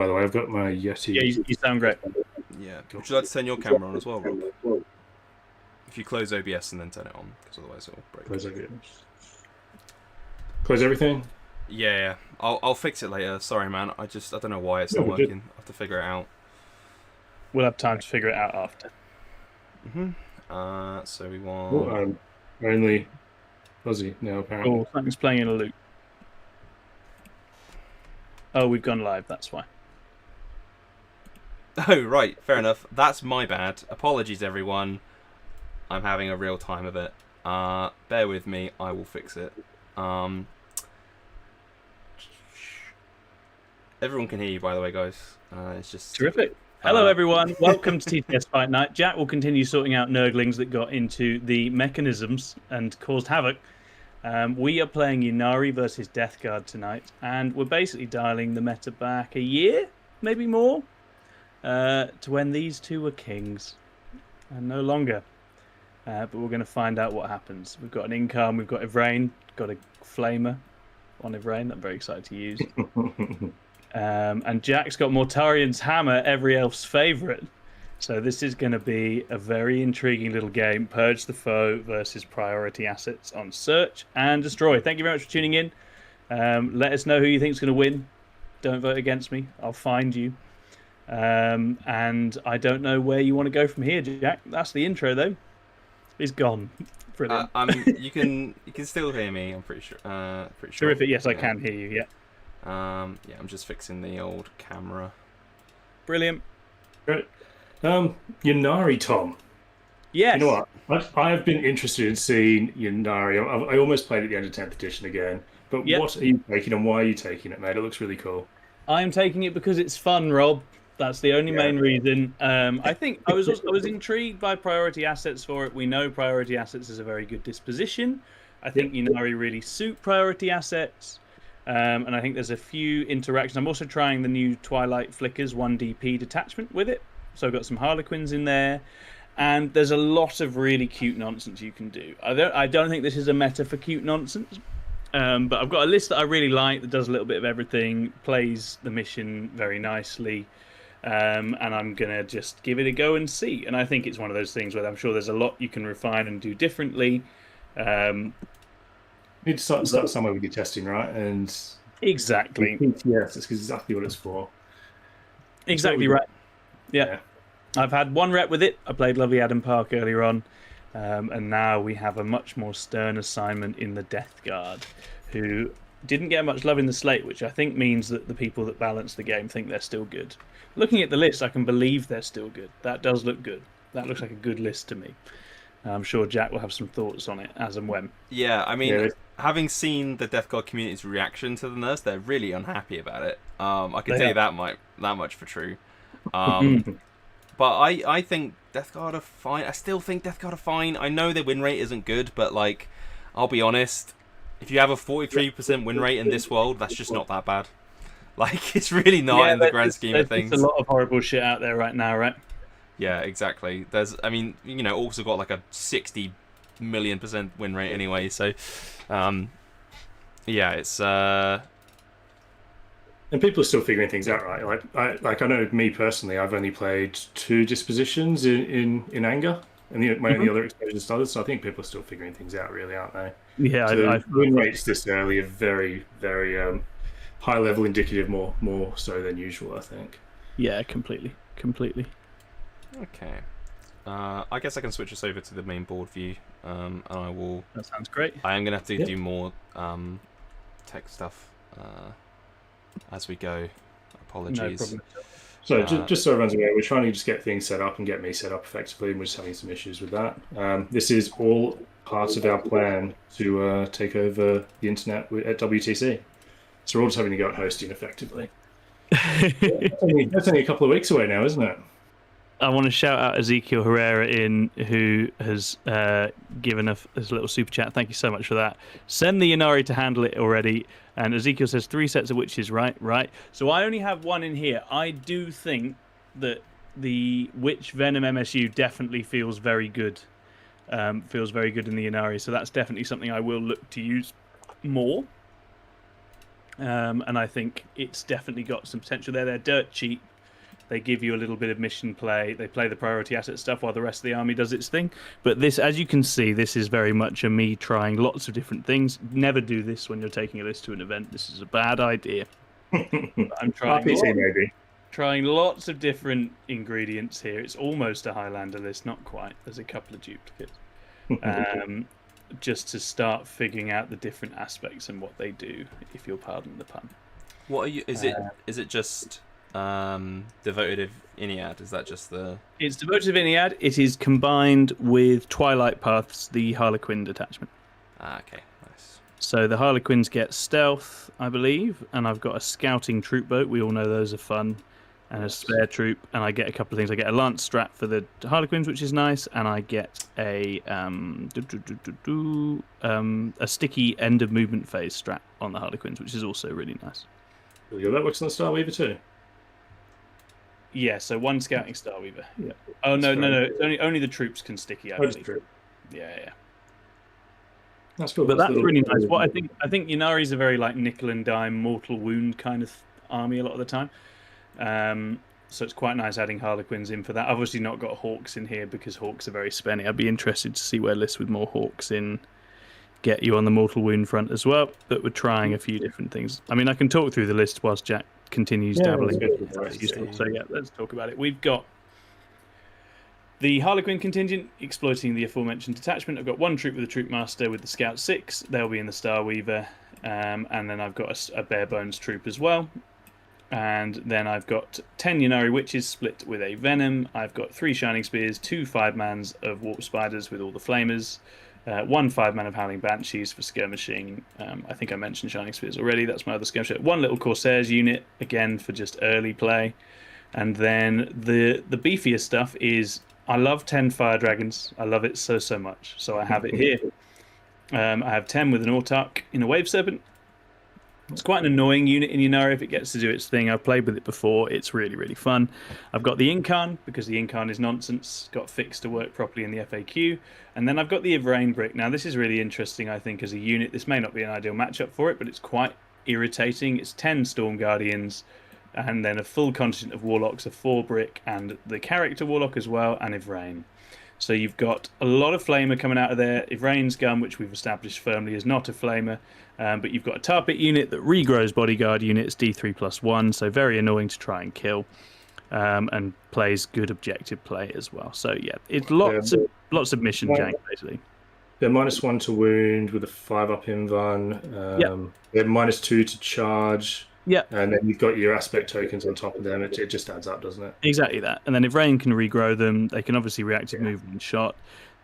By the way, I've got my Yeti. Yeah, you sound great. Yeah. Would you like to turn your camera on as well, Rob? If you close OBS and then turn it on, because otherwise it'll break. Close OBS. Close everything? Yeah. I'll fix it later. Sorry, man. I don't know why it's not working. I have to figure it out. We'll have time to figure it out after. So we want... Oh, I'm only fuzzy now, apparently. Oh, something's playing in a loop. Oh, we've gone live, that's why. Oh, right. Fair enough. That's my bad. Apologies, everyone. I'm having a real time of it. Bear with me. I will fix it. Everyone can hear you, by the way, guys. It's just... Terrific. Hello, everyone. Welcome to TTS Fight Night. Jack will continue sorting out nurglings that got into the mechanisms and caused havoc. We are playing Ynnari versus Death Guard tonight, and we're basically dialing the meta back a year, maybe more, to when these two were kings, and no longer. But we're going to find out what happens. We've got an Income, we've got Ivrain, got a Flamer on Ivrain that I'm very excited to use. And Jack's got Mortarian's Hammer, every elf's favourite. So this is going to be a very intriguing little game. Purge the foe versus priority assets on search and destroy. Thank you very much for tuning in. Let us know who you think is going to win. Don't vote against me. I'll find you. And I don't know where you want to go from here, Jack. That's the intro, though. He's gone. Brilliant. You can still hear me. I'm pretty sure. Terrific. Yes, I can hear you. Yeah. Yeah. I'm just fixing the old camera. Brilliant. Great. Ynnari, Tom. Yes. You know what? I have been interested in seeing Ynnari. I almost played at the end of 10th edition again. But what are you taking and why are you taking it, mate? It looks really cool. I'm taking it because it's fun, Rob. That's the only main reason. I think I was intrigued by priority assets for it. We know priority assets is a very good disposition. I think Ynnari really suit priority assets. And I think there's a few interactions. I'm also trying the new Twilight Flickers 1DP detachment with it. So I've got some Harlequins in there. And there's a lot of really cute nonsense you can do. I don't think this is a meta for cute nonsense. But I've got a list that I really like that does a little bit of everything, plays the mission very nicely. And I'm going to just give it a go and see. And I think it's one of those things where I'm sure there's a lot you can refine and do differently. You need to start somewhere with your testing, right? And exactly. TTS, it's exactly what it's for. Exactly right. Yeah. I've had one rep with it. I played Lovely Adam Park earlier on. And now we have a much more stern assignment in the Death Guard, who didn't get much love in the slate, which I think means that the people that balance the game think they're still good. Looking at the list, I can believe they're still good. That does look good. That looks like a good list to me. I'm sure Jack will have some thoughts on it as and when. Yeah, I mean, having seen the Death Guard community's reaction to the nerfs, they're really unhappy about it. I can tell you that much for true. But I think Death Guard are fine. I still think Death Guard are fine. I know their win rate isn't good, but like, I'll be honest, if you have a 43% win rate in this world, that's just not that bad. Like, it's really not in the grand scheme of things. There's a lot of horrible shit out there right now, right? Yeah, exactly. There's, I mean, you know, also got like a 60 million% win rate anyway. So, yeah, it's. And people are still figuring things out, right? Like I know me personally, I've only played 2 dispositions in anger, and my only other exposure started. So I think people are still figuring things out, really, aren't they? Yeah, so win rates this early are very, very high level, indicative, more so than usual, I think. Yeah, completely. Okay. I guess I can switch us over to the main board view, and I will. That sounds great. I am going to have to do more tech stuff as we go. Apologies. No problem. So just so everyone's aware, we're trying to just get things set up and get me set up effectively, and we're just having some issues with that. This is all part of our plan to take over the internet at WTC. So we're all just having to go at hosting effectively. That's only a couple of weeks away now, isn't it? I want to shout out Ezekiel Herrera who has given us a little super chat. Thank you so much for that. Send the Ynnari to handle it already. And Ezekiel says 3 sets of witches, right. So I only have 1 in here. I do think that the Witch Venom MSU definitely feels very good. Feels very good in the Ynnari. So that's definitely something I will look to use more. And I think it's definitely got some potential there. They're dirt cheap. They give you a little bit of mission play. They play the priority asset stuff while the rest of the army does its thing. But this, as you can see, this is very much a me trying lots of different things. Never do this when you're taking a list to an event. This is a bad idea. I'm trying lots of different ingredients here. It's almost a Highlander list, not quite. There's a couple of duplicates. Just to start figuring out the different aspects and what they do, if you'll pardon the pun. What are you? Is it just devoted Iniad? Is that just the? It's devoted Iniad. It is combined with Twilight Paths, the Harlequin detachment. Okay, nice. So the Harlequins get stealth, I believe, and I've got a scouting troop boat. We all know those are fun. And a spare troop, and I get a couple of things. I get a lance strap for the Harlequins, which is nice, and I get a sticky end of movement phase strap on the Harlequins, which is also really nice. That works on the Starweaver too. Yeah, so one scouting Starweaver. Yeah. Oh no! Only the troops can sticky. I believe. Yeah. That's cool. But that's really nice. What I think Ynnari's a very like nickel and dime, mortal wound kind of army a lot of the time. So it's quite nice adding Harlequins in for that. I've obviously not got Hawks in here because Hawks are very spenny. I'd be interested to see where lists with more Hawks in get you on the mortal wound front as well. But we're trying a few different things. I mean, I can talk through the list whilst Jack continues dabbling. So yeah, let's talk about it. We've got the Harlequin contingent exploiting the aforementioned detachment. I've got one troop with a troop master with the Scout 6. They'll be in the Starweaver. And then I've got a bare bones troop as well. And then I've got 10 Ynnari Witches split with a Venom. I've got 3 Shining Spears, 2 5-mans of Warp Spiders with all the Flamers, 1 5-man of Howling Banshees for skirmishing. I think I mentioned Shining Spears already. That's my other skirmisher. 1 little Corsairs unit, again, for just early play. And then the beefier stuff is, I love 10 Fire Dragons. I love it so much. So I have it here. I have 10 with an Autarch in a Wave Serpent. It's quite an annoying unit in Ynnari if it gets to do its thing. I've played with it before. It's really fun. I've got the Incarn, because the Incarn is nonsense. Got fixed to work properly in the FAQ. And then I've got the Ivrain Brick. Now, this is really interesting, I think, as a unit. This may not be an ideal matchup for it, but it's quite irritating. It's 10 Storm Guardians, and then a full contingent of Warlocks, a 4 Brick, and the character Warlock as well, and Ivrain. So you've got a lot of Flamer coming out of there. Ivrain's gun, which we've established firmly is not a Flamer. But you've got a Tar Pit unit that regrows bodyguard units, D3+1, so very annoying to try and kill, and plays good objective play as well. So yeah, it's lots of mission jank basically. They're -1 to wound with a 5-up invan. They're -2 to charge. Yeah, and then you've got your aspect tokens on top of them. It just adds up, doesn't it? Exactly that. And then if Rain can regrow them, they can obviously reactive movement and shot.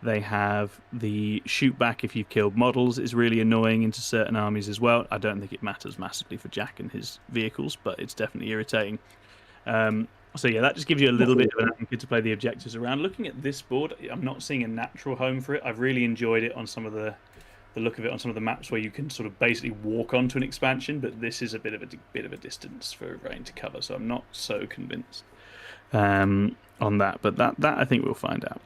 They have the shoot back if you've killed models is really annoying into certain armies as well. I don't think it matters massively for Jack and his vehicles, but it's definitely irritating. So yeah, that just gives you a little bit of an anchor to play the objectives around. Looking at this board, I'm not seeing a natural home for it. I've really enjoyed it on some of the look of it on some of the maps where you can sort of basically walk onto an expansion, but this is a bit of a distance for Rain to cover, so I'm not so convinced on that. But that I think we'll find out.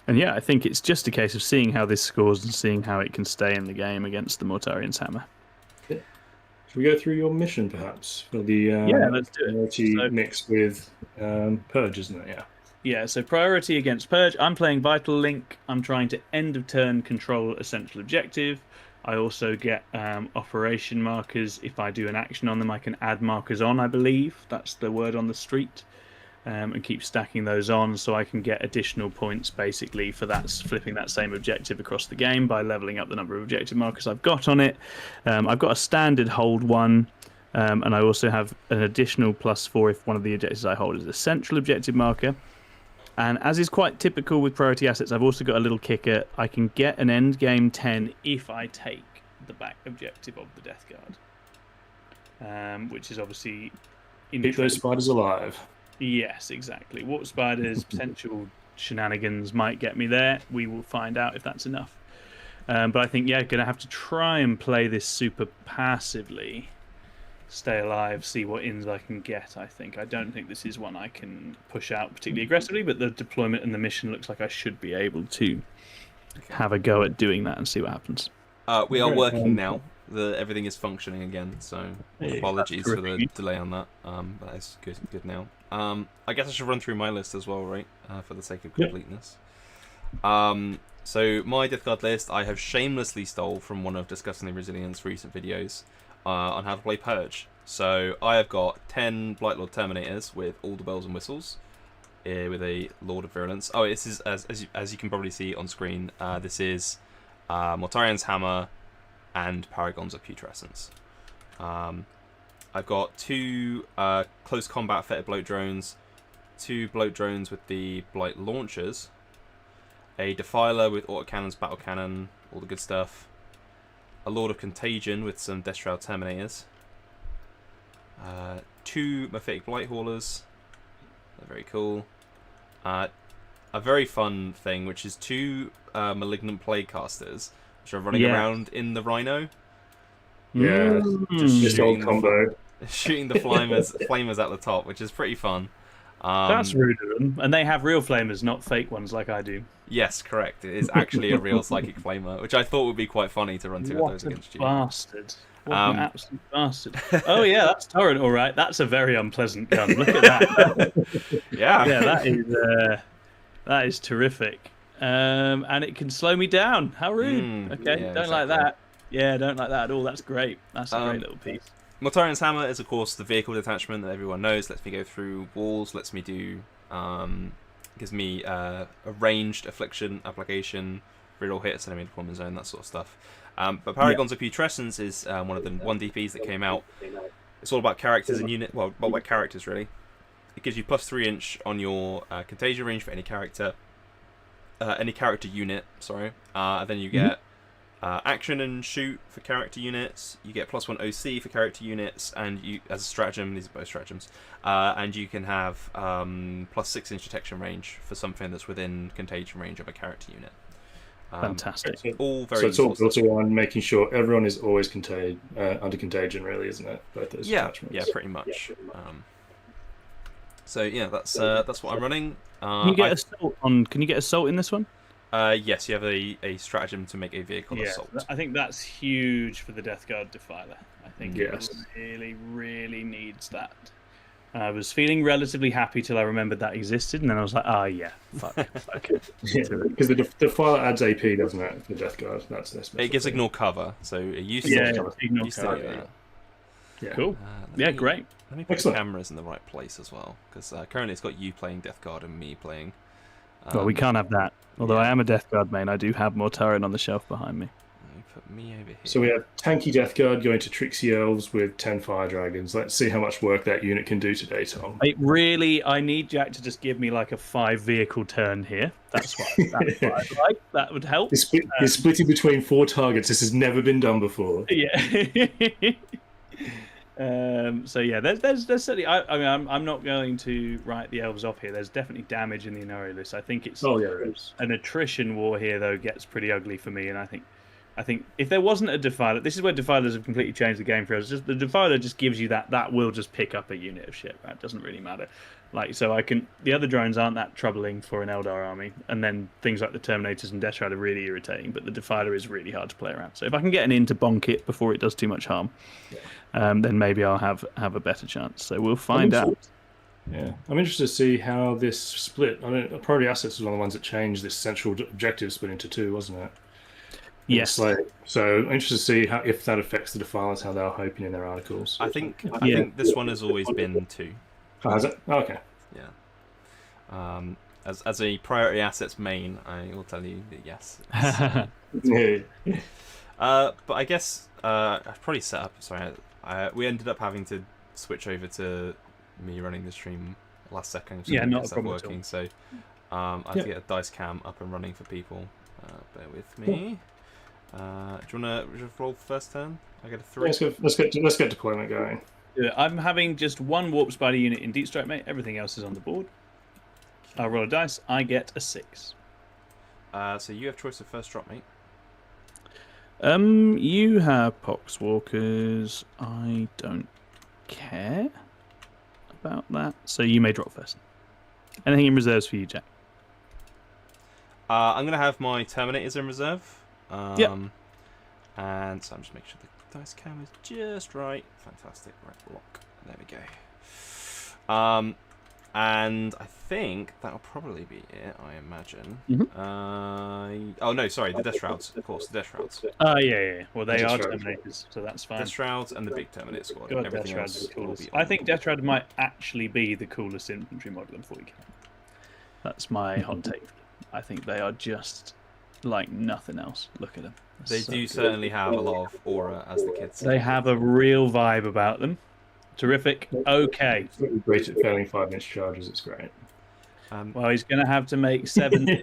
And yeah, I think it's just a case of seeing how this scores and seeing how it can stay in the game against the Mortarian's Hammer. Yeah. Should we go through your mission, perhaps? For the let's do it. Mixed with Purge, isn't it? Yeah. Yeah, so priority against Purge. I'm playing Vital Link. I'm trying to end of turn control essential objective. I also get operation markers. If I do an action on them, I can add markers on, I believe. That's the word on the street. And keep stacking those on so I can get additional points basically for that, flipping that same objective across the game by leveling up the number of objective markers I've got on it. I've got a standard hold one, and I also have an additional +4 if one of the objectives I hold is a central objective marker. And as is quite typical with priority assets, I've also got a little kicker. I can get an end game 10 if I take the back objective of the Death Guard, which is obviously keep those spiders alive. Yes, exactly. Warp Spiders, potential shenanigans might get me there. We will find out if that's enough. But I think, going to have to try and play this super passively. Stay alive, see what ins I can get, I think. I don't think this is one I can push out particularly aggressively, but the deployment and the mission looks like I should be able to have a go at doing that and see what happens. We are working now everything is functioning again. So Hey, apologies that's for the terrific. delay on that. But it's good now. I guess I should run through my list as well, right? For the sake of completeness. So my Death Guard list, I have shamelessly stole from one of Discussing Resilience recent videos on how to play Purge. So I have got 10 Blightlord Terminators with all the bells and whistles, with a Lord of Virulence. Oh, this is as you can probably see on screen. This is Mortarian's Hammer and Paragons of Putrescence. I've got 2 close combat fetid bloat drones, 2 bloat drones with the Blight launchers, a Defiler with autocannons, battle cannon, all the good stuff, a Lord of Contagion with some Death Shroud Terminators, 2 Mephitic Blight Haulers, they're very cool, a very fun thing which is 2 Malignant Plaguecasters which are running around in the Rhino. Yeah, Just this old combo. Shooting the flamers at the top, which is pretty fun. That's rude of them. And they have real flamers, not fake ones like I do. Yes, correct. It is actually a real psychic flamer, which I thought would be quite funny to run two of those against you. Bastard. What an absolute bastard. Oh yeah, that's Torrent, all right. That's a very unpleasant gun. Look at that. Yeah. Yeah, that is terrific. And it can slow me down. How rude. Okay, yeah, don't like that. Yeah, don't like that at all. That's great. That's a great little piece. Mortarian's Hammer is, of course, the vehicle detachment that everyone knows. Lets me go through walls. Lets me do... gives me a ranged affliction application, reroll hits, enemy deployment zone, that sort of stuff. But Paragons of Putrescence is one of the 1DPs that came out. It's all about characters and unit... Well, about characters, really. It gives you +3 inch on your contagion range for any character unit, sorry. And then you get action and shoot for character units. You get +1 OC for character units, and you, as a stratagem, these are both stratagems, and you can have +6 inch detection range for something that's within contagion range of a character unit. Fantastic. All very. So it's all built around making sure everyone is always contained under contagion, really, isn't it? Both those attachments. Yeah, pretty much. So yeah, that's what I'm running. Can you get assault on? Can you get assault in this one? Yes, you have a stratagem to make a vehicle assault. I think that's huge for the Death Guard Defiler. I think Yes. it really needs that. I was feeling relatively happy till I remembered that existed, and then I was like, fuck it. Yeah, because the Defiler adds AP, doesn't it, for the Death Guard? That's their special It gives thing. ignore cover, so it used to. Ignore used to cover, do that. Yeah. Cool. Let me- Great. Let me put Excellent. the cameras in the right place as well, because currently it's got you playing Death Guard and me playing. Well, we can't have that. Although yeah. I am a Death Guard main, I do have Mortarion on the shelf behind me. Let me put me over here. So we have tanky Death Guard going to Trixie Elves with 10 Fire Dragons. Let's see how much work that unit can do today, Tom. I need Jack to just give me like a 5 vehicle turn here. That's what I'd like. That would help. He's splitting between 4 targets. This has never been done before. Yeah. So yeah, there's certainly. I mean, I'm not going to write the elves off here. There's definitely damage in the Ynnari list. I think it's there is. an attrition war here, though, gets pretty ugly for me. And I think if there wasn't a Defiler, this is where Defilers have completely changed the game for us. Just the Defiler just gives you that will just pick up a unit of shit. Right? It doesn't really matter. Like, so the other drones aren't that troubling for an Eldar army, and then things like the Terminators and Death Shroud are really irritating, but the Defiler is really hard to play around. So if I can get an in to bonk it before it does too much harm, then maybe I'll have a better chance. So we'll find out. Yeah, I'm interested to see how this split. I mean, priority assets was one of the ones that changed this central objective split into 2, wasn't it? Yes. So I'm interested to see if that affects the Defilers, how they're hoping in their articles. I think this one has always been 2. Oh, has it? Oh, okay. Yeah. As a priority assets main, I will tell you that yes. Yeah. But I guess I've probably set up. Sorry, we ended up having to switch over to me running the stream last second. So not a stuff problem at working. So I have to get a dice cam up and running for people. Bear with me. Do you want to roll first turn? I get a 3. Let's get deployment going. I'm having just 1 Warp Spider unit in Deep Strike, mate. Everything else is on the board. I'll roll a dice. I get a 6. So you have choice of first drop, mate. You have Poxwalkers. I don't care about that. So you may drop first. Anything in reserves for you, Jack? I'm going to have my Terminators in reserve. Yep. And so I'm just making sure the Dice cam is just right. Fantastic. Right block. There we go. And I think that'll probably be it, I imagine. Oh, no, sorry, the Death Shrouds, of course, the Death Shrouds. Oh, yeah. Well, they Death are Shrouds. Terminators, so that's fine. Death Shrouds and the big Terminator squad. God, Death Everything Shrouds else are the will coolest. be on I think Death Shroud might actually be the coolest infantry model in 40k. That's my hot take. I think they are just like nothing else. Look at them. They're They so do good. certainly have a lot of aura, as the kids say. They have a real vibe about them. Terrific. Okay. It's really great at failing 5-inch charges. It's great. Well, he's going to have to make 7 now,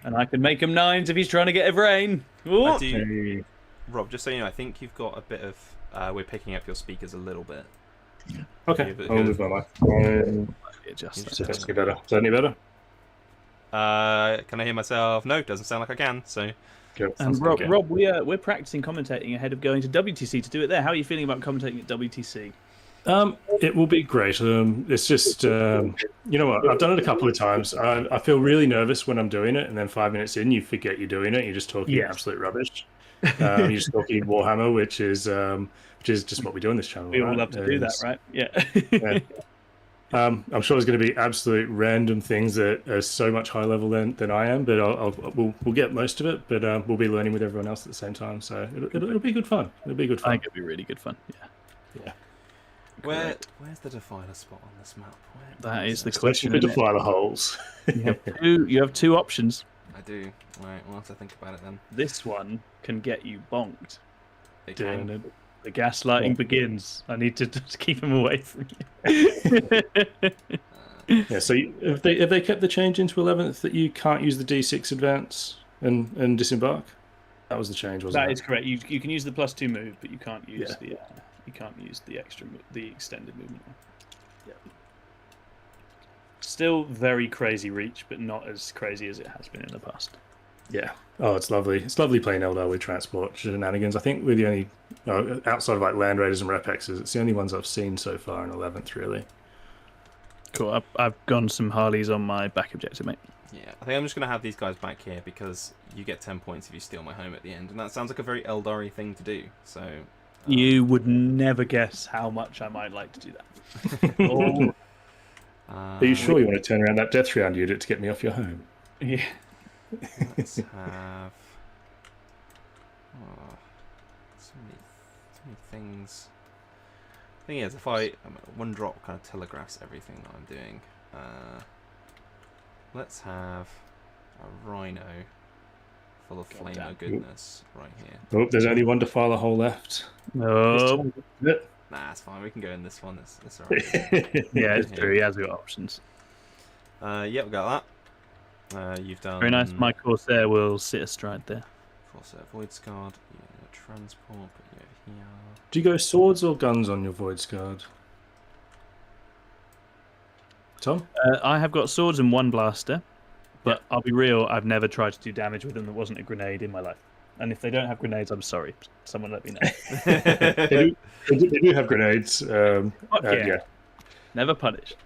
and I can make him 9s if he's trying to get a brain. I do, Rob, just so you know, I think you've got a bit of... we're picking up your speakers a little bit. Okay, I'll move my mic. Adjust So that. that's better. Is that any better? Can I hear myself? No, doesn't sound like I can, so... Cool. And Sounds good. Rob, we're practicing commentating ahead of going to WTC to do it there. How are you feeling about commentating at WTC? It will be great. It's just, you know what? I've done it a couple of times. I feel really nervous when I'm doing it, and then 5 minutes in, you forget you're doing it. You're just talking absolute rubbish. You're just talking Warhammer, which is just what we do on this channel. We all right? love to do that, right? Yeah. Yeah. I'm sure there's going to be absolute random things that are so much higher level than I am, but we'll get most of it. But we'll be learning with everyone else at the same time, so it'll be good fun. It'll be good I fun. think it'll be really good fun. Yeah. Where's the Defiler spot on this map? That is the Question question. to isn't it? fly the holes. You have two options. I do. Right, we'll have to think about it then. This one can get you bonked. It can. Dun, the gaslighting begins. I need to just keep him away from you. Yeah. So have they kept the change into 11th that you can't use the D6 advance and disembark? That was the change, wasn't it? That is correct. You can use the +2 move, but you can't use the extra the extended movement. Yeah. Still very crazy reach, but not as crazy as it has been in the past. Yeah. Oh, it's lovely. It's lovely playing Eldar with transport shenanigans. I think we're the only, outside of like Land Raiders and Repexes, it's the only ones I've seen so far in 11th, really. Cool. I've gone some Harleys on my back objective, mate. Yeah, I think I'm just going to have these guys back here because you get 10 points if you steal my home at the end. And that sounds like a very Eldari thing to do. So You would never guess how much I might like to do that. Are you sure you want to turn around that Death Round unit to get me off your home? Yeah. let's have... so many things. The thing is, if one drop kind of telegraphs everything that I'm doing. Let's have a Rhino full of flamer goodness right here. Oh, there's only one Defiler hole left. No. Nah, it's fine. We can go in this one. It's alright. Yeah, it's true. He has got options. Yeah, we got that. You've done... Very nice. My Corsair will sit astride there. Corsair Void Scarred. Yeah, transport. Put you over here. Do you go swords or guns on your Void Scarred? Tom? I have got swords and one blaster, but I'll be real, I've never tried to do damage with them that wasn't a grenade in my life. And if they don't have grenades, I'm sorry. Someone let me know. They do have grenades. Yeah. Never punished.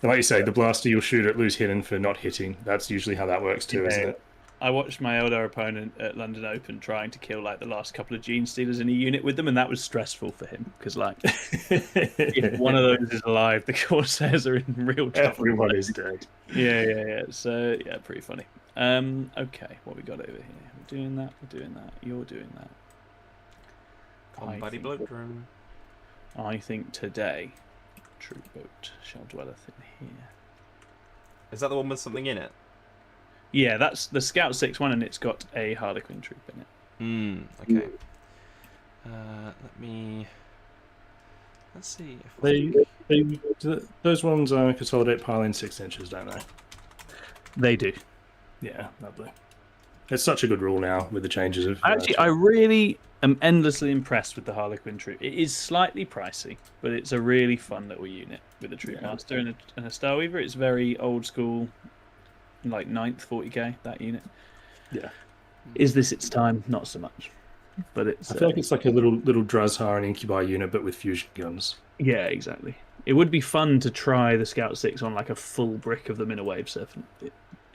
And like you say, the blaster you'll shoot at loose hidden for not hitting. That's usually how that works too, isn't it? I watched my Eldar opponent at London Open trying to kill like the last couple of Gene Stealers in a unit with them, and that was stressful for him because like if one of those is alive, the Corsairs are in real trouble. Everyone is dead. Yeah. So yeah, pretty funny. Okay, what we got over here? We're doing that. You're doing that. Combat bloat drone. I think today, troop boat shall dwelleth in here. Is that the one with something in it? Yeah, that's the Scout 6-1, and it's got a Harlequin troop in it. Okay. Let's see if Those ones consolidate pile in 6 inches, don't they? They do. Yeah, lovely. It's such a good rule now with the changes of. Actually, I really am endlessly impressed with the Harlequin troop. It is slightly pricey, but it's a really fun little unit with a troop master and a Star Weaver. It's very old school, like 9th 40k, that unit. Yeah. Is this its time? Not so much. But it's. I feel like it's like a little Drazhar and Incubi unit, but with fusion guns. Yeah, exactly. It would be fun to try the Scout 6 on like a full brick of them in a Wave Serpent.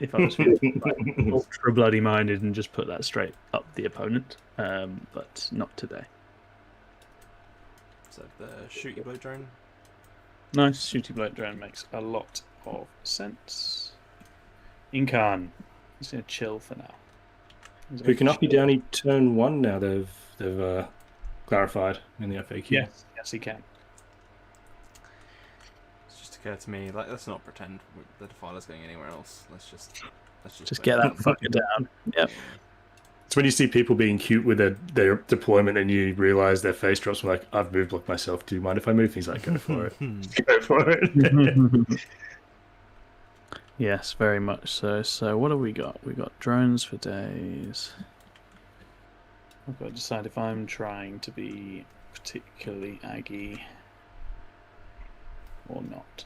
if I was feeling like ultra bloody minded and just put that straight up the opponent, but not today. So the shooty blow drone. Nice shooty blow drone makes a lot of sense. Incarn, he's gonna chill for now. We can up you down turn 1 now. They've clarified in the FAQ. Yes, he can. It's just occurred to me, like, let's not pretend the Defiler's going anywhere else. Let's just Get that fucker down. Yep. It's when you see people being cute with their deployment and you realise their face drops. I'm like, I've move blocked myself. Do you mind if I move? He's like, go for it. Go for it. Yes, very much so. So what have we got? We got drones for days. I've got to decide if I'm trying to be particularly aggy or not.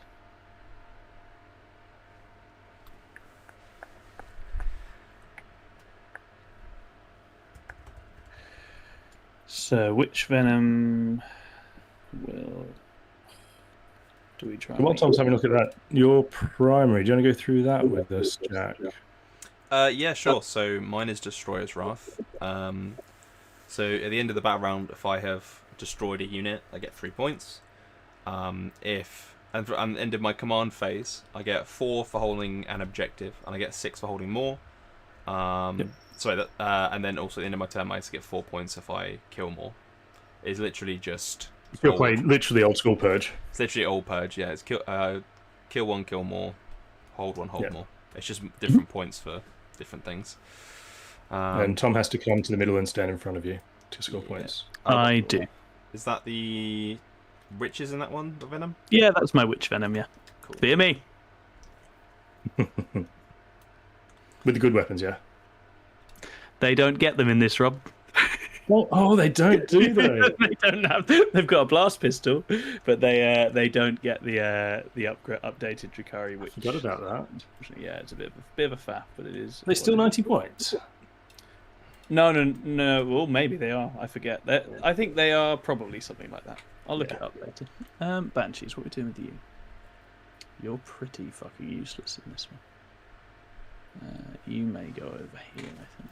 So which venom do we try? While Tom's having a look at that, your primary, do you want to go through that with us, Jack? Yeah, sure. So mine is Destroyer's Wrath. So at the end of the battle round, if I have destroyed a unit, I get 3 points. If at the end of my command phase, I get 4 for holding an objective, and I get 6 for holding more. Sorry, and then also at the end of my turn, I get 4 points if I kill more. It's literally just. You're playing literally old school purge. It's literally old purge. Yeah, it's kill 1, kill more, hold 1, hold more. It's just different points for different things. And Tom has to come to the middle and stand in front of you to score points. I do. Is that the witches in that one, the venom? Yeah, that's my witch venom, yeah. Cool. Fear me. With the good weapons, yeah. They don't get them in this, Rob. Oh, they don't, do they? They don't have. They've got a blast pistol, but they don't get the updated Drukhari witch. Forgot about that. Yeah, it's a bit of a faff, but it is. They're still 90 points. No. Well, maybe they are. I forget. I think they are probably something like that. I'll look it up later. Banshees, what are we doing with you? You're pretty fucking useless in this one. You may go over here, I think.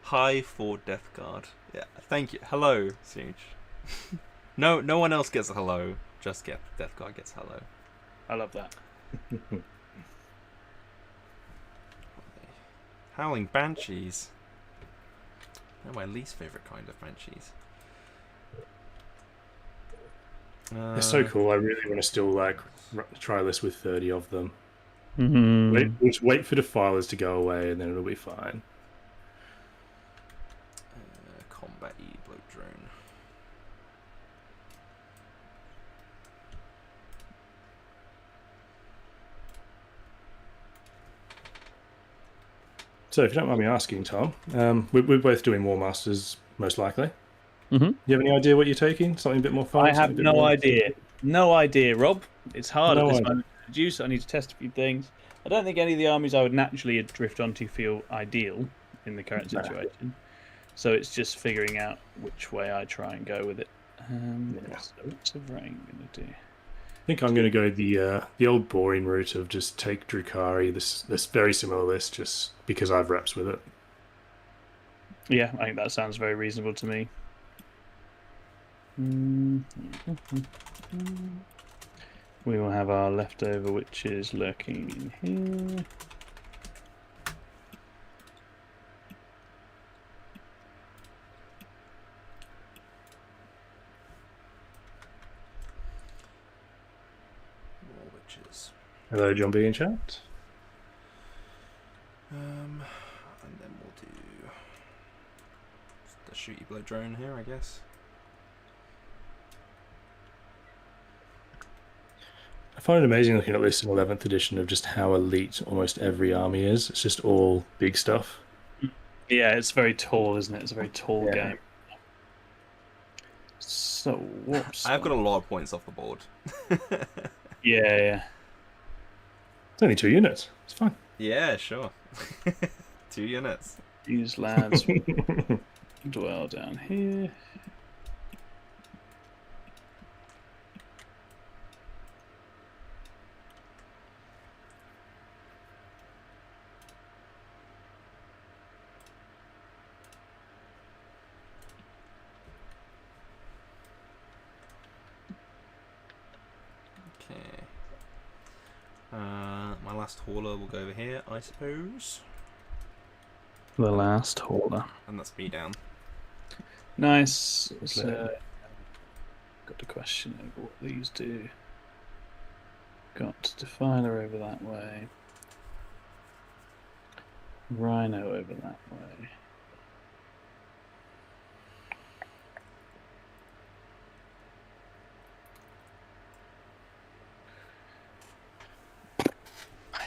Hi for Death Guard. Yeah, thank you. Hello, Siege. No one else gets a hello. Just Death Guard gets hello. I love that. Howling Banshees. They're my least favourite kind of Banshees. They're so cool. I really want to still try this with 30 of them. Mm-hmm. Wait for Defilers to go away and then it'll be fine. Combat blow drone. So, if you don't mind me asking, Tom, we're both doing War Masters, most likely. Mm-hmm. You have any idea what you're taking? Something a bit more fun? I have no idea. No idea, Rob. It's hard at this idea. moment to produce. I need to test a few things. I don't think any of the armies I would naturally drift onto feel ideal in the current situation. So it's just figuring out which way I try and go with it. So what's the rain going to do? I think I'm going to go the old boring route of just take Drukhari, this very similar list, just because I've reps with it. Yeah, I think that sounds very reasonable to me. We will have our leftover witches lurking in here. More witches. Hello, John B in chat. And then we'll do the shooty blow drone here, I guess. I find it amazing looking at this in 11th edition of just how elite almost every army is. It's just all big stuff. Yeah, it's very tall, isn't it? It's a very tall game. So, whoops. I've got a lot of points off the board. Yeah. It's only 2 units. It's fine. Yeah, sure. 2 units. These lads dwell down here. last hauler will go over here, I suppose. The last hauler. And that's me down. Nice. So, got a question over what these do. Got Defiler over that way. Rhino over that way.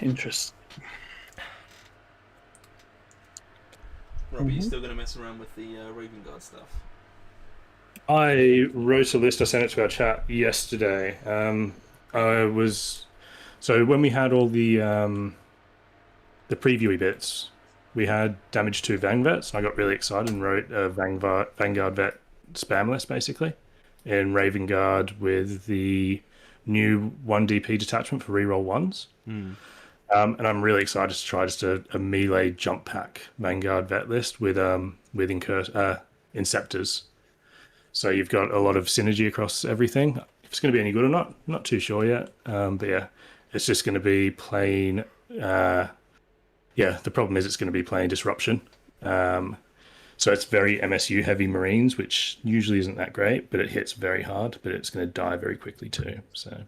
Interesting. Rob, are you still going to mess around with the Raven Guard stuff? I wrote a list. I sent it to our chat yesterday. So when we had all the previewy bits, we had damage to Vang Vets, and I got really excited and wrote a Vanguard Vet spam list basically in Raven Guard with the new 1 DP detachment for reroll ones. And I'm really excited to try just a melee jump pack Vanguard Vet list with Inceptors. So you've got a lot of synergy across everything. If it's going to be any good or not, I'm not too sure yet. But yeah, it's just going to be plain. The problem is it's going to be plain disruption. So it's very MSU heavy Marines, which usually isn't that great, but it hits very hard. But it's going to die very quickly too. So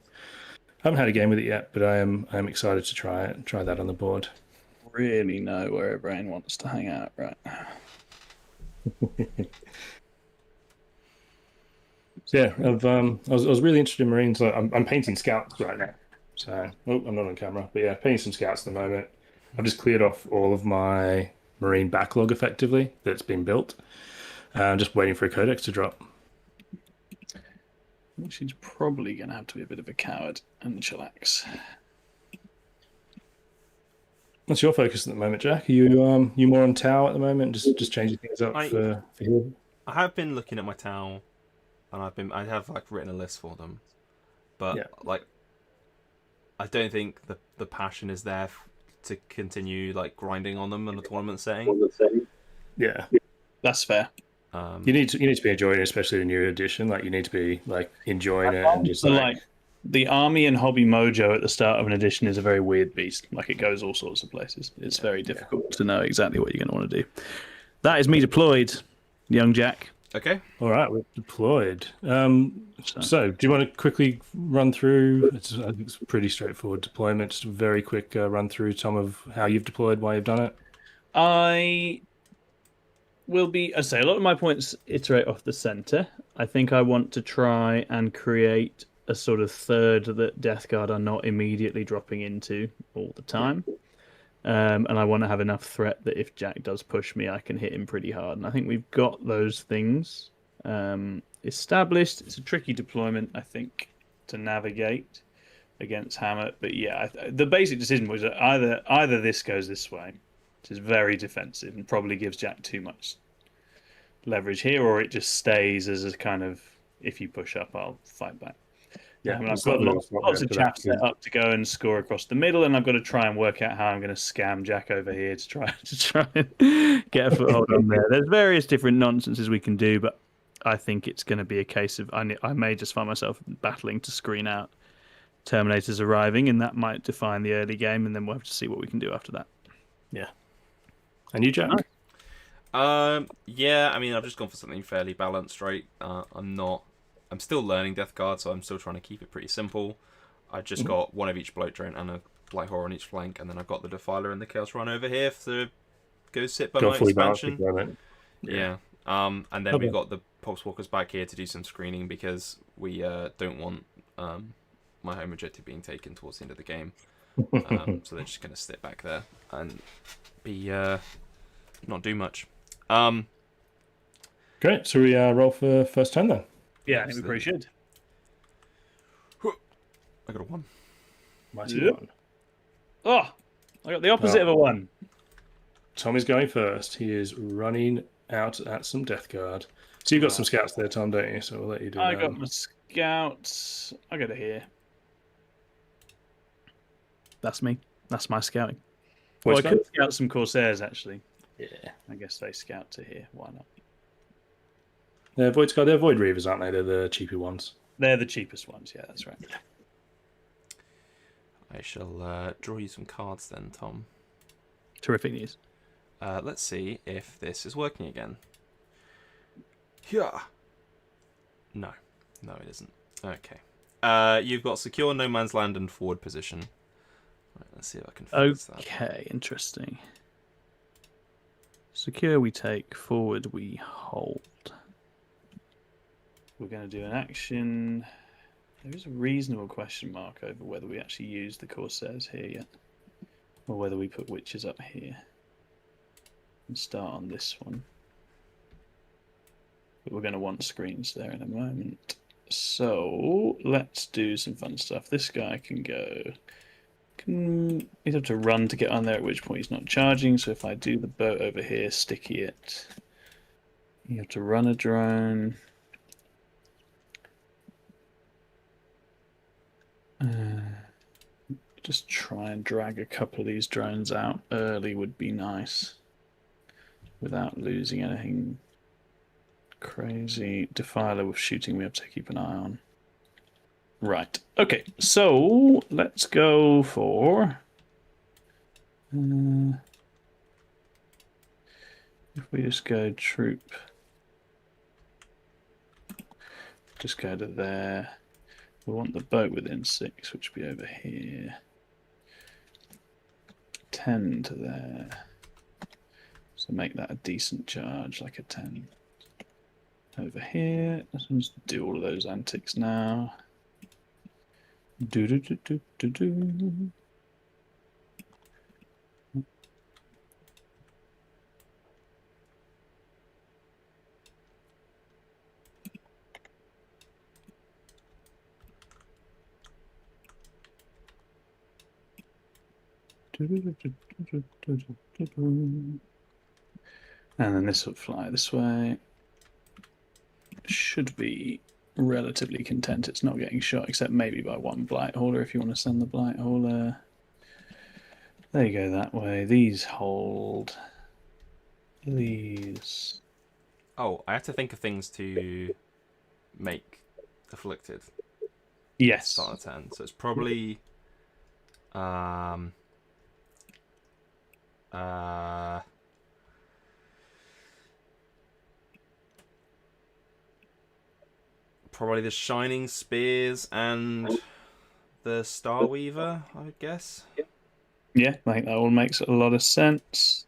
I haven't had a game with it yet, but I am excited to try it. Try that on the board. Really know where her brain wants to hang out right now. Yeah, I was really interested in Marines. I'm painting scouts right now, so I'm not on camera, but yeah, painting some scouts at the moment. I've just cleared off all of my Marine backlog effectively that's been built. I'm just waiting for a codex to drop. She's probably going to have to be a bit of a coward and chillax. What's your focus at the moment, Jack? Are you more on Tau at the moment, just changing things up for here? I have been looking at my Tau, and I have like written a list for them, but like I don't think the passion is there to continue like grinding on them in a tournament setting. Yeah, that's fair. You need to be enjoying it, especially the new edition. Like you need to be like enjoying it and just like the army and hobby mojo at the start of an edition is a very weird beast. Like it goes all sorts of places. It's very difficult to know exactly what you're going to want to do. That is me deployed, young Jack. Okay. All right, we're deployed. So do you want to quickly run through? I think it's a pretty straightforward deployment. Just a very quick run through, Tom, of how you've deployed, why you've done it. I say a lot of my points iterate off the center. I think I want to try and create a sort of third that Death Guard are not immediately dropping into all the time. And I want to have enough threat that if Jack does push me, I can hit him pretty hard. And I think we've got those things established. It's a tricky deployment, I think, to navigate against Hammer. But yeah, the basic decision was that either this goes this way, which is very defensive and probably gives Jack too much leverage here, or it just stays as a kind of, if you push up, I'll fight back. Yeah, I've got lots of chaff set up to go and score across the middle, and I've got to try and work out how I'm going to scam Jack over here to try and get a foothold on there. There's various different nonsenses we can do, but I think it's going to be a case of I may just find myself battling to screen out Terminators arriving, and that might define the early game, and then we'll have to see what we can do after that. Yeah. And you, Jack? Yeah, I mean, I've just gone for something fairly balanced, right? I'm still learning Death Guard, so I'm still trying to keep it pretty simple. I just got one of each Bloat Drone and a Blight Horror on each flank, and then I've got the Defiler and the Chaos Run over here to go sit by my expansion. Yeah. And then we've got the Pulse Walkers back here to do some screening because we don't want my home objective being taken towards the end of the game. So they're just going to sit back there and be not do much. Great. So we roll for first turn then. Yeah, I think we pretty should. I got a 1. Mighty 1. Oh, I got the opposite of a 1. Tom is going first. He is running out at some Death Guard. So you've got some scouts there, Tom, don't you? So we'll let you do that. I got my scouts. I go to here. That's me. That's my scouting. Well, I could scout some Corsairs, actually. Yeah. I guess they scout to here. Why not? They're Void Reavers, aren't they? They're the cheaper ones. They're the cheapest ones, yeah, that's right. I shall draw you some cards then, Tom. Terrific news. Let's see if this is working again. Yeah. No, it isn't. Okay. You've got secure no man's land and forward position. Right, let's see if I can fix that. Okay, interesting. Secure we take, forward we hold. We're going to do an action. There is a reasonable question mark over whether we actually use the Corsairs here yet, or whether we put witches up here and start on this one. But we're going to want screens there in a moment. So let's do some fun stuff. This guy can go. He'd have to run to get on there, at which point he's not charging. So if I do the boat over here, sticky it, you have to run a drone. Just try and drag a couple of these drones out early would be nice, without losing anything crazy. Defiler with shooting we have to keep an eye on. Right. Okay, so let's go for... if we just go troop... Just go to there. We want the boat within 6, which will be over here. 10 to there. So make that a decent charge, like a 10. Over here. Let's just do all of those antics now. Do do do do do do. And then this will fly this way. Should be relatively content it's not getting shot, except maybe by one blight hauler if you want to send the blight hauler. There you go, that way. These hold. These. Oh, I have to think of things to make afflicted. Yes. Start at 10. So it's probably probably the Shining Spears and the Star Weaver, I would guess. Yeah, I think that all makes a lot of sense.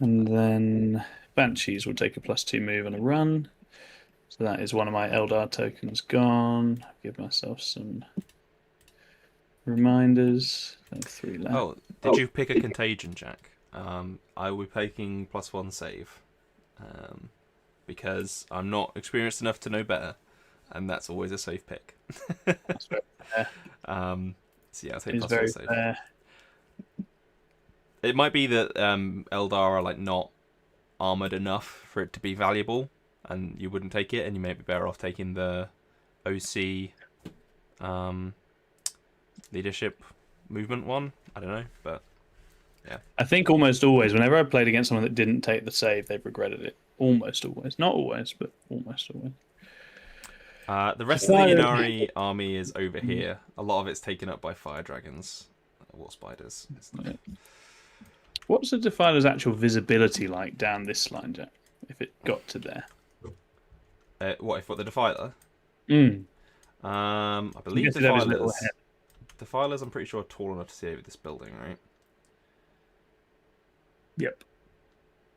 And then Banshees will take a +2 move on a run. So that is one of my Eldar tokens gone. I'll give myself some reminders. 3 left. Oh, did you pick a Contagion, Jack? I will be taking +1 save. Because I'm not experienced enough to know better. And that's always a safe pick. That's very fair. So yeah, I'll take It's +1 very save. fair. It might be that Eldar are like not armored enough for it to be valuable, and you wouldn't take it, and you may be better off taking the OC leadership movement one. I don't know, but yeah. I think almost always, whenever I played against someone that didn't take the save, they've regretted it. Almost always. Not always, but almost always. The rest of the Ynnari army is over here. A lot of it's taken up by fire dragons, war spiders. Yeah. What's the Defiler's actual visibility like down this line, Jack? If it got to there? What the Defiler? I believe Defilers, I'm pretty sure, are tall enough to see over this building, right? Yep.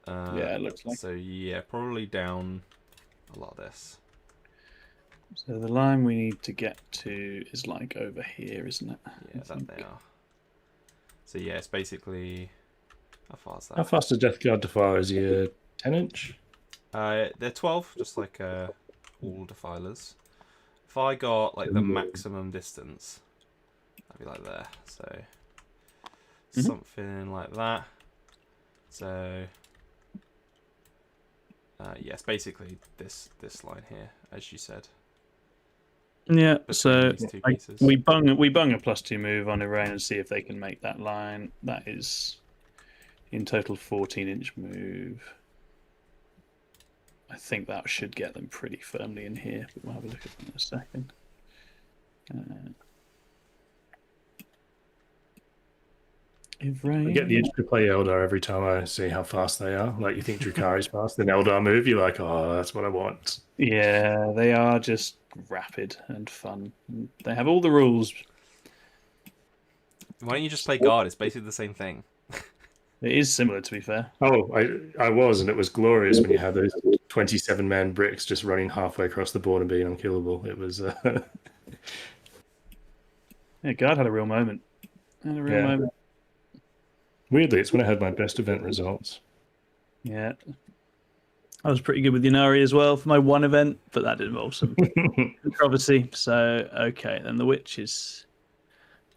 Yeah, it looks like. So yeah, probably down a lot of this. So the line we need to get to is like over here, isn't it? Yeah, that they are. So yeah, it's basically... How far is that? How fast is Death Guard Defiler? Is he a 10-inch? They're 12, just like all Defilers. If I got like the maximum distance, that'd be like there. So something like that. So yes, basically this line here, as you said. Yeah, so we bung a +2 move on Iran and see if they can make that line. That is in total 14-inch move. I think that should get them pretty firmly in here, but we'll have a look at that in a second. I get the itch to play Eldar every time I see how fast they are. Like, you think Drukari's fast, then Eldar move, you're like, oh, that's what I want. Yeah, they are just rapid and fun. They have all the rules. Why don't you just play Guard? It's basically the same thing. It is similar, to be fair. Oh, I was, and it was glorious when you had those 27-man bricks just running halfway across the board and being unkillable. It was... Yeah, Guard had a real moment. Moment. Weirdly, it's when I had my best event results. Yeah. I was pretty good with Ynnari as well for my one event, but that did involve some controversy. So, okay, then the Witch is,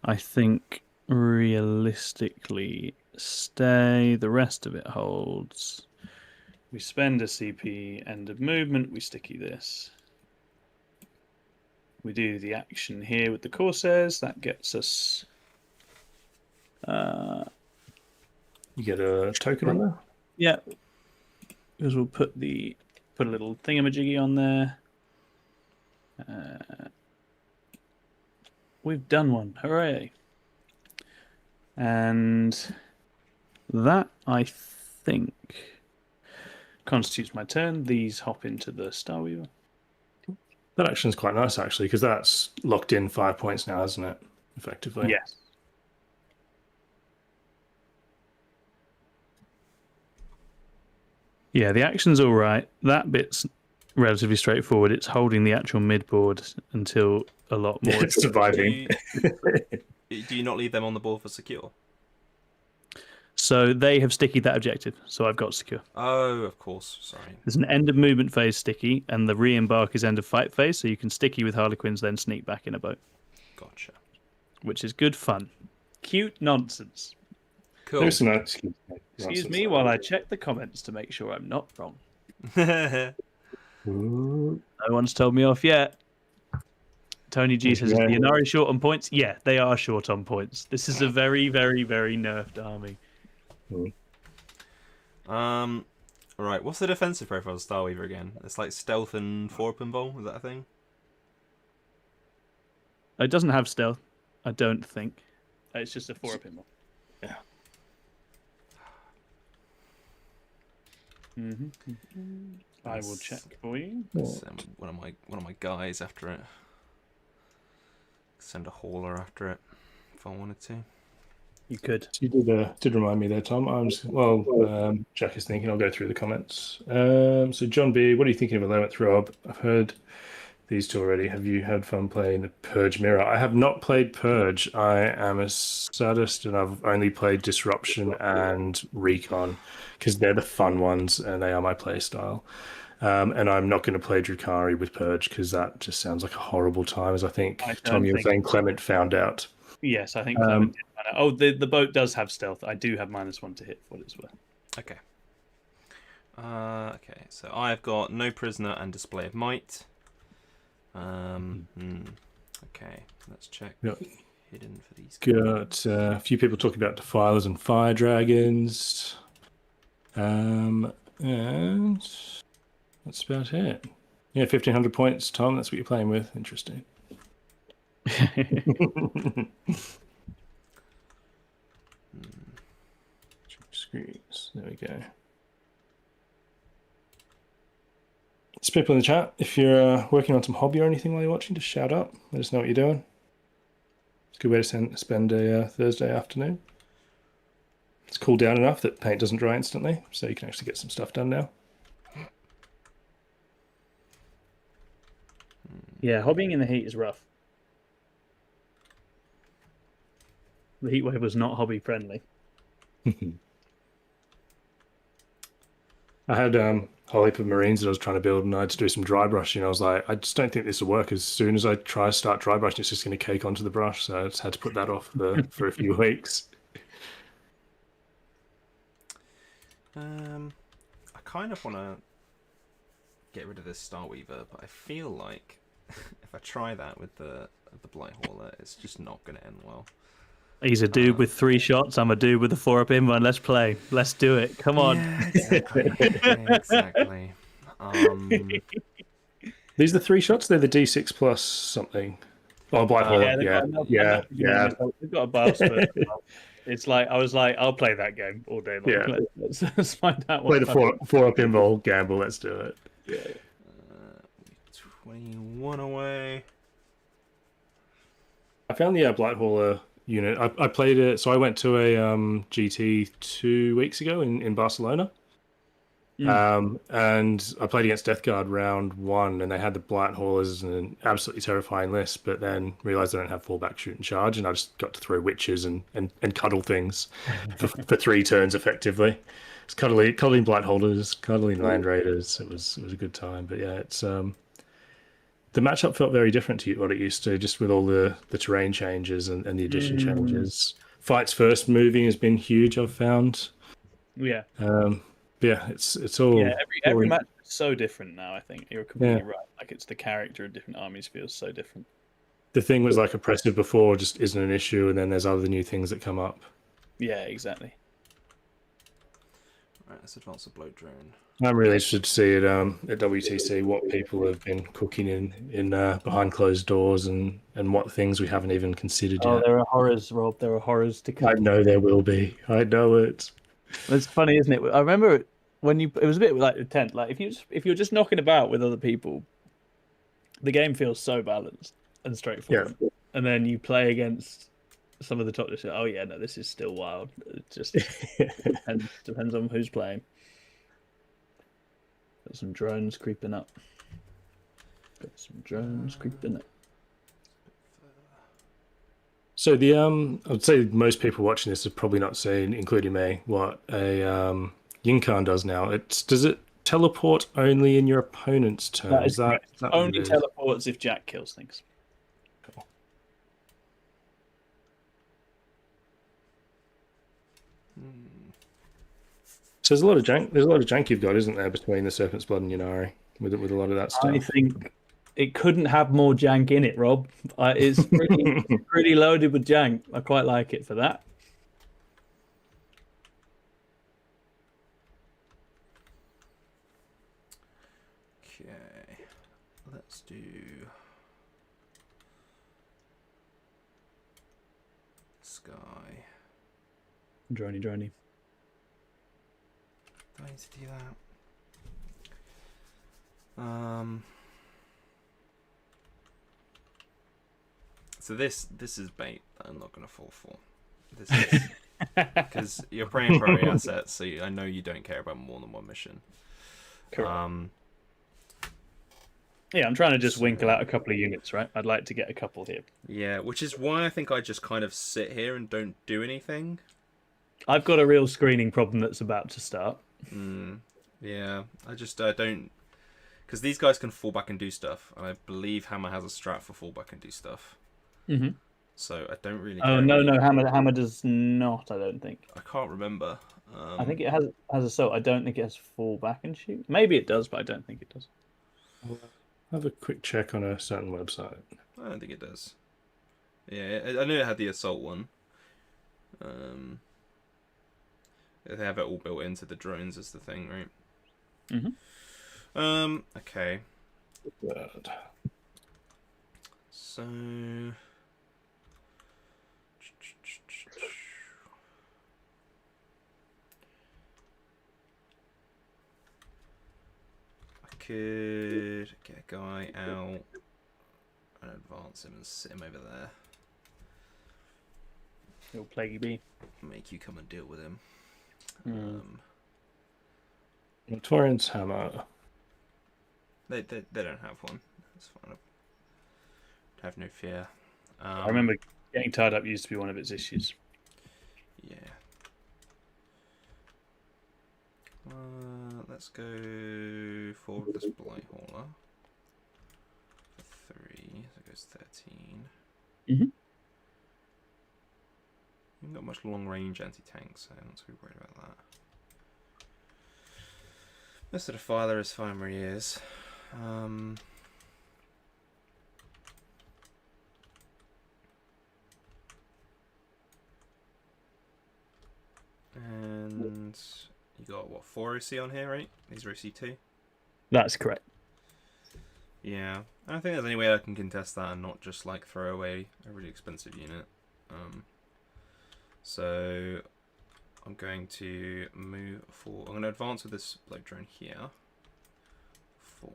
I think, realistically stay. The rest of it holds. We spend a CP, end of movement, we sticky this. We do the action here with the Corsairs. That gets us... You get a token on there? Yeah. Because we'll put a little thingamajiggy on there. We've done one. Hooray. And that, I think, constitutes my turn. These hop into the Starweaver. That action's quite nice, actually, because that's locked in 5 points now, isn't it? Effectively. Yes. Yeah, the action's all right. That bit's relatively straightforward. It's holding the actual midboard until a lot more. It's surviving. Do you not leave them on the board for secure? So they have stickied that objective, so I've got secure. Oh, of course. Sorry. There's an end of movement phase sticky, and the re-embark is end of fight phase, so you can sticky with Harlequins, then sneak back in a boat. Gotcha. Which is good fun. Cute nonsense. Cool. There's some Excuse me while I check the comments to make sure I'm not wrong. No one's told me off yet. Tony G says, is the Ynnari short on points? Yeah, they are short on points. This is a very, very, very nerfed army. Right, what's the defensive profile of Starweaver again? It's like stealth and 4-pin bowl, is that a thing? It doesn't have stealth, I don't think. It's just a 4-pin bowl. Yeah. I will check for you. Send one of my guys after it. Send a hauler after it if I wanted to. You could. You did remind me there, Tom. Jack is thinking. I'll go through the comments. So John B, what are you thinking of 11th Rob? I've heard these two already. Have you had fun playing the Purge Mirror? I have not played Purge. I am a sadist, and I've only played Disruption and Recon because they're the fun ones and they are my play style. And I'm not going to play Drukari with Purge because that just sounds like a horrible time, as I think, Tom, you were saying Clement found out. Yes, I think Clement did find out. Oh, the boat does have stealth. I do have -1 to hit for what it's worth. Okay. Okay, so I've got no prisoner and display of might. Okay, let's check. Yep. Hidden for these. Got a few people talking about Defilers and Fire Dragons. And that's about it. Yeah, 1,500 points, Tom. That's what you're playing with. Interesting. Screens. There we go. There's people in the chat. If you're working on some hobby or anything while you're watching, just shout up. Let us know what you're doing. It's a good way to spend a Thursday afternoon. It's cooled down enough that paint doesn't dry instantly, so you can actually get some stuff done now. Yeah, hobbying in the heat is rough. The heat wave was not hobby friendly. I had a whole heap of Marines that I was trying to build, and I had to do some dry brushing. I was like, I just don't think this will work. As soon as I try to start dry brushing, it's just going to cake onto the brush. So I just had to put that off for a few weeks. I kind of want to get rid of this Starweaver, but I feel like if I try that with the Blight Hauler, it's just not going to end well. He's a dude with 3 shots. I'm a dude with a 4-up one. Let's play. Let's do it. Come on. Yeah, exactly. Exactly. These are the 3 shots. They're the D6 plus something. Oh, Blight Hauler. Yeah. We've got a buff. It's like I was like, I'll play that game all day long. Yeah. Let's find out Play what. the four pinball gamble. Let's do it. Yeah. 21 away. I found the Blight Hauler unit. I played it. So I went to a GT 2 weeks ago in Barcelona. And I played against Death Guard round 1, and they had the Blight Haulers and an absolutely terrifying list, but then realized they don't have fallback, shoot, and charge, and I just got to throw witches and cuddle things for 3 turns effectively. It's cuddling Blight Holders, cuddling Land Raiders. It was a good time, but yeah, it's the matchup felt very different to what it used to, just with all the terrain changes and the addition changes. Fights first moving has been huge, I've found. Yeah. Yeah, it's all. Yeah, every match is so different now. I think you're completely right. Like it's the character of different armies feels so different. The thing was like oppressive before just isn't an issue, and then there's other new things that come up. Yeah, exactly. Right, let's advance the bloat drone. I'm really interested to see at WTC what people have been cooking in behind closed doors and what things we haven't even considered yet. There are horrors, Rob. There are horrors to come. I know there will be. I know it. It's funny, isn't it? I remember when it was a bit like a tent. Like if you're just knocking about with other people, the game feels so balanced and straightforward. Yeah. And then you play against some of the top. Oh yeah, no, this is still wild. It just depends on who's playing. Got some drones creeping up. So I'd say most people watching this have probably not seen, including me, what a Ynnari does now. Does it teleport only in your opponent's turn? Is that only teleports if Jack kills things. Cool. So there's a lot of jank. There's a lot of jank you've got, isn't there, between the Serpent's Blood and Ynnari with a lot of that stuff. I think it couldn't have more jank in it, Rob. It's pretty loaded with jank. I quite like it for that. Okay, let's do Sky. Droney. Do I need to do that? So this is bait that I'm not going to fall for. This is because you're playing priority assets, so I know you don't care about more than one mission. Correct. Yeah, I'm trying to just winkle out a couple of units, right? I'd like to get a couple here. Yeah, which is why I think I just kind of sit here and don't do anything. I've got a real screening problem that's about to start. Yeah, I don't... Because these guys can fall back and do stuff, and I believe Hammer has a strat for fall back and do stuff. Mm-hmm. So I don't really... Oh, no, Hammer does not, I don't think. I can't remember. I think it has assault. I don't think it has fall back and shoot. Maybe it does, but I don't think it does. I'll have a quick check on a certain website. I don't think it does. Yeah, I knew it had the assault one. They have it all built into the drones as the thing, right? Mm-hmm. Okay. Good. So... I could get a guy out and advance him and sit him over there. Little plaguey bee. Make you come and deal with him. Torrent's Hammer. They don't have one. That's fine. I have no fear. I remember getting tied up used to be one of its issues. Yeah. Let's go forward with this Blight Hauler. For 3, so it goes 13. Mm-hmm. You haven't got much long range anti-tank, so I'm not too worried about that. Mr. Defiler is fine where he is. And you got what, 4 OC on here, right? These are OC2? That's correct. Yeah, I don't think there's any way I can contest that and not just like throw away a really expensive unit. So I'm going to move forward. I'm going to advance with this bloke drone here. 4.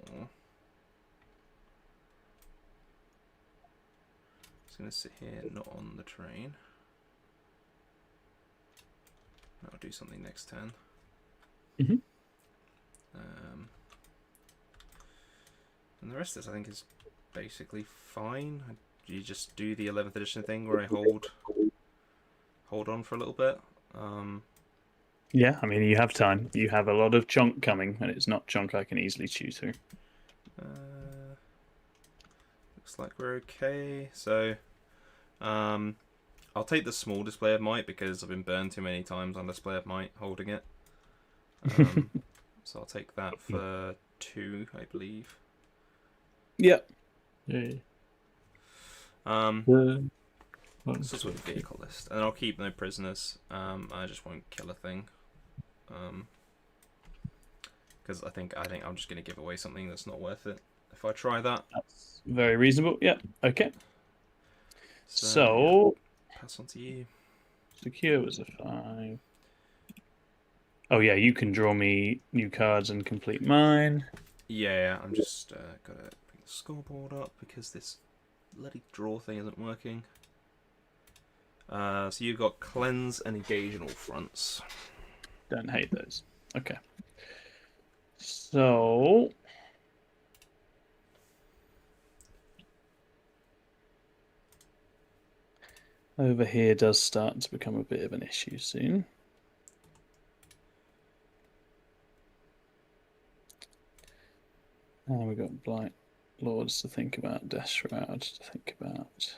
It's going to sit here, not on the train. I'll do something next turn. Mhm. And the rest of this, I think, is basically fine. You just do the 11th edition thing where I hold on for a little bit. Yeah, I mean, you have time. You have a lot of chunk coming, and it's not chunk I can easily chew through. Looks like we're okay. So, I'll take the small display of might because I've been burned too many times on display of might holding it. So I'll take that for 2, I believe. Yep. Yeah. This is with the vehicle list, and I'll keep no prisoners. I just won't kill a thing. Because I think I'm just going to give away something that's not worth it if I try that. That's very reasonable. Yep. Okay. So yeah, pass on to you. Secure was a 5. Oh yeah, you can draw me new cards and complete mine. Yeah, I'm just gotta bring the scoreboard up because this bloody draw thing isn't working. So you've got cleanse and engage in all fronts. Don't hate those. Okay. So over here does start to become a bit of an issue soon. And we've got Blight Lords to think about, Death Shroud to think about.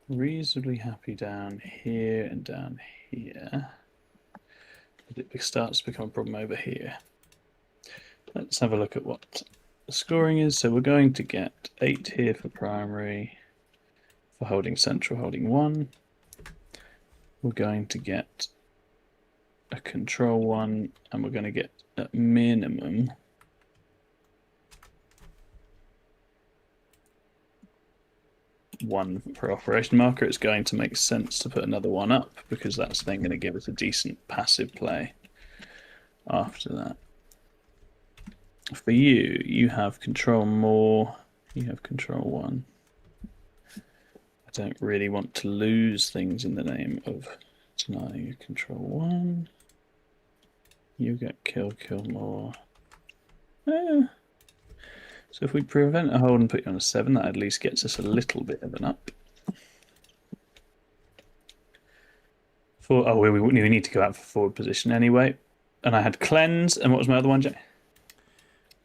Reasonably happy down here and down here. But it starts to become a problem over here. Let's have a look at what the scoring is. So we're going to get 8 here for primary, for holding central, holding 1. We're going to get a control 1, and we're going to get at minimum one per operation marker. It's going to make sense to put another one up because that's then going to give us a decent passive play after that. For you, you have control more, you have control 1. I don't really want to lose things in the name of denying your control 1. You get kill more. So if we prevent a hold and put you on a 7, that at least gets us a little bit of an up. We need to go out for forward position anyway. And I had cleanse, and what was my other one, Jay?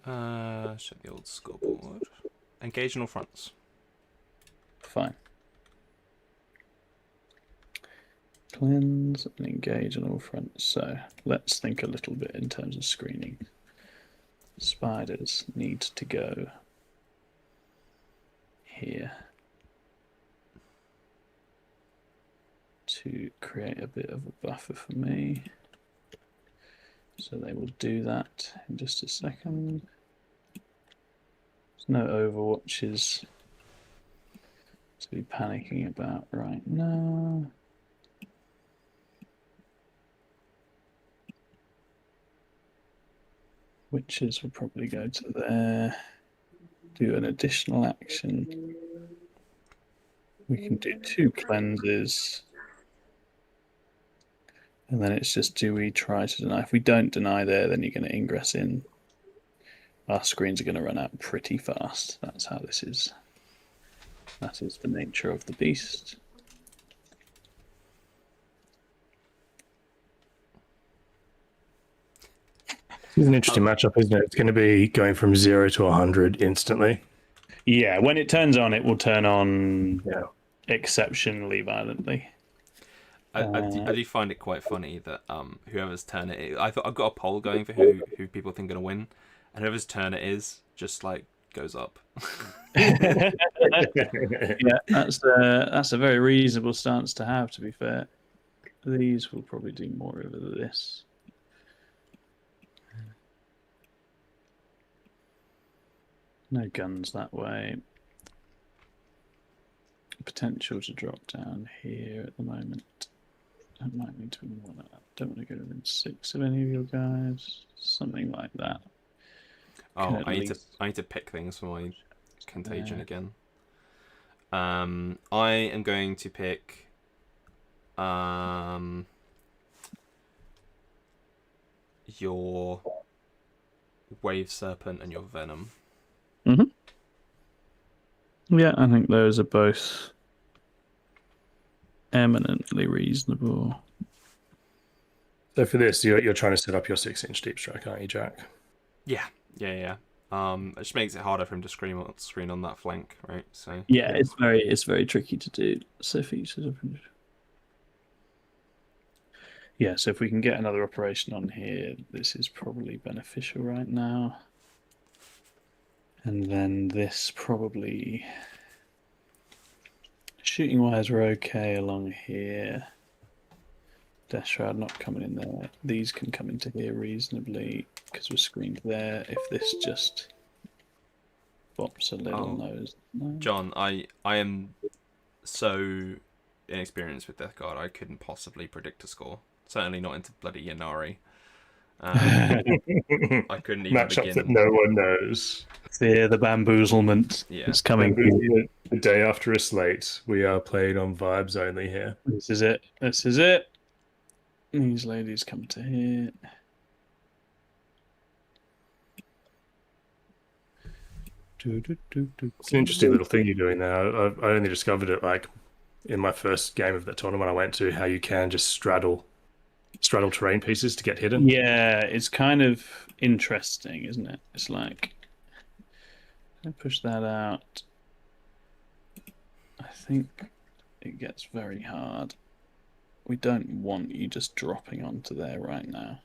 Show the old scoreboard. Engage in all fronts. Fine. Cleanse and engage on all fronts. So let's think a little bit in terms of screening. Spiders need to go here to create a bit of a buffer for me. So they will do that in just a second. There's no overwatches to be panicking about right now. Witches will probably go to there, do an additional action. We can do 2 cleanses. And then it's just, do we try to deny? If we don't deny there, then you're going to ingress in. Our screens are going to run out pretty fast. That's how this is. That is the nature of the beast. It's an interesting matchup, isn't it? It's going to be going from 0 to 100 instantly. Yeah, when it turns on, it will turn on exceptionally violently. I do find it quite funny that whoever's turn it is, I've got a poll going for who people think are going to win, and whoever's turn it is just like goes up. Yeah, that's a very reasonable stance to have, to be fair. These will probably do more over this. No guns that way. potential to drop down here at the moment. That might need to be more like that. Don't want to go within 6 of any of your guys. Something like that. Oh, I need to pick things for my contagion again. I am going to pick your wave serpent and your venom. Yeah, I think those are both eminently reasonable. So for this, you're trying to set up your 6-inch deep strike, aren't you, Jack? Yeah. It just makes it harder for him to screen on that flank, right? So yeah, it's very tricky to do. So features of yeah. So if we can get another operation on here, this is probably beneficial right now. And then this probably shooting wires are okay along here. Death Shroud not coming in there. These can come into here reasonably because we're screened there. If this just bops a little nose. No. John, I am so inexperienced with Death Guard. I couldn't possibly predict a score. Certainly not into bloody Ynnari. I couldn't even Matchup begin. that no one knows. Fear the bamboozlement. Yeah. It's coming. The day after a slate, we are playing on vibes only here. This is it. This is it. These ladies come to here. It's an interesting little thing you're doing now. I only discovered it like in my first game of the tournament I went to, how you can just straddle terrain pieces to get hidden. Yeah, it's kind of interesting, isn't it? It's like, I push that out. I think it gets very hard. We don't want you just dropping onto there right now.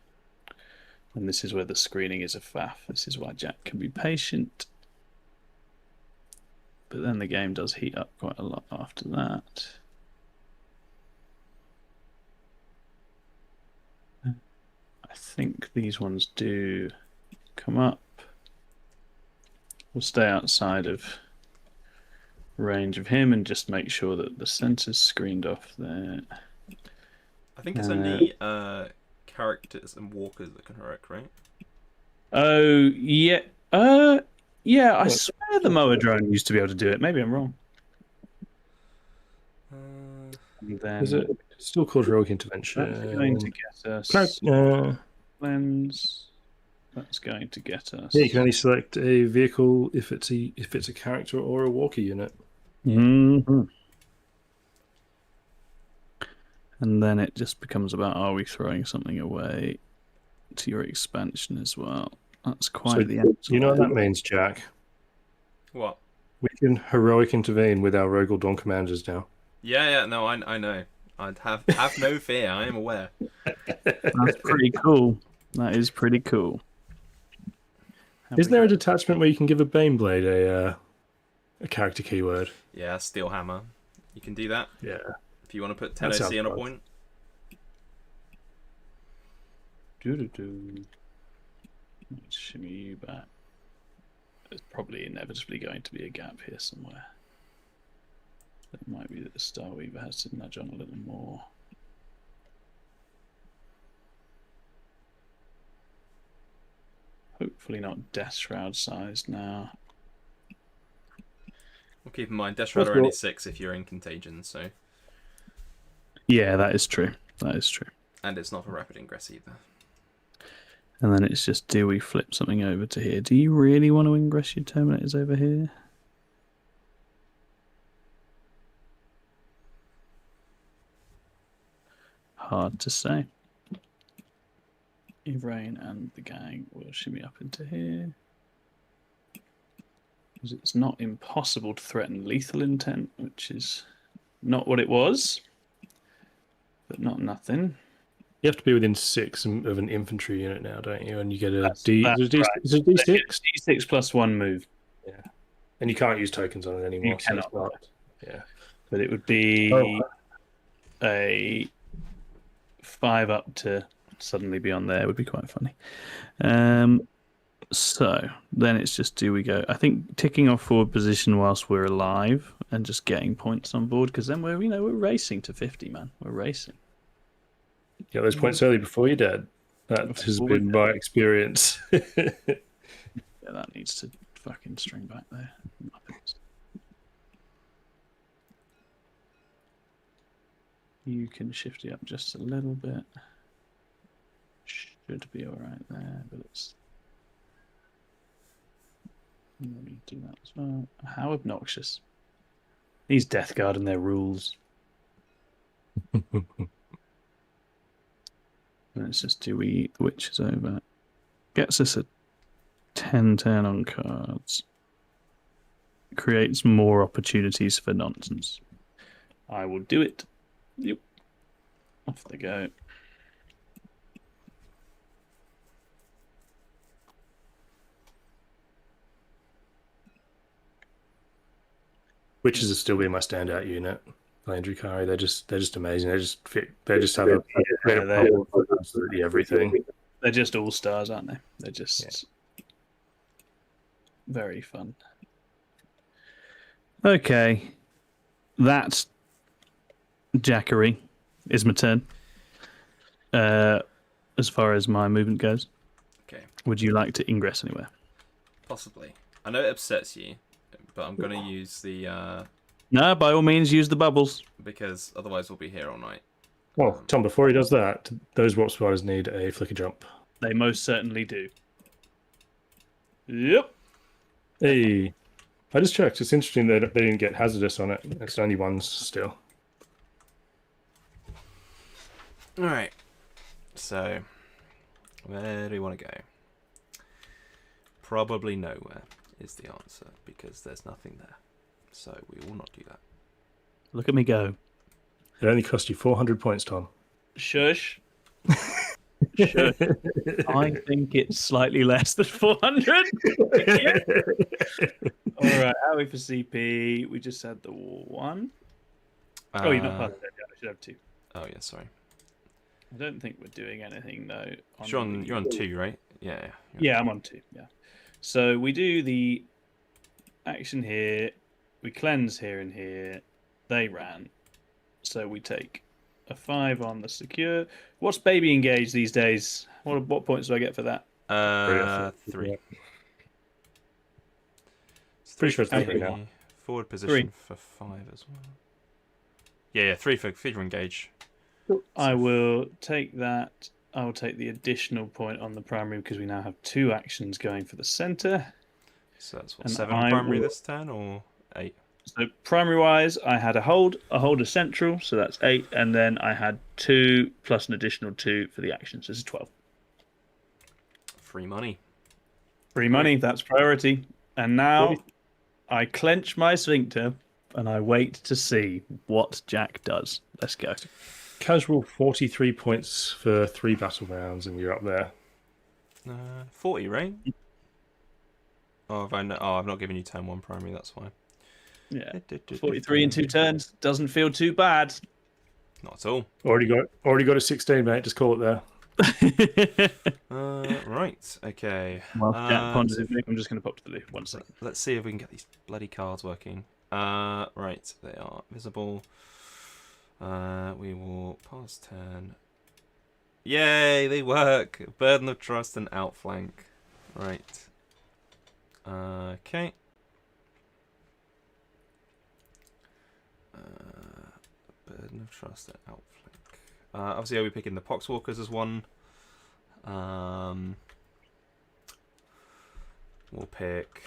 And this is where the screening is a faff. This is why Jack can be patient. But then the game does heat up quite a lot after that. I think these ones do come up. We'll stay outside of range of him and just make sure that the center's screened off there. I think it's only characters and walkers that can heroic, right? Oh, yeah. Yeah, I swear the mower drone used to be able to do it. Maybe I'm wrong. Then Is it still called heroic intervention? that's going to get us. Lens. That's going to get us. Yeah, you can only select a vehicle if it's a character or a walker unit. Mm-hmm. And then it just becomes about, are we throwing something away to your expansion as well? That's quite the answer. You know what that means, Jack? What? We can heroic intervene with our Rogal Dawn commanders now. Yeah, no, I know. I'd have no fear. I am aware. That's pretty cool. That is pretty cool. Is there a detachment where you can give a Baneblade a character keyword? Yeah, Steel Hammer. You can do that. Yeah. If you want to put That 10 sounds OC on a fun. point. Let's shimmy you back. There's probably inevitably going to be a gap here somewhere. It might be that the Starweaver has to nudge on a little more. Hopefully not Death Shroud sized now. Well, keep in mind, Death Shroud are only 6 if you're in Contagion, so... Yeah, that is true. That is true. And it's not for Rapid Ingress either. And then it's just, do we flip something over to here? Do you really want to ingress your Terminators over here? Hard to say. Ivrain and the gang will shimmy up into here. Because it's not impossible to threaten lethal intent, which is not what it was. But not nothing. You have to be within 6 of an infantry unit now, don't you? And you get a That's D. right. Is it D6? D6 plus 1 move. Yeah. And you can't use tokens on it anymore. You cannot. So it's not, yeah. But it would be a 5 up to suddenly be on there would be quite funny. So then it's just do we go? I think ticking off forward position whilst we're alive and just getting points on board because then we're racing to 50, man. We're racing. Get those points early before you're dead. That has been my experience. Yeah, that needs to fucking string back there. You can shift it up just a little bit. Should be all right there, but it's. Let me do that as well. How obnoxious! These Death Guard and their rules. Let's just do we eat the witches over. Gets us a 10-10 on cards. Creates more opportunities for nonsense. I will do it. Yep. Off they go. Witches have still been my standout unit. Landry Kari, they're just amazing. They just fit. They just have absolutely everything. They're just all stars, aren't they? They're just very fun. Okay, that's Jackery. Is my turn. As far as my movement goes. Okay. Would you like to ingress anywhere? Possibly. I know it upsets you, but I'm gonna use the. No, by all means, use the bubbles. Because otherwise we'll be here all night. Well, Tom, before he does that, those warp spiders need a flicker jump. They most certainly do. Yep. Hey, I just checked. It's interesting that they didn't get hazardous on it. It's only ones still. All right. So, where do we want to go? Probably nowhere is the answer because there's nothing there. So we will not do that. Look at me go. It only cost you 400 points, Tom. Shush. Shush. I think it's slightly less than 400. All right, how are we for CP? We just had the one. Oh, you're not passed that yet. I should have two. Oh yeah, sorry. I don't think we're doing anything though. You're on 2, right? Yeah. Yeah, I'm on 2. Yeah. So we do the action here. We cleanse here and here. They ran. So we take a 5 on the secure. What's baby engage these days? What points do I get for that? 3. Pretty sure it's 3 now. Forward position for 5 as well. Yeah, 3 for engage. I will take that. I will take the additional point on the primary because we now have 2 actions going for the center. So that's what, And 7 primary this turn or 8? So primary wise, I had a hold a central, so that's 8, and then I had 2 plus an additional 2 for the actions. This is 12. Free money. Free money, that's priority. And now I clench my sphincter and I wait to see what Jack does. Let's go. Casual 43 points for 3 battle rounds, and you're up there. 40, right? Oh, I've not given you turn 1 primary, that's why. Yeah, 43 in 2 turns. Doesn't feel too bad. Not at all. Already got a 16, mate. Just call it there. Right, okay. Well, Jack ponders it. I'm just going to pop to the loop. 1 second. Let's see if we can get these bloody cards working. Right, they are visible. We will pass turn. Yay, they work! Burden of Trust and Outflank. Right. Okay. Burden of Trust and Outflank. Obviously, I'll be picking the Poxwalkers as one. We'll pick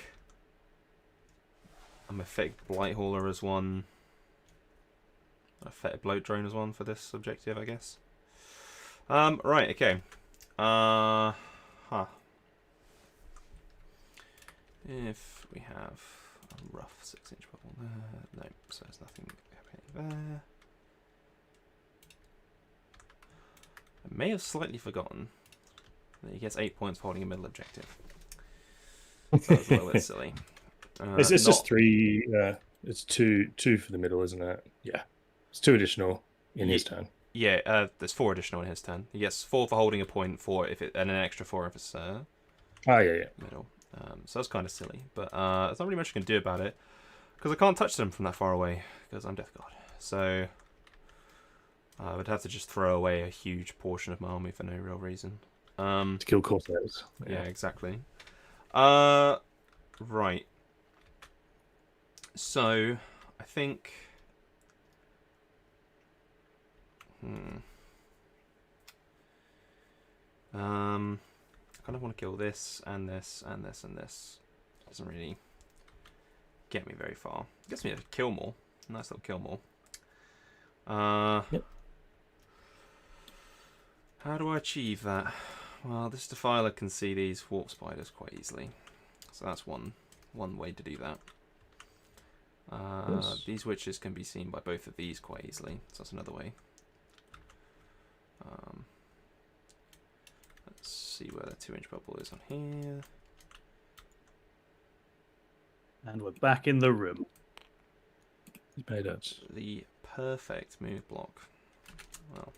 a Mephitic Blighthauler as one. A Fetid Bloat Drone as one for this objective, I guess. Right, okay. If we have a rough 6-inch bubble there, no, so there's nothing happening there. I may have slightly forgotten that he gets 8 points for holding a middle objective. So that's a little bit silly. It's just 3. It's two for the middle, isn't it? Yeah. It's 2 additional in his turn. Yeah, there's 4 additional in his turn. He gets 4 for holding a point, 4 and an extra 4 if it's Ah, yeah. middle. So that's kind of silly, but there's not really much I can do about it because I can't touch them from that far away because I'm Death Guard. So I would have to just throw away a huge portion of my army for no real reason. To kill Corsairs. Yeah, exactly. Right. So I think. I kind of want to kill this and this and this and this. Doesn't really get me very far. Gets me to kill more. Nice little kill more. Yep. How do I achieve that? Well, this Defiler can see these warp spiders quite easily, so that's one way to do that. Yes. These witches can be seen by both of these quite easily, so that's another way. Let's see where the 2-inch bubble is on here. And we're back in the room. Made it. The perfect move block. Well,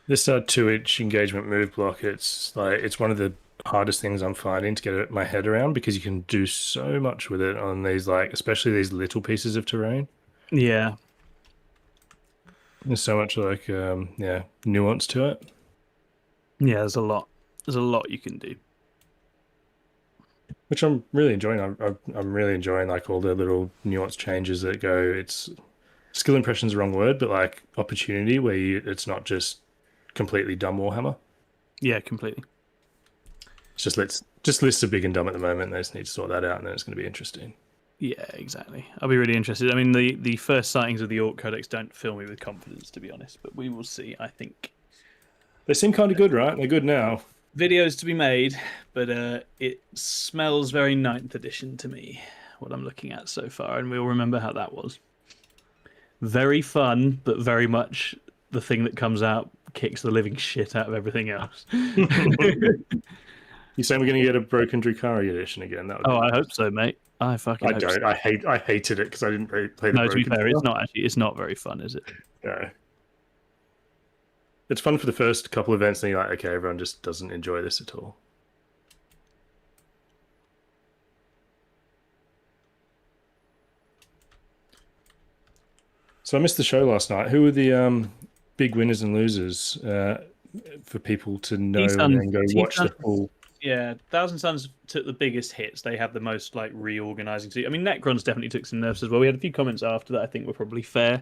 This 2-inch engagement move block, it's one of the hardest things I'm finding to get my head around because you can do so much with it on these, especially these little pieces of terrain. Yeah. There's so much nuance to it. Yeah, there's a lot. There's a lot you can do. Which I'm really enjoying. I'm really enjoying all the little nuance changes that go. It's skill impression's the wrong word, but opportunity where it's not just completely dumb Warhammer. Yeah, completely. It's just lists are big and dumb at the moment. They just need to sort that out, and then it's going to be interesting. Yeah, exactly. I'll be really interested. I mean, the first sightings of the Orc Codex don't fill me with confidence, to be honest, but we will see, I think. They seem kind of good, right? They're good now. Videos to be made, but it smells very 9th edition to me, what I'm looking at so far, and we'll remember how that was. Very fun, but very much the thing that comes out kicks the living shit out of everything else. You saying we're going to get a broken Drukhari edition again? That would be I hope so, mate. I fucking hope don't. so. I hated it because I didn't play the No, to be broken fair, stuff. it's not very fun, is it? No. It's fun for the first couple of events, and you're like, okay, everyone just doesn't enjoy this at all. So I missed the show last night. Who were the big winners and losers for people to know and then go watch the full? Yeah, Thousand Suns took the biggest hits. They had the most reorganizing. I mean, Necrons definitely took some nerfs as well. We had a few comments after that I think were probably fair,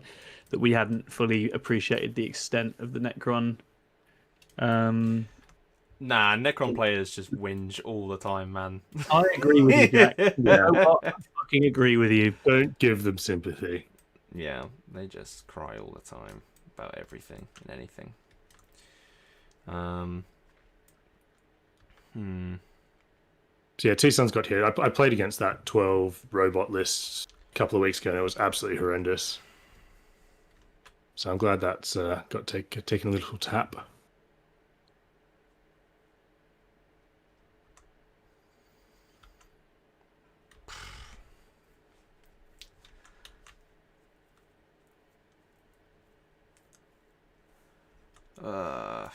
that we hadn't fully appreciated the extent of the Necron. nah, Necron players just whinge all the time, man. I agree with you, Jack. I fucking agree with you. Don't give them sympathy. Yeah, they just cry all the time about everything and anything. So yeah, T-Sun's got here. I played against that 12 robot list a couple of weeks ago, and it was absolutely horrendous. So I'm glad that's got taken a little tap. I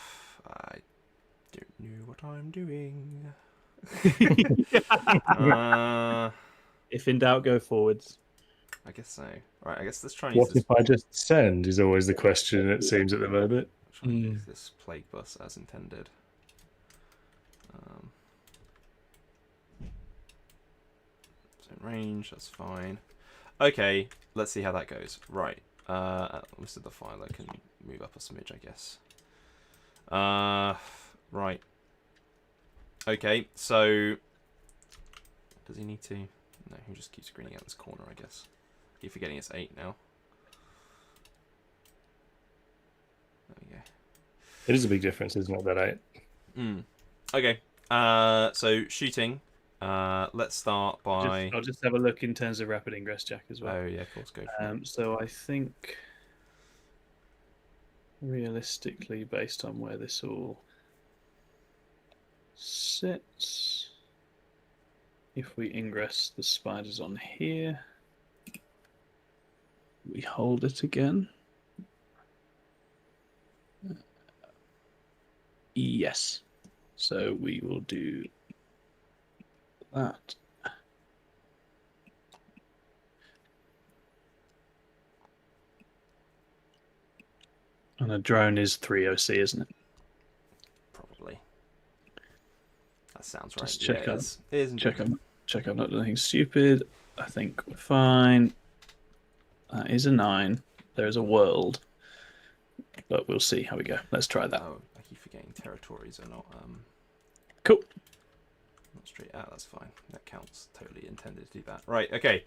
don't know what I'm doing. If in doubt, go forwards. I guess so. Right, I guess let's try and use What this. if I just send is always the question, it seems, at the moment. Try and use this plague bus as intended. So range, that's fine. Okay, let's see how that goes. Right, Mr. the Filer can move up a smidge, I guess. Right. Okay, so does he need to? No, he just keeps screening out this corner, I guess. Keep forgetting it's 8 now. There we go. It is a big difference, isn't it, that 8? Okay. So shooting. Let's start by. I'll just have a look in terms of rapid ingress, Jack, as well. Oh yeah, of course, go for it. So I think realistically, based on where this all sits, if we ingress the spiders on here, we hold it again. Yes. So we will do that. And a drone is 3 OC, isn't it? Probably. That sounds right. Just check yeah, up. it is indeed. Check I'm not doing anything stupid. I think we're fine. That is a 9. There is a world. But we'll see how we go. Let's try that. Oh, I keep forgetting territories are not Cool. not straight out. That's fine. That counts. Totally intended to do that. Right. Okay.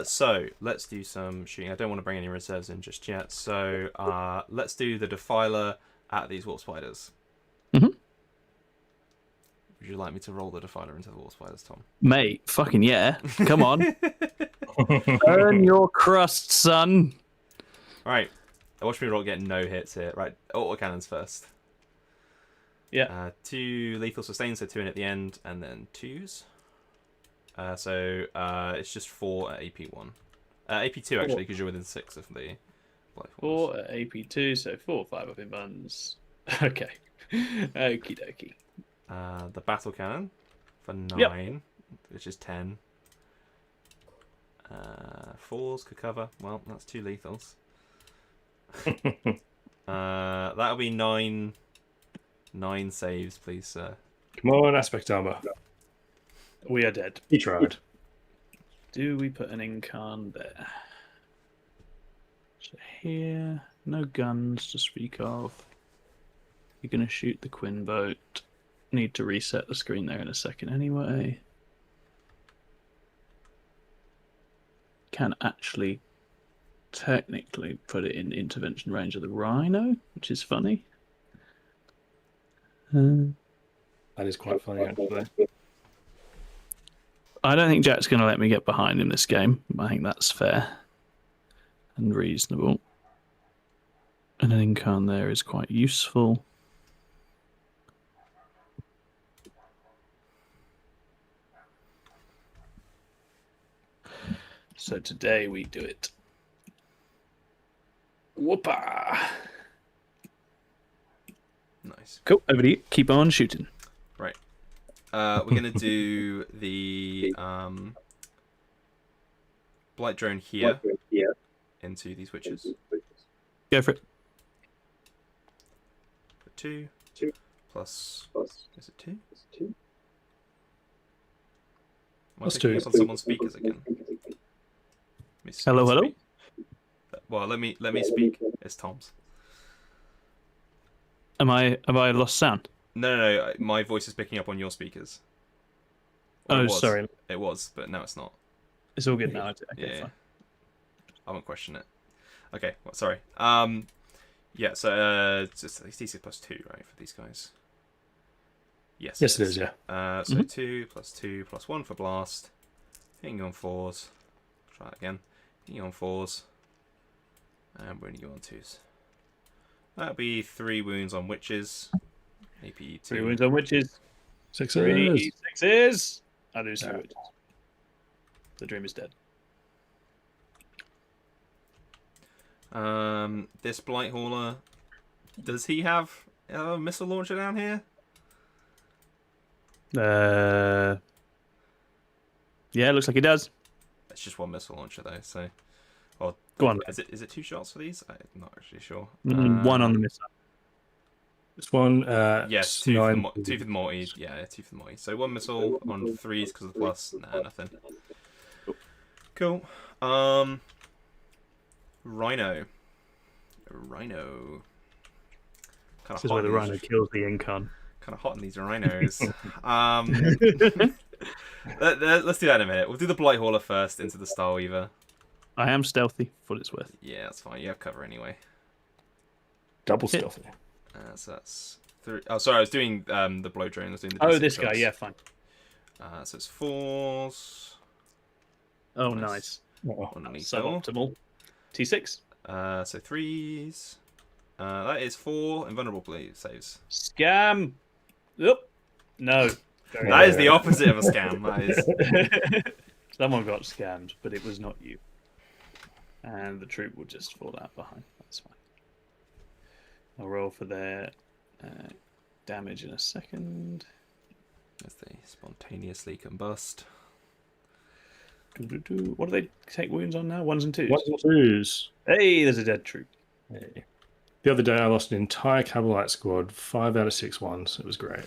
So let's do some shooting. I don't want to bring any reserves in just yet. So let's do the Defiler at these Warp Spiders. Mm-hmm. Would you like me to roll the Defiler into the Warp Spiders, Tom? Mate, fucking yeah. Come on. Earn your crust, son. Right. Watch me roll, get no hits here. Right. Autocannons first. Yeah. 2 lethal sustains, so 2 in at the end, and then 2s. So it's just 4 at AP1. AP2 actually, because you're within 6 of the Blight Force. 4 at AP2, so 4 5 up in buttons. Okay. Okie dokie. The battle cannon for 9, Yep. which is 10. 4s could cover. Well, that's 2 lethals. That'll be 9 saves, please, sir. Come on, aspect armor. We are dead. He tried. Do we put an incarn there? So here, no guns to speak of. You're going to shoot the Quinn boat. Need to reset the screen there in a second anyway. Can actually technically put it in intervention range of the Rhino, which is funny. That is quite funny, actually. I don't think Jack's going to let me get behind him this game. I think that's fair and reasonable. And an incarn there is quite useful. So today we do it. Whoopa! Nice. Cool, over to you. Keep on shooting. Right. We're going to do the Blight Drone here into these witches. Go for it. For 2 plus... Is it 2? Am I Plus picking 2. up on someone's speakers again? Hello, hello? Speak. Well, let me speak. It's Tom's. Have I lost sound? No. My voice is picking up on your speakers. Or Oh, it was. sorry. It was, but now it's not. It's all good now. Okay, Yeah. fine. I won't question it. Okay, well, sorry. Yeah, so it's TTS plus 2, right, for these guys? Yes, Yes, it is, yeah. So 2 plus 2 plus 1 for blast. Hitting on 4s. Try that again. Hitting on 4s. And we're going to go on 2s. That'll be 3 wounds on witches. AP 2. 3 wounds on witches. 6 3 6s. I lose 3 witches. The dream is dead. This Blight Hauler, does he have a missile launcher down here? Yeah, looks like he does. It's just 1 missile launcher though, so. Well, Go on. Is it 2 shots for these? I'm not actually sure. 1 on the missile. This one, Yes, 2 9. for the Morty. Yeah, 2 for the Morty. So 1 missile on 3s because of the plus. Nah, nothing. Cool. Rhino. Kind This is where the Rhino kills the Incarn. Kind of hot in these rhinos. Let's do that in a minute. We'll do the Blight Hauler first into the Starweaver. I am stealthy, for what it's worth. Yeah, that's fine. You have cover anyway. Double stealthy. So that's 3. Oh, sorry, I was doing the blow drone. I was doing the Oh, D6 this guy, shots. yeah, fine. So it's 4s. Oh, nice. On lethal. Suboptimal. T6. So 3s. That is 4 invulnerable please saves. Scam. Oop. No. That is the opposite of a scam. That is. Someone got scammed, but it was not you. And the troop will just fall out behind. That's fine. I'll roll for their damage in a second. As they spontaneously combust. What do they take wounds on now? Ones and twos? Ones and twos. Hey, there's a dead troop. Hey. The other day I lost an entire Cavalite squad, 5 out of 6 ones. It was great.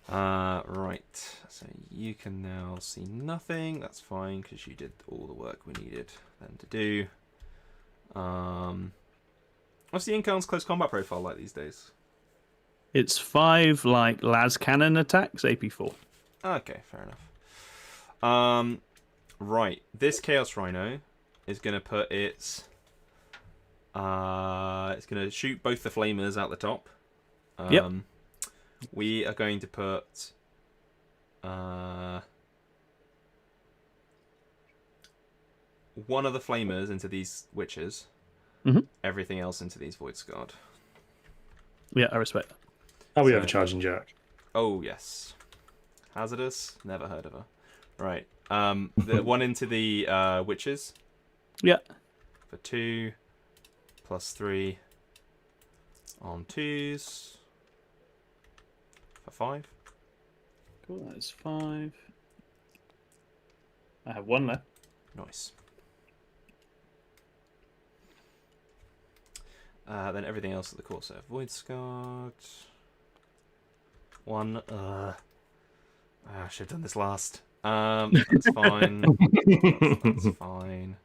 Right. So you can now see nothing. That's fine because you did all the work we needed them to do. What's the Incarn's close combat profile like these days? It's 5 like las cannon attacks, AP4. Okay, fair enough. Right. This Chaos Rhino is going to put its... it's going to shoot both the flamers out the top. Yep. We are going to put... one of the flamers into these witches. Mm-hmm. Everything else into these Void Scarred. Yeah, I respect that. Oh, we have a charging jack. Oh, yes. Hazardous? Never heard of her. Right. The one into the witches. Yeah. For 2. +3. On 2s. For 5. Cool, that is 5. I have 1 left. Nice. Then everything else at the core set. Void Scarred. 1. I should have done this last. That's fine. That's fine.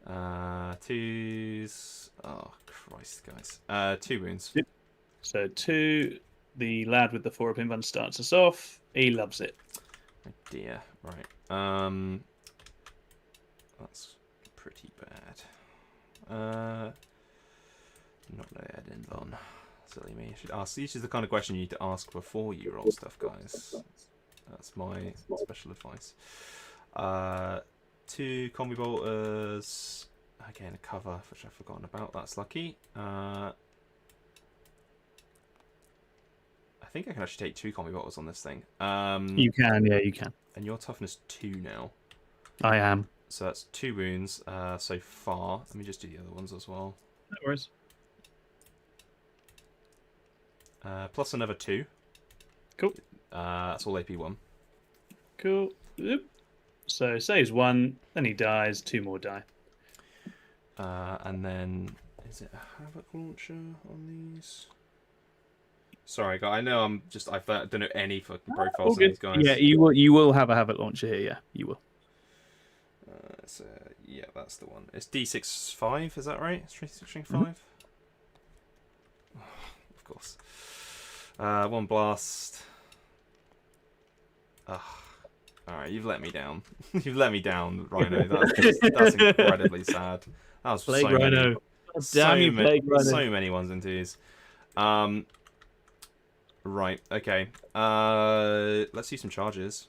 2s. Oh, Christ, guys. 2 wounds. Yep. So 2. The lad with the 4 pin bun starts us off. He loves it. Oh dear. Right. That's pretty bad. Not bad in Von. Silly me. I should ask. This is the kind of question you need to ask before you roll stuff, guys. That's my special advice. 2 combi bolters. Again, a cover, which I've forgotten about. That's lucky. I think I can actually take 2 combi bolters on this thing. You can, yeah, you can. And you're toughness 2 now. I am. So that's 2 wounds so far. Let me just do the other ones as well. No worries. Plus another 2. Cool. That's all AP1. Cool. Oop. So saves 1, then he dies, 2 more die. And then is it a Havoc launcher on these? Sorry, guy. I know I don't know any fucking profiles of these guys. Yeah, you will have a Havoc launcher here. Yeah, you will. So yeah, that's the one. It's D6-5. Is that right? String 5. Of course. 1 blast. Alright, you've let me down. You've let me down, Rhino. That's incredibly sad. That was Plague so Rhino. many, Plague Rhino. so many 1s and 2s. Right, okay. Let's see some charges.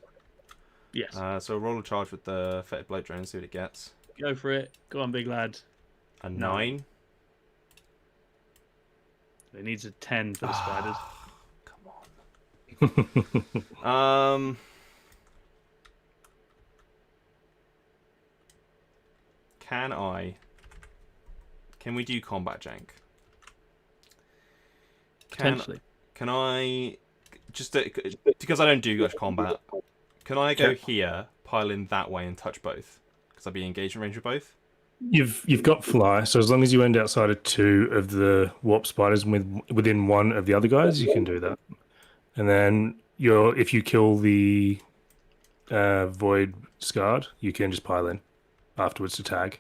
Yes. So roll a charge with the fetid bloat drone, see what it gets. Go for it. Go on, big lad. A 9. It needs a 10 for the spiders. Come on. Can we do combat jank? Potentially. Can I just because I don't do much combat? Can I go here, pile in that way, and touch both? Because I'd be engagement range with both. You've got fly, so as long as you end outside of 2 of the warp spiders and within 1 of the other guys, you can do that. And then if you kill the void scarred, you can just pile in afterwards to tag.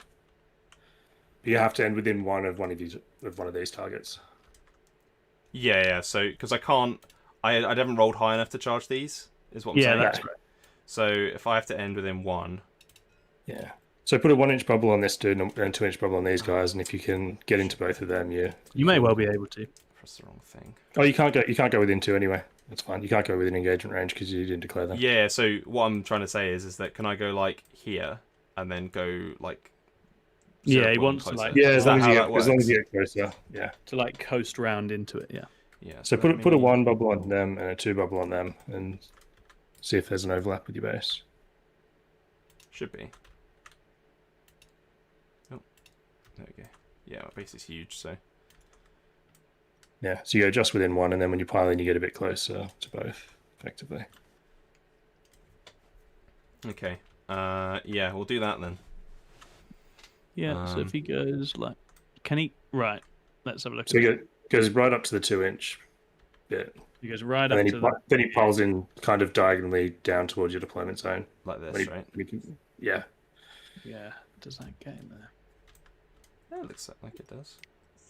But you have to end within one of these targets. Yeah. So because I can't, I haven't rolled high enough to charge these. Is what I'm saying. Yeah, that's right. So if I have to end within 1. Yeah. So put a 1-inch bubble on this dude and a 2-inch bubble on these guys, and if you can get into both of them, you may well be able to. Press the wrong thing. Oh, you can't go within 2 anyway. That's fine. You can't go within engagement range because you didn't declare them. Yeah. So what I'm trying to say is that can I go like here and then go like? Yeah, he wants to like. Yeah, as long as you get closer. Yeah. To like coast round into it. Yeah. Yeah. So put a 1 bubble on them and a 2 bubble on them, and see if there's an overlap with your base. Should be. Oh, there we go. Yeah, my base is huge, so. Yeah, so you go just within one, and then when you pile in, you get a bit closer to both, effectively. Okay. Yeah, we'll do that then. Yeah, so if he goes like... Can he... Right, let's have a look So at he it. goes right up to the 2-inch bit. He goes right And up then to the... then he piles in kind of diagonally down towards your deployment zone. Like this, right? Yeah. Yeah, does that get in there? Yeah, it looks like it does.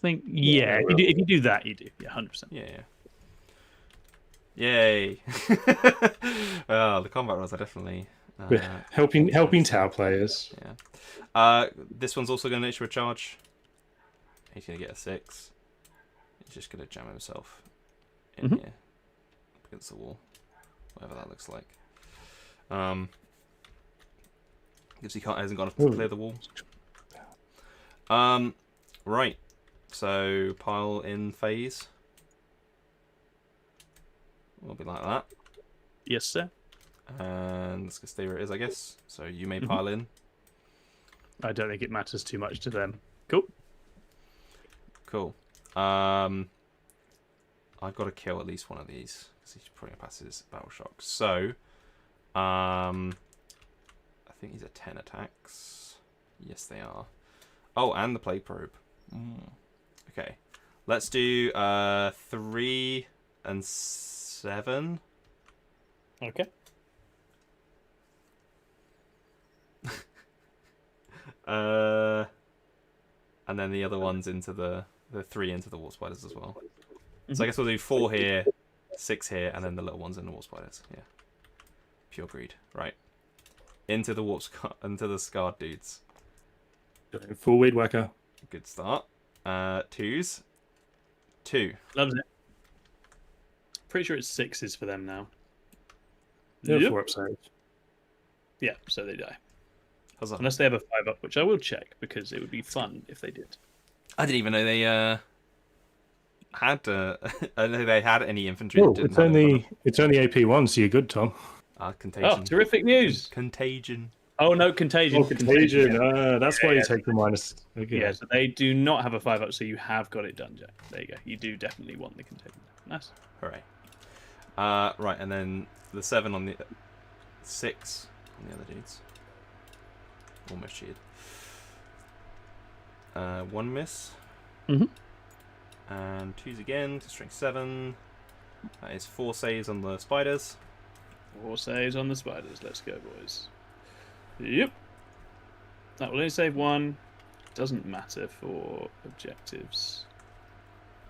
Yeah, if you do that, you do. Yeah, 100%. Yeah. Yay! Well, the combat rolls are definitely helping Tau players. Yeah. This one's also going to issue a charge. He's going to get a 6. He's just going to jam himself in here up against the wall, whatever that looks like. Because he hasn't got to clear the wall. Right. So pile in phase. Will be like that. Yes, sir. And let's stay where it is, I guess. So you may pile in. I don't think it matters too much to them. Cool. Cool. I've got to kill at least one of these because he's probably gonna pass his battle shock. So, I think these are 10 attacks. Yes, they are. Oh, and the plague probe. Okay, let's do 3 and 7. Okay. And then the other ones into the 3 into the wall spiders as well. So I guess we'll do 4 here, 6 here, and then the little ones in the wall spiders. Yeah. Pure greed. Right. Into the into the scarred dudes. Full weed whacker. Good start. 2s. 2. Loves it. Pretty sure it's 6s for them now. They're 4 up saves. Yeah, so they die. Huzzah. Unless they have a 5-up, which I will check because it would be fun if they did. I didn't even know they had. I know they had any infantry. Oh, it's only AP1, so you're good, Tom. Contagion. Oh, terrific news! Contagion. Oh no, contagion. Oh, contagion. That's why you take the minus. Okay. Yeah, so they do not have a 5-up, so you have got it done, Jack. There you go. You do definitely want the contagion. Nice. Hooray. Right, and then the 7 on the 6 on the other dudes. Almost cheated. 1 miss. And 2s again to strength 7. That is 4 saves on the spiders. 4 saves on the spiders. Let's go, boys. Yep. That will only save 1. Doesn't matter for objectives.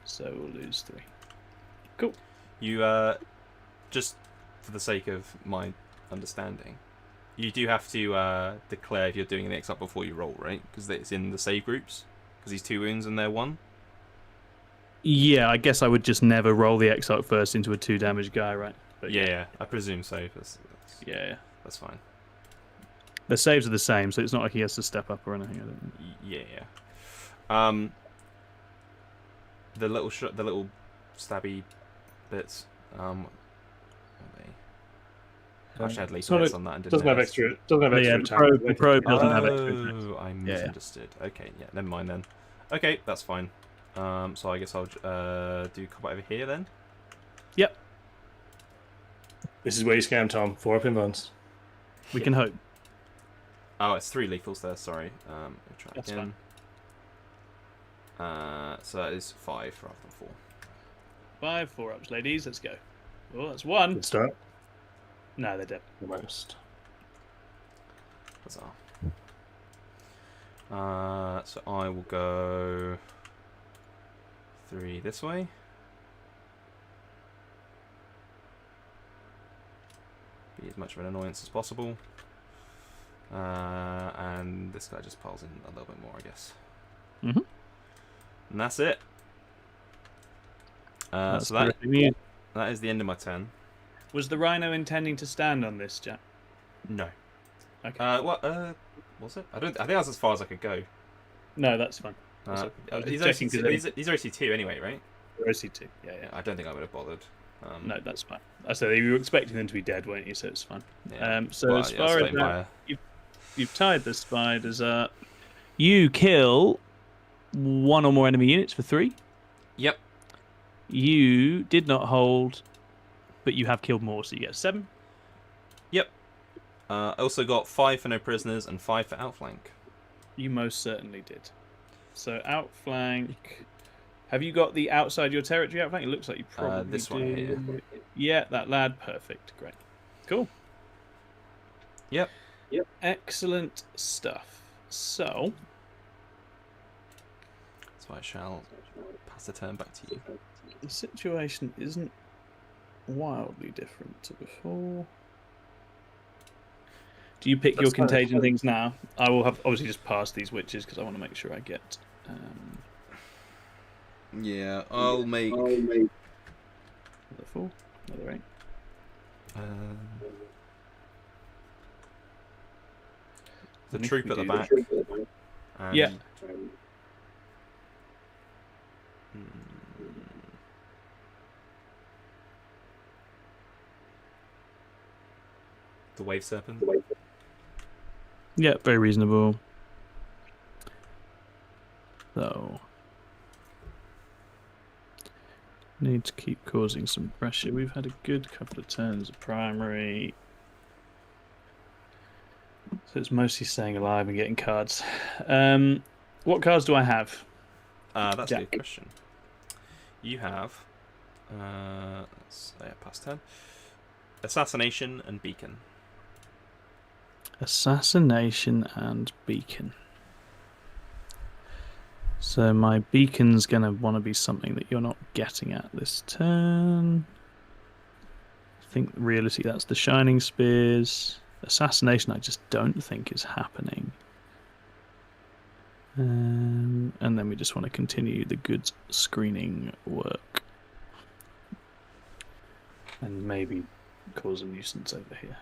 So we'll lose 3. Cool. You, just for the sake of my understanding, you do have to declare if you're doing an X-up before you roll, right? Because it's in the save groups. Because he's 2 wounds and they're 1. Yeah, I guess I would just never roll the X-Arc first into a 2 damage guy, right? But yeah, I presume so. Yeah. That's fine. The saves are the same, so it's not like he has to step up or anything. I don't think. Yeah. The little stabby bits. What are they? I actually had lethal hits on that and didn't Doesn't have notice. extra. Doesn't have extra attack. The probe doesn't have extra attack. Oh, I misunderstood. Okay, yeah, never mind then. Okay, that's fine. So I guess I'll do combat over here then. Yep. This is where you scam, Tom. 4 up in bonds. We can hope. Oh, it's 3 lethals there. Sorry. We'll try That's again. So that is 5 rather than 4. 5 4-ups, ladies. Let's go. Oh, that's 1. Good start. No, they're dead. Almost. Huzzah. So I will go 3 this way. Be as much of an annoyance as possible. And this guy just piles in a little bit more, I guess. And that's it. that's So that is the end of my turn. Was the Rhino intending to stand on this, Jack? No. Okay. What? Was it? I think that's as far as I could go. No, that's fine. He's OC 2 anyway, right? OC2. Yeah. I don't think I would have bothered. No, that's fine. I said you were expecting them to be dead, weren't you? So it's fine. Yeah. So as far as that, you've tied the spiders up. You kill 1 or more enemy units for 3. Yep. You did not hold, but you have killed more, so you get 7. Yep. I also got 5 for no prisoners and 5 for outflank. You most certainly did. So outflank. Have you got the outside your territory outflank? It looks like you probably this do. one here. Yeah, that lad. Perfect. Great. Cool. Yep. Excellent stuff. So I shall pass the turn back to you. the situation isn't wildly different to before. Do you pick your contagion things now? I will have obviously just pass these witches because I want to make sure I get. Yeah, I'll make. Another 4, another 8. The troop at the back. Yeah. The wave serpent. Yeah, very reasonable. So need to keep causing some pressure. We've had a good couple of turns of primary. So it's mostly staying alive and getting cards. What cards do I have? That's Jack. a good question. You have past 10. Assassination and Beacon. Assassination and Beacon. So my Beacon's going to want to be something that you're not getting at this turn. I think reality, that's the Shining Spears. Assassination I just don't think is happening. And then we just want to continue the goods screening work. And maybe cause a nuisance over here.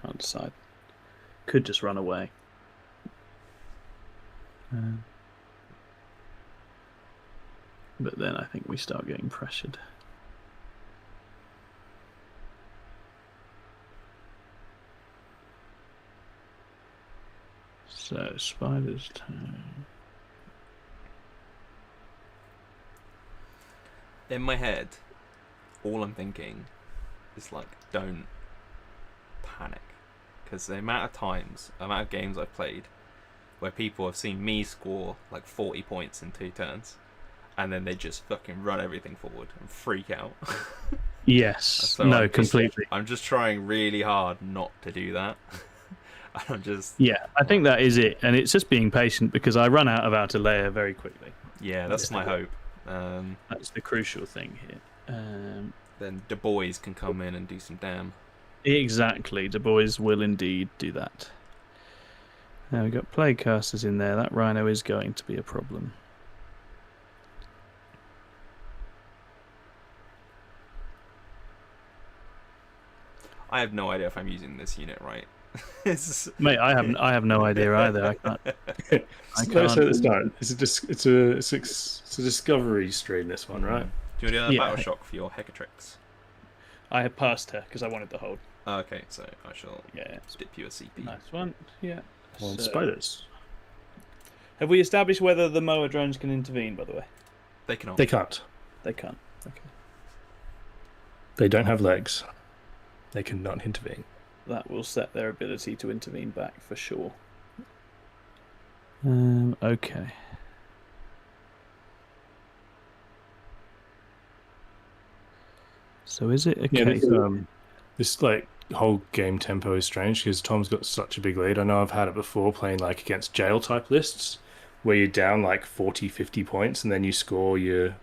Can't decide. Could just run away. But then I think we start getting pressured. So, Spider's turn. In my head, all I'm thinking is like, don't panic. Because the amount of games I've played where people have seen me score like 40 points in 2 turns and then they just fucking run everything forward and freak out. Yes, So no, completely. I'm just trying really hard not to do that. Yeah, I think that is it. And it's just being patient because I run out of outer layer very quickly. Yeah, that's my hope. That's the crucial thing here. Then Du Bois can come in and do some damn. Exactly, Du Bois will indeed do that. Now we've got plague casters in there. That rhino is going to be a problem. I have no idea if I'm using this unit right. Mate, I have no idea either. I can't. I can't. At the start. It's a discovery stream. This one, right? Do you want to do a battle shock for your Hecatrix? I have passed her because I wanted the hold. Okay, so I shall dip you a CP. Nice one. Yeah. On spiders. Have we established whether the mower drones can intervene? By the way, they cannot. They can't. They can't. Okay. They don't have legs. They cannot intervene. That will set their ability to intervene back for sure. Okay. So is it a case? This whole game tempo is strange because Tom's got such a big lead. I know I've had it before playing against jail type lists where you're down 40, 50 points and then you score your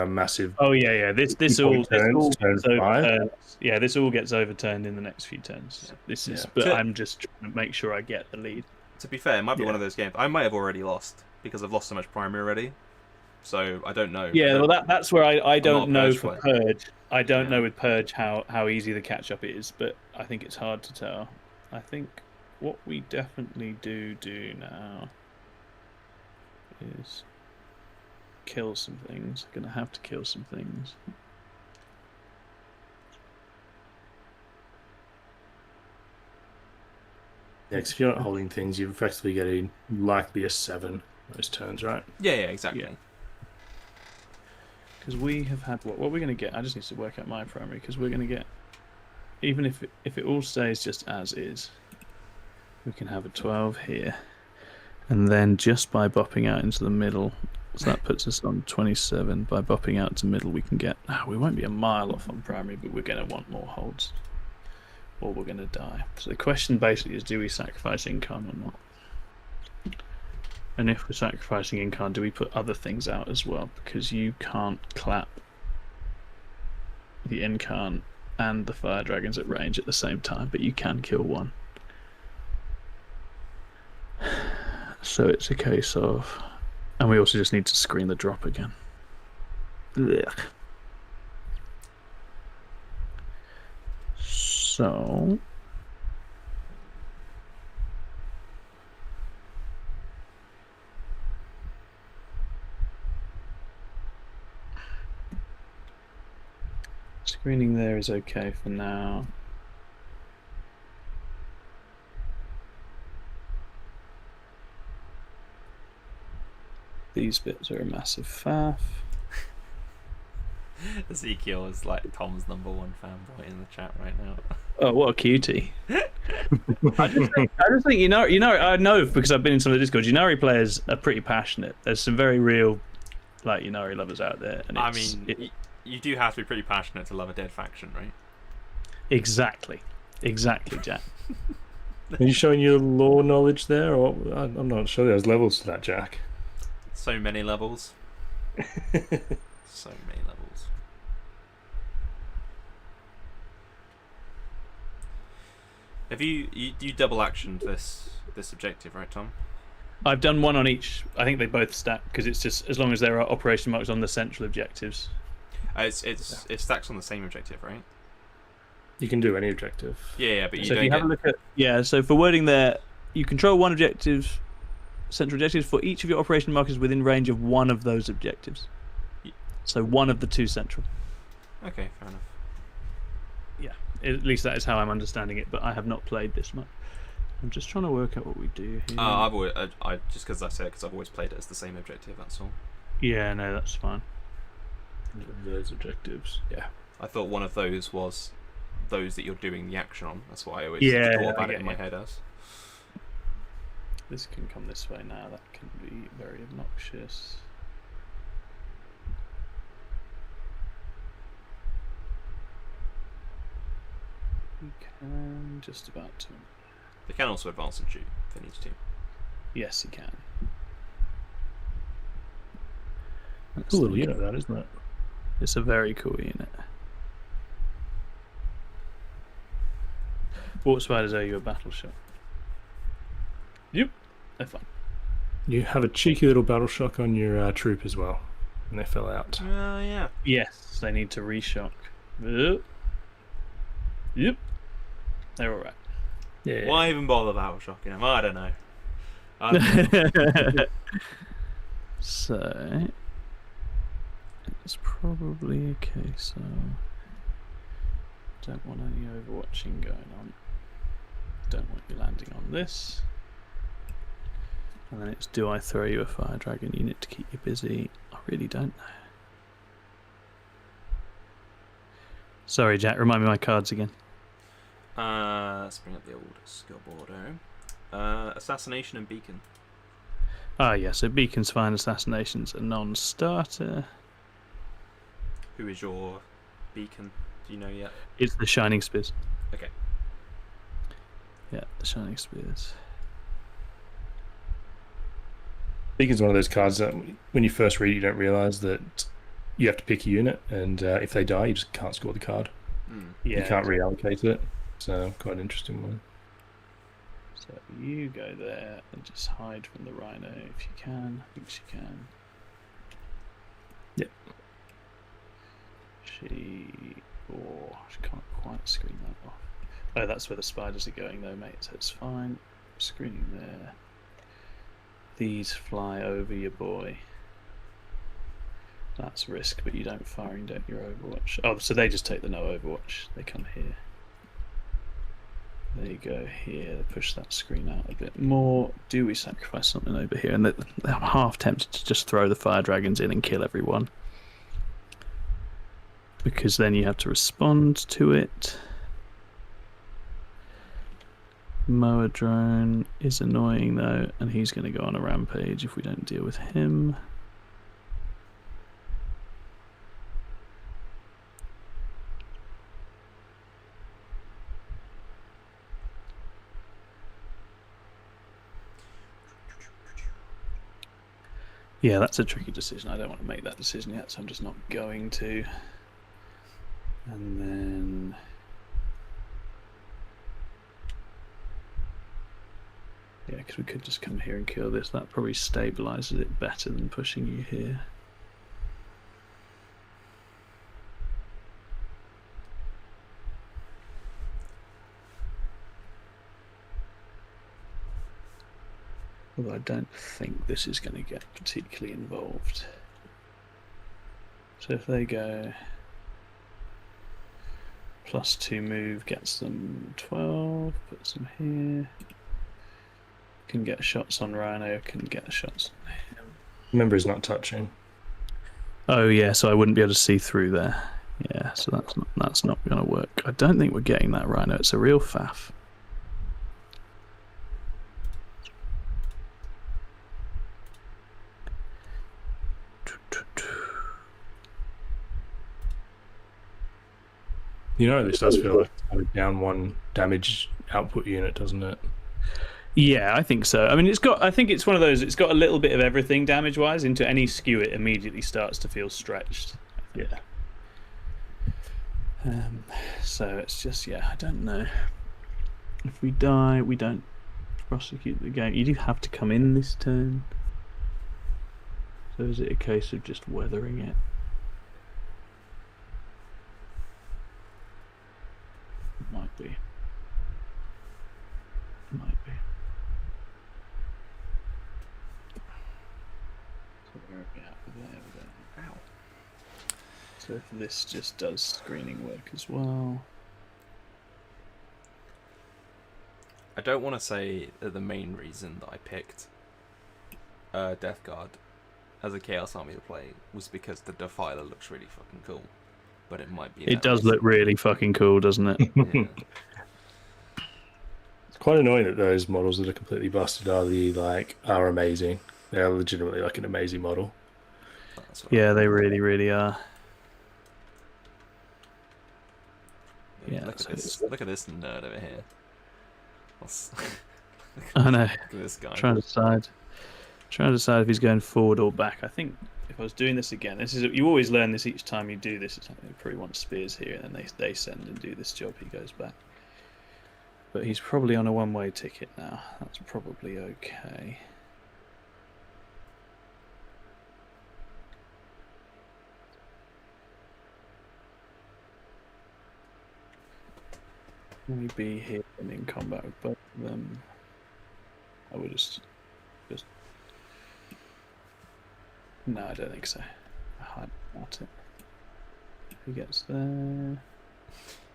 massive. Oh yeah. This all turns 5. Yeah, this all gets overturned in the next few turns. This is, but I'm just trying to make sure I get the lead. To be fair, it might be one of those games. I might have already lost because I've lost so much primary already. So I don't know. Yeah, well that's where I don't know for Purge. I don't know with Purge how easy the catch up is, but I think it's hard to tell. I think what we definitely do now is kill some things. I'm gonna have to kill some things. Yeah, because if you're not holding things, you're effectively getting likely a 7 most turns, right? Yeah, exactly. Yeah. Because we have had what we're going to get. I just need to work out my primary because we're going to get, even if it all stays just as is, we can have a 12 here, and then just by bopping out into the middle, so that puts us on 27. By bopping out to middle, we can get. We won't be a mile off on primary, but we're going to want more holds, or we're going to die. So the question basically is, do we sacrifice Incarn or not? And if we're sacrificing Incarn, do we put other things out as well? Because you can't clap the Incarn and the Fire Dragons at range at the same time, but you can kill one. So it's a case of... And we also just need to screen the drop again. Ugh. So... Screening there is okay for now. These bits are a massive faff. Ezekiel is like Tom's #1 fanboy in the chat right now. Oh, what a cutie! I just think I know because I've been in some of the Discords. Ynnari players are pretty passionate. There's some very real, like Ynnari lovers out there. And you do have to be pretty passionate to love a dead faction, right? Exactly, Jack. Are you showing your lore knowledge there, or I'm not sure there's levels to that, Jack? So many levels. So many levels. Have you double actioned this objective, right, Tom? I've done one on each. I think they both stack because it's just as long as there are operation marks on the central objectives. It stacks on the same objective, right? You can do any objective. Yeah, but you So don't if you have a look at so for wording there, you control one objective, central objectives for each of your operation markers within range of one of those objectives. So one of the two central. Okay, fair enough. Yeah, at least that is how I'm understanding it. But I have not played this much. I'm just trying to work out what we do here. I've always, just because I've always played it as the same objective. That's all. Yeah, no, that's fine. Those objectives. Yeah. I thought one of those was those that you're doing the action on. That's what I always thought about it in my head as. This can come this way now. That can be very obnoxious. We can just about to. They can also advance and shoot if they need to. Yes, he can. That's a little unit, that isn't it? It's a very cool unit. What spiders owe you a battle shot? Yep, they're fine. You have a cheeky little battle shock on your troop as well, and they fell out. Yeah. Yes, they need to reshock. Yep. They're alright. Yeah. Why even bother battle shocking them? I don't know. So it's probably a case of don't want any overwatching going on. Don't want you landing on this. And then it's do I throw you a fire dragon unit to keep you busy? I really don't know. Sorry, Jack, remind me my cards again. Let's bring up the old scoreboardo. Assassination and Beacon. Ah, yeah, so Beacon's fine, Assassination's a non-starter. Who is your Beacon? Do you know yet? It's the Shining Spears. Okay. Yeah, the Shining Spears. Beacon's one of those cards that when you first read it, you don't realise that you have to pick a unit, and if they die, you just can't score the card. Yeah, you can't reallocate it. So, quite an interesting one. So you go there and just hide from the rhino if you can. I think she can. Yep. She can't quite screen that off. Oh, that's where the spiders are going though, mate, so it's fine. Screening there. These fly over your boy. That's risk, but you don't firing, don't you, Overwatch? Oh, so they just take the no Overwatch. They come here. There you go, here. Push that screen out a bit more. Do we sacrifice something over here? And I'm half tempted to just throw the fire dragons in and kill everyone. because then you have to respond to it. Mower drone is annoying though, and he's going to go on a rampage if we don't deal with him. Yeah, that's a tricky decision. I don't want to make that decision yet, so I'm just not going to. And then... yeah, because we could just come here and kill this. That probably stabilizes it better than pushing you here. Although I don't think this is going to get particularly involved. So if they go +2 move, gets them 12, puts them here. Can get shots on Rhino, can get shots on him. Remember, he's not touching. Oh yeah, so I wouldn't be able to see through there. Yeah, so that's not going to work. I don't think we're getting that Rhino. It's a real faff. You know, this does feel like a down 1 damage output unit, doesn't it? Yeah, I think so. I mean, I think it's one of those. It's got a little bit of everything damage-wise. Into any skew, it immediately starts to feel stretched. Yeah. So it's just, yeah, I don't know. If we die, we don't prosecute the game. You do have to come in this turn. So is it a case of just weathering it? Might be. Might be. So where are we at with there? We're going, ow. So if this just does screening work as well. I don't want to say that the main reason that I picked Death Guard as a Chaos Army to play was because the Defiler looks really fucking cool. But it might be. It does look really fucking cool, doesn't it? Yeah. It's quite annoying that those models that are completely busted are amazing. They're legitimately like an amazing model. Yeah, they really, really are. Yeah, look at this nerd over here. I know. Look at this guy. Trying to decide if he's going forward or back. I think if I was doing this again, you always learn this each time you do this. It's like they probably want spears here, and then they send and do this job. He goes back, but he's probably on a one-way ticket now. That's probably okay. Let me be here and in combat with both of them. I would just. No, I don't think so. I hide about it. If he gets there.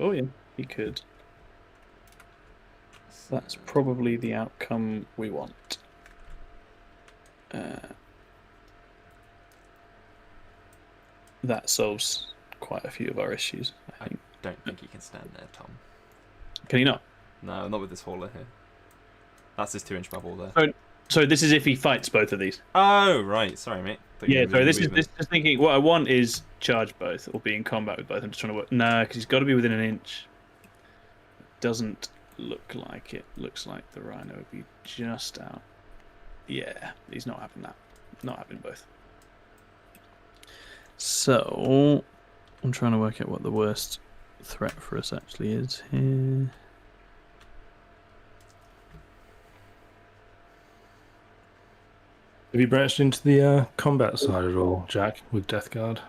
Oh, yeah, he could. That's probably the outcome we want. That solves quite a few of our issues, I think. I don't think he can stand there, Tom. Can he not? No, not with this hauler here. That's his 2-inch bubble there. So this is if he fights both of these. Oh, right. Sorry, mate. Yeah, sorry. This is thinking. What I want is charge both or be in combat with both. I'm just trying to work. No, because he's got to be within an inch. Doesn't look like it. Looks like the Rhino would be just out. Yeah, he's not having that. Not having both. So I'm trying to work out what the worst threat for us actually is here. Have you branched into the combat side at all, Jack, with Death Guard?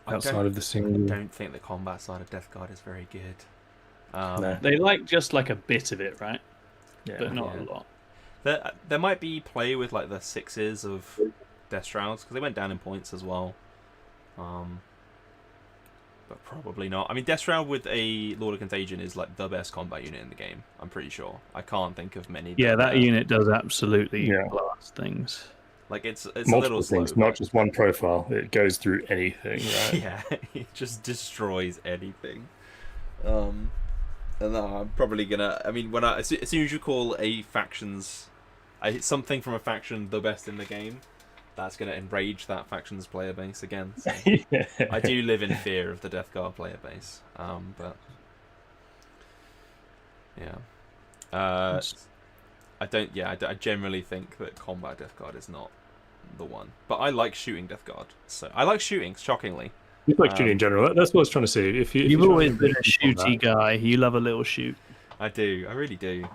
Outside of the single. I don't think the combat side of Death Guard is very good. No. They like just like a bit of it, right? Yeah. But not a lot. There might be play with like the 6s of Death Shrouds because they went down in points as well. But probably not. I mean, Death Shroud with a Lord of Contagion is like the best combat unit in the game. I'm pretty sure. I can't think of many. Yeah, that unit does absolutely blast things. Like it's a Multiple little slow. things, not just one profile. It goes through anything, right? Yeah, it just destroys anything. And I'm probably gonna. I mean, as soon as you call a faction's something from a faction the best in the game, that's gonna enrage that faction's player base again. So Yeah. I do live in fear of the Death Guard player base. But yeah, I don't. Yeah, I generally think that combat Death Guard is not the one. But I like shooting Death Guard. So I like shooting. Shockingly. You like shooting in general. That's what I was trying to say. You've always been a shooty guy. You love a little shoot. I do. I really do.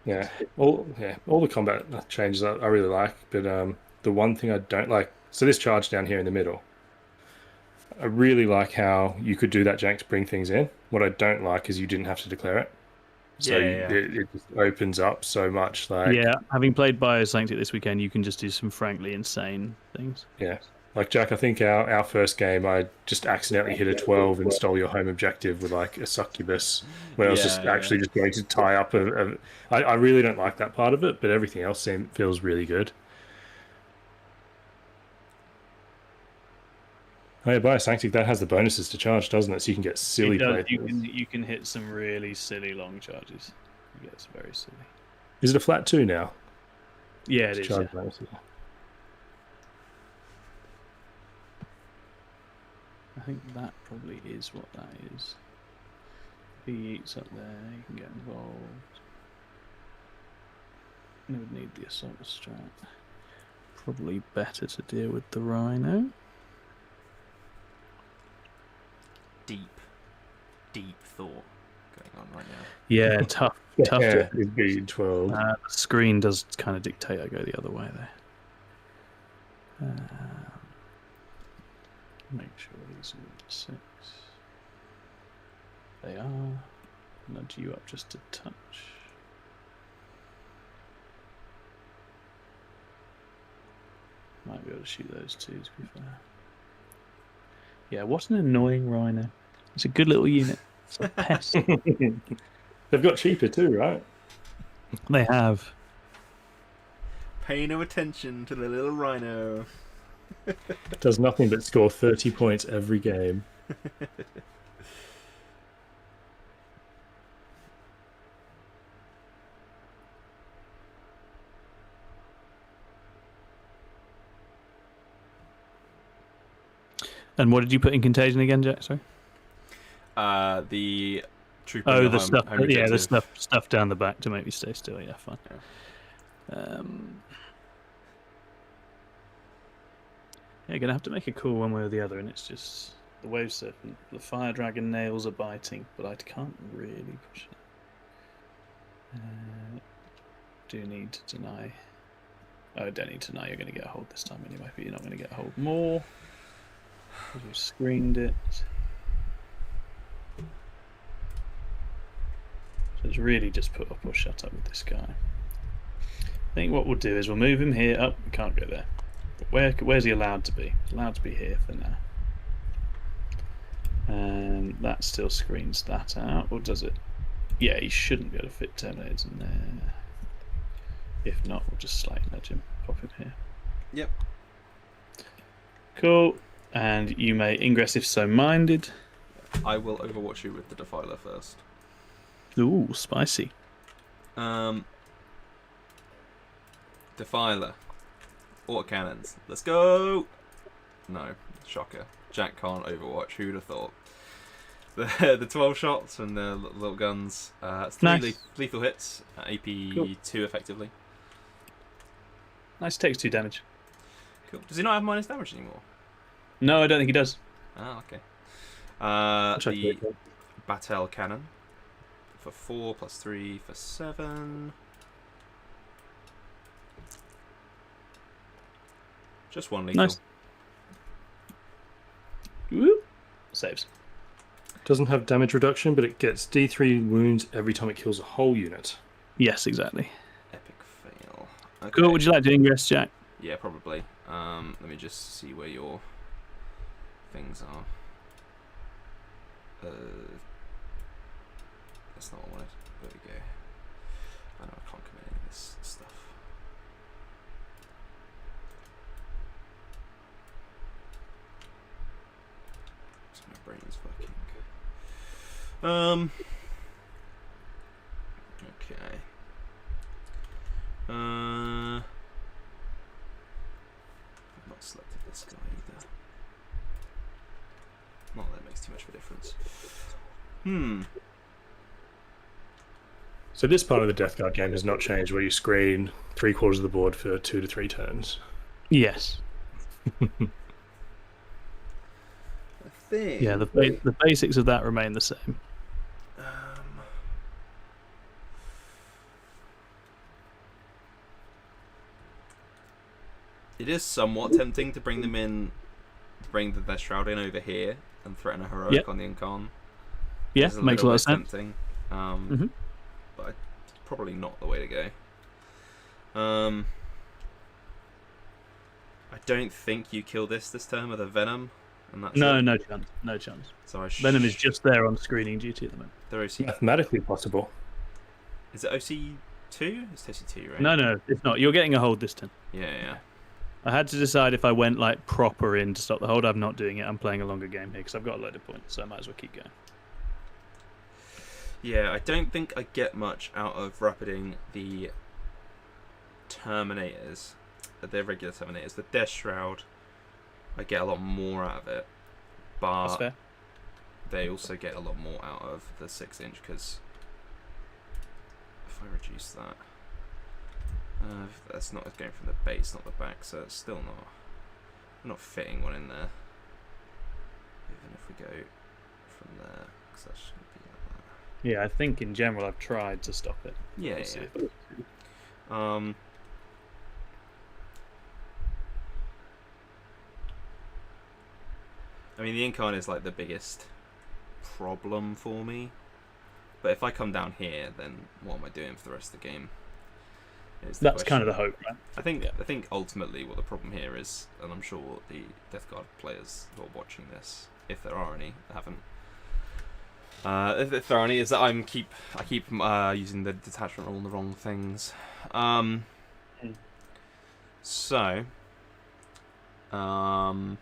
Yeah, all the combat changes I really like, but the one thing I don't like. So this charge down here in the middle, I really like how you could do that jank to bring things in. What I don't like is you didn't have to declare it. So it just opens up so much. Like having played Biosanctic this weekend, you can just do some frankly insane things. Yeah, like Jack, I think our first game, I just accidentally hit a 12 and stole your home objective with like a succubus, when I was just actually just going to tie up I really don't like that part of it, but everything else feels really good. Oh yeah, Biosanctic, that has the bonuses to charge, doesn't it? So you can get silly plays. You can hit some really silly long charges. It gets very silly. Is it a flat 2 now? Yeah, it is. Yeah. I think that probably is what that is. If he eats up there, you can get involved. You would need the assault strat. Probably better to deal with the rhino. Deep thought going on right now. Yeah, tough. Yeah, it'd be 12. The screen does kind of dictate I go the other way there. Make sure these are 6. They are. Nudge you up just a touch. Might be able to shoot those two, to be fair. Yeah, what an annoying rhino. It's a good little unit. It's a pest. They've got cheaper too, right? They have. Pay no attention to the little rhino. Does nothing but score 30 points every game. And what did you put in contagion again, Jack? Sorry. The trooper. Oh, the stuff. Yeah, the stuff down the back to make me stay still. Yeah, fine. Yeah. Yeah, gonna have to make a call one way or the other, and it's just the wave serpent. The fire dragon nails are biting, but I can't really push it. Do need to deny. Oh, don't need to deny. You're going to get a hold this time anyway, but you're not going to get a hold more. You've screened it. So it's really just put up or shut up with this guy. I think what we'll do is we'll move him here. Up, we can't go there. But where's he allowed to be? He's allowed to be here for now. And that still screens that out, or does it? Yeah, he shouldn't be able to fit Terminators in there. If not, we'll just slightly nudge him, pop him here. Yep. Cool. And you may ingress if so minded. I will overwatch you with the Defiler first. Ooh, spicy. Defiler. Autocannons. Let's go! No, shocker. Jack can't overwatch. Who'd have thought? The 12 shots and the little guns. It's 3 nice. Lethal hits. AP cool. 2 effectively. Nice, takes 2 damage. Cool. Does he not have minus damage anymore? No, I don't think he does. Ah, okay. The Battle Cannon for 4 plus 3 for 7. Just 1 lethal. Nice. Woo. Saves. Doesn't have damage reduction, but it gets D3 wounds every time it kills a whole unit. Yes, exactly. Epic fail. Okay. Cool. Would you like to ingress, Jack? Yeah, probably. Let me just see where your things are. That's not what I wanted. There we go. I know I can't commit any of this stuff. So my brain is working. Okay. I've not selected this guy either. Not that it makes too much of a difference. So this part of the Death Guard game has not changed, where you screen 3/4 of the board for 2 to 3 turns. Yes. I think. Yeah, the basics of that remain the same. It is somewhat tempting to bring them in, to bring their Shroud in over here and threaten a heroic on the Incarn. Yeah, makes a lot of sense. Tempting. But it's probably not the way to go. I don't think you kill this turn with a Venom, and that's No it. no chance. So Venom is just there on screening duty at the moment. They're OC. Mathematically possible. Is it OC2? It's OC2, right? No, it's not. You're getting a hold this turn. Yeah. I had to decide if I went like proper in to stop the hold. I'm not doing it. I'm playing a longer game here because I've got a load of points, so I might as well keep going. Yeah, I don't think I get much out of rapiding the Terminators, the regular Terminators. The Death Shroud, I get a lot more out of it, but That's fair. they also get a lot more out of the 6-inch because if I reduce that, that's not going from the base, not the back, so it's still not. We're not fitting one in there. Even if we go from there, because that shouldn't be like that. Yeah, I think in general I've tried to stop it. Yeah, We'll see yeah. if it- I mean, the Incarn is like the biggest problem for me. But if I come down here, then what am I doing for the rest of the game? That's kind of the hope, right? I think ultimately what the problem here is, and I'm sure the Death Guard players who are watching this, if there are any, haven't. If there are any, is that I keep using the detachment rule on the wrong things. So, I'm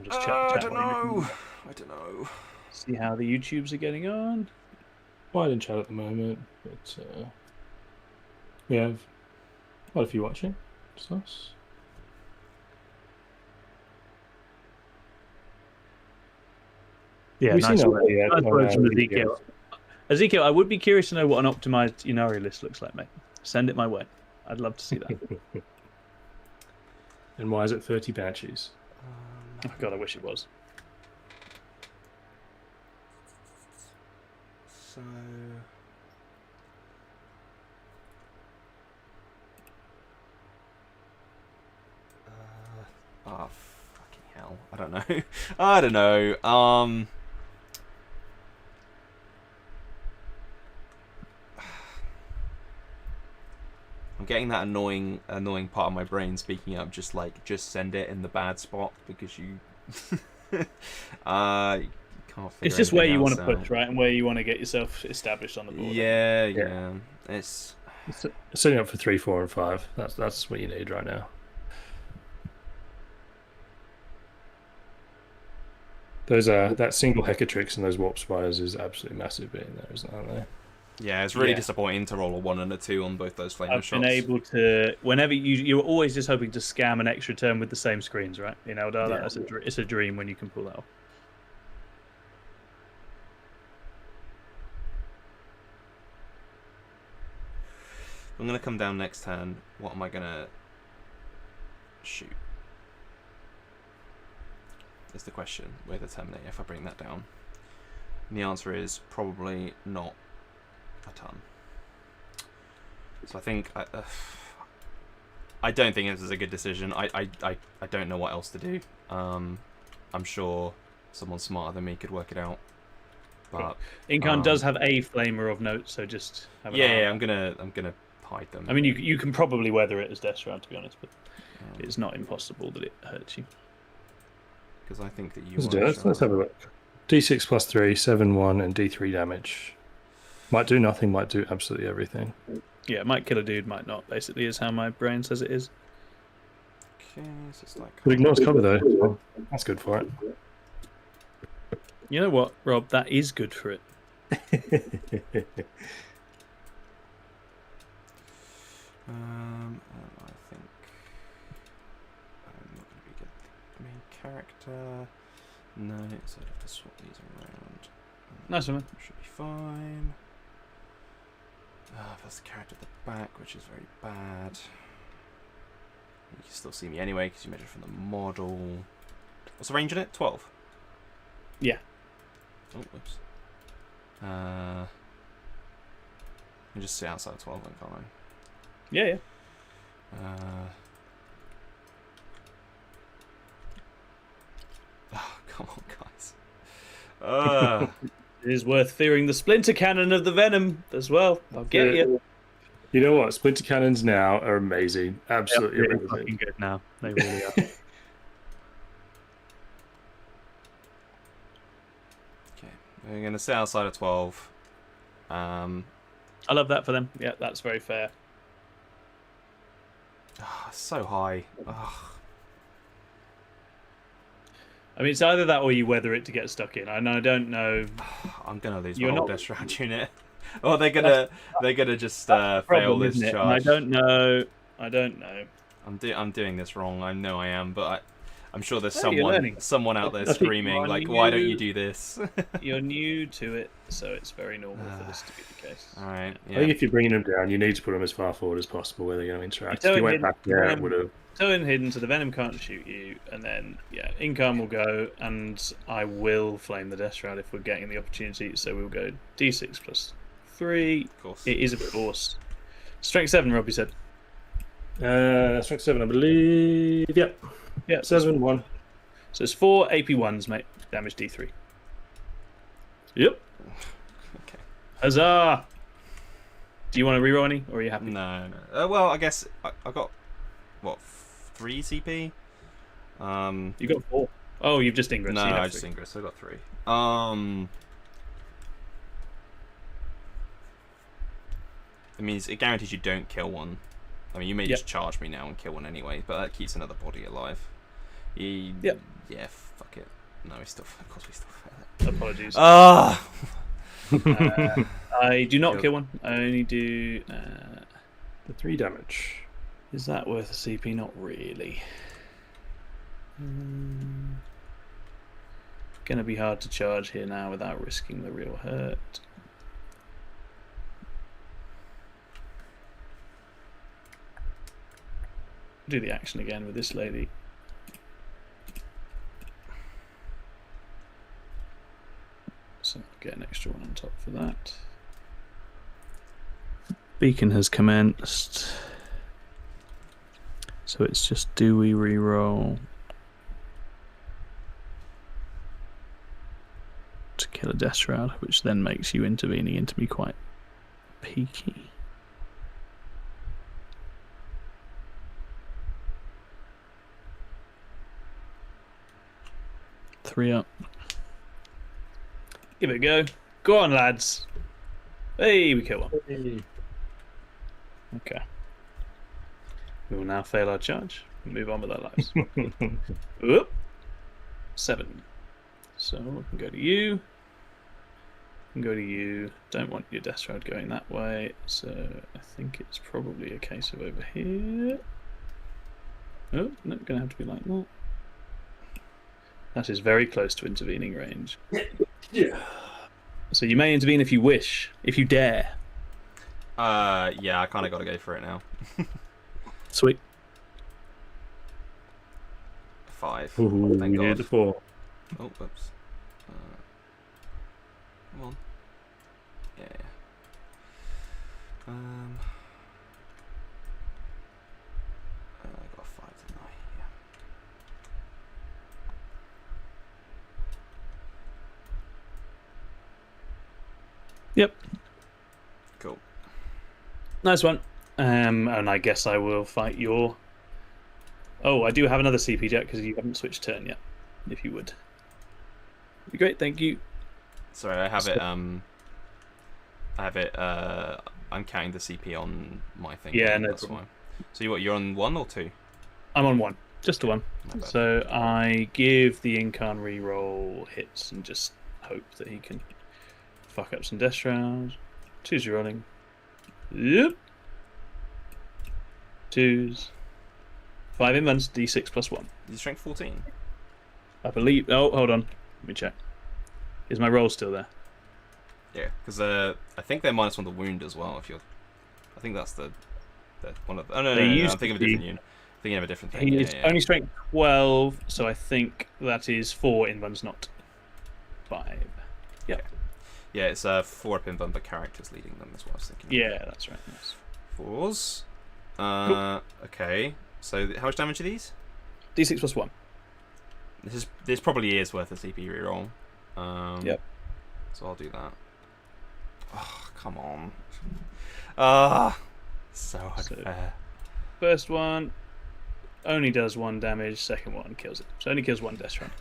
just I chat don't know. See how the YouTubes are getting on. Wide in chat at the moment, but we have quite a few watching. It's nice. Yeah, We've nice seen already, yeah, nice no, words from Ezekiel. Ezekiel. Ezekiel, I would be curious to know what an optimized Ynnari list looks like, mate. Send it my way. I'd love to see that. And why is it 30 Banshees? Oh god, I wish it was. So, fucking hell! I don't know. I don't know. I'm getting that annoying part of my brain speaking up, just send it in the bad spot because you can't figure. It's just where you want to anything else push, right, and where you want to get yourself established on the out. board. Yeah. It's Setting up for 3, 4, and 5. That's what you need right now. Those that single Hecatrix and those Warp Spires is absolutely massive being there, aren't they? Yeah, it's really disappointing to roll a 1 and a 2 on both those flamer I've shots. been able to, whenever you're always just hoping to scam an extra turn with the same screens, right? You know, it's a dream when you can pull that off. I'm going to come down next turn. What am I going to shoot? Is the question with the Terminator if I bring that down. And the answer is probably not a ton. So I think I don't think this is a good decision. I don't know what else to do. I'm sure someone smarter than me could work it out. But Incarn does have a flamer of note, so just have an eye. I'm gonna hide them. I mean, you can probably weather it as Death Shroud, to be honest, but it's not impossible that it hurts you. Because I think that you. Let's have a look. D6 plus 3, 7, 1, and D3 damage. Might do nothing. Might do absolutely everything. Yeah, it might kill a dude, might not. Basically, is how my brain says it is. Okay, so it's like. But ignores cover though. So that's good for it. You know what, Rob? That is good for it. I think I'm not going to be good. Main character. No, so I'd have to swap these around. Nice one, man. Should be fine. That's the character at the back, which is very bad. You can still see me anyway because you measure from the model. What's the range in it? 12. Yeah. Oh, whoops. I can just sit outside 12 then, can't I? Yeah. Oh, come on, guys. It is worth fearing the splinter cannon of the venom as well. I'll get you. You know what? Splinter cannons now are amazing. Absolutely They're amazing. fucking good now. They really are. Okay, we're going to sit outside of 12. I love that for them. Yeah, that's very fair. So high. I mean, it's either that or you weather it to get stuck in. And I don't know. I'm gonna lose You're my whole not- Death Shroud unit. Or they're gonna just fail Problem, this isn't it? charge. And I don't know. I'm doing this wrong. I know I am, but I'm sure there's Hey, you're learning. someone out there I think screaming you're like, new. "Why don't you do this?" You're new to it, so it's very normal for this to be the case. All right. I think if you're bringing them down, you need to put them as far forward as possible where they're going to interact. You If you don't went need- back there, it would have. So in hidden, so the venom can't shoot you, and then income will go, and I will flame the Death Shroud if we're getting the opportunity. So we'll go D6 plus 3. Of course. It is a force. Strength 7, Robbie said. Strength 7, I believe. Yep. Yeah. 7, 1. So it's 4 AP1s, mate. Damage D3. Yep. Okay. Huzzah! Do you want to reroll any, or are you happy? No. Well, I guess I got what 3 CP. You got 4. Oh, you've just ingressed. No, so you have I just 3. ingress. I got 3. It means it guarantees you don't kill one. I mean, you may just charge me now and kill one anyway, but that keeps another body alive. Yeah, fuck it. No, of course we still fail it. Apologies. I do not kill one. I only do. The 3 damage. Is that worth a CP? Not really. Gonna be hard to charge here now without risking the real hurt. Do the action again with this lady. So I'll get an extra one on top for that. Beacon has commenced. So it's just, do we reroll to kill a Death Shroud, which then makes you intervening into me quite peaky. Three up. Give it a go. Go on, lads. Hey, we kill one. Hey. Okay. We will now fail our charge and move on with our lives. Oop. 7. So we can go to you. We can go to you. Don't want your Death Shroud going that way, so I think it's probably a case of over here. Oh, no, gonna have to be like that. That is very close to intervening range. Yeah. So you may intervene if you wish, if you dare. Yeah, I kind of got to go for it now. Sweet. 5. Ooh, Thank yeah, God. the 4. Oh, whoops. Come on. Yeah. I got 5, didn't I? Yeah. Yep. Cool. Nice one. And I guess I will fight your... Oh, I do have another CP, Jack, because you haven't switched turn yet. If you would. Be great, thank you. Sorry, I have it. I'm counting the CP on my thing. Yeah, no that's problem. why. So you're on 1 or 2? I'm on 1. Just a 1. My bad. So I give the Incarn reroll hits and just hope that he can fuck up some death rounds. 2's rolling. Yep. 2's. 5 inlands, d6 plus 1. Is your strength 14? I believe. Oh, hold on. Let me check. Is my roll still there? Yeah, because I think they're -1 the wound as well. If you're, I think that's the one of. Oh no, They I'm used thinking of a to be- different unit. Thinking of a different thing. He Yeah, is yeah. only strength 12, so I think that is 4 inlands, not 5. Yep. Yeah, it's 4 up in them, but characters leading them is what I was thinking. Yeah, that's right. Yes. 4s. Okay. So how much damage are these? d6 plus 1. This probably is worth a CP reroll. Yep. So I'll do that. Oh, come on. So unfair. First one only does 1 damage. Second one kills it. So it only kills 1 death round.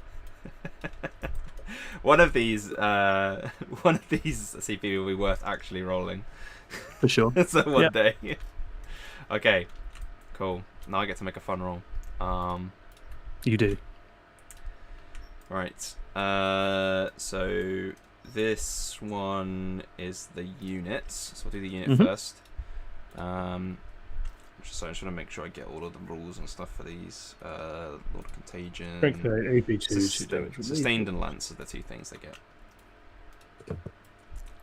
One of these CP will be worth actually rolling. For sure. So one day. Okay. Cool. Now I get to make a fun roll. You do. Right. So this one is the units. So I'll do the unit first. So I'm just trying to make sure I get all of the rules and stuff for these. Lord of Contagion. Strength 8, AP 2, 2 damage. Sustained and Lance are the 2 things they get.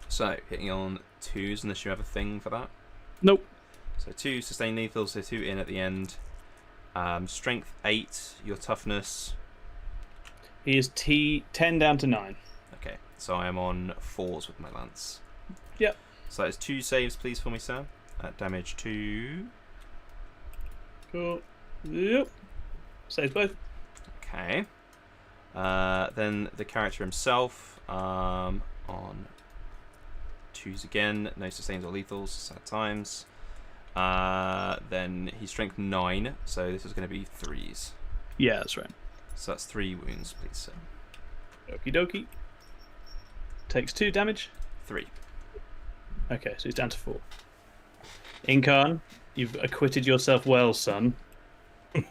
So hitting on 2s unless you have a thing for that. Nope. So 2 sustained lethal, so 2 in at the end. Strength 8, your toughness. He is 10 down to 9. Okay, so I am on 4s with my lance. Yep. So that is 2 saves, please, for me, sir. At damage 2. Cool. Yep. Saves both. Okay. Then the character himself on 2s again. No sustains or lethals, sad times. Then he's strength 9, so this is going to be 3s. Yeah, that's right. So that's 3 wounds, please, sir. Okie dokie. Takes 2 damage. 3. Okay, so he's down to 4. Incarn, you've acquitted yourself well, son. I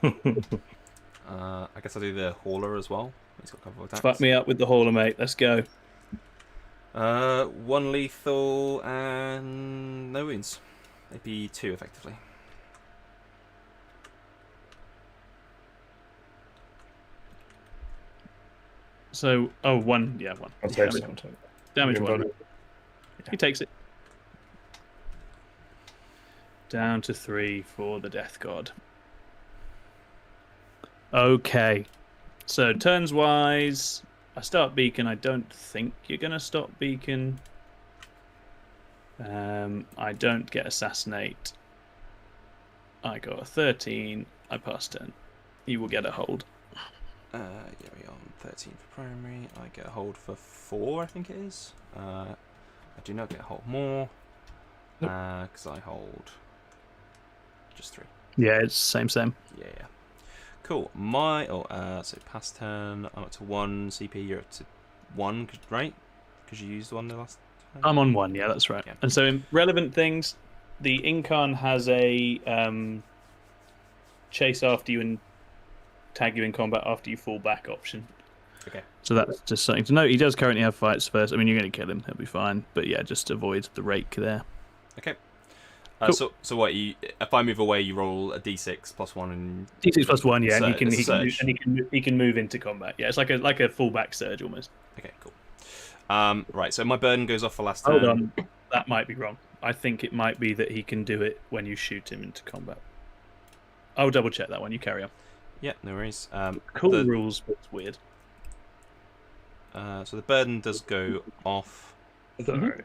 guess I'll do the Hauler as well. He's got a couple of attacks. Fuck me up with the hauler, mate. Let's go. 1 lethal and no wounds. AP 2 effectively. So, 1. Yeah, 1. I'll take it. Damage You 1. can He takes it. Down to 3 for the Death God. Okay. So, turns wise, I start Beacon. I don't think you're going to stop Beacon. I don't get Assassinate. I got a 13. I pass turn. You will get a hold. Yeah, we are on 13 for primary. I get a hold for 4, I think it is. I do not get a hold more. Because I hold just 3. Yeah, it's same. Yeah. Cool. So past turn, I'm up to 1 CP. You're up to 1, right? Because you used 1 the last time. I'm on 1. Yeah, that's right. Yeah. And so, in relevant things, the Incarn has a chase after you and tag you in combat after you fall back option. Okay. So that's just something to note. He does currently have fights first. I mean, you're going to kill him. He'll be fine. But yeah, just avoid the rake there. Okay. Cool. So what? If I move away, you roll a d6 plus 1 and D6 plus 1, yeah, and Surge. he can move into combat. Yeah, it's like a fullback surge almost. Okay, cool. Right. So my burden goes off for last turn. Hold on, that might be wrong. I think it might be that he can do it when you shoot him into combat. I'll double check that one. You carry on. Yeah, no worries. Cool rules, but it's weird. So the burden does go off. Sorry.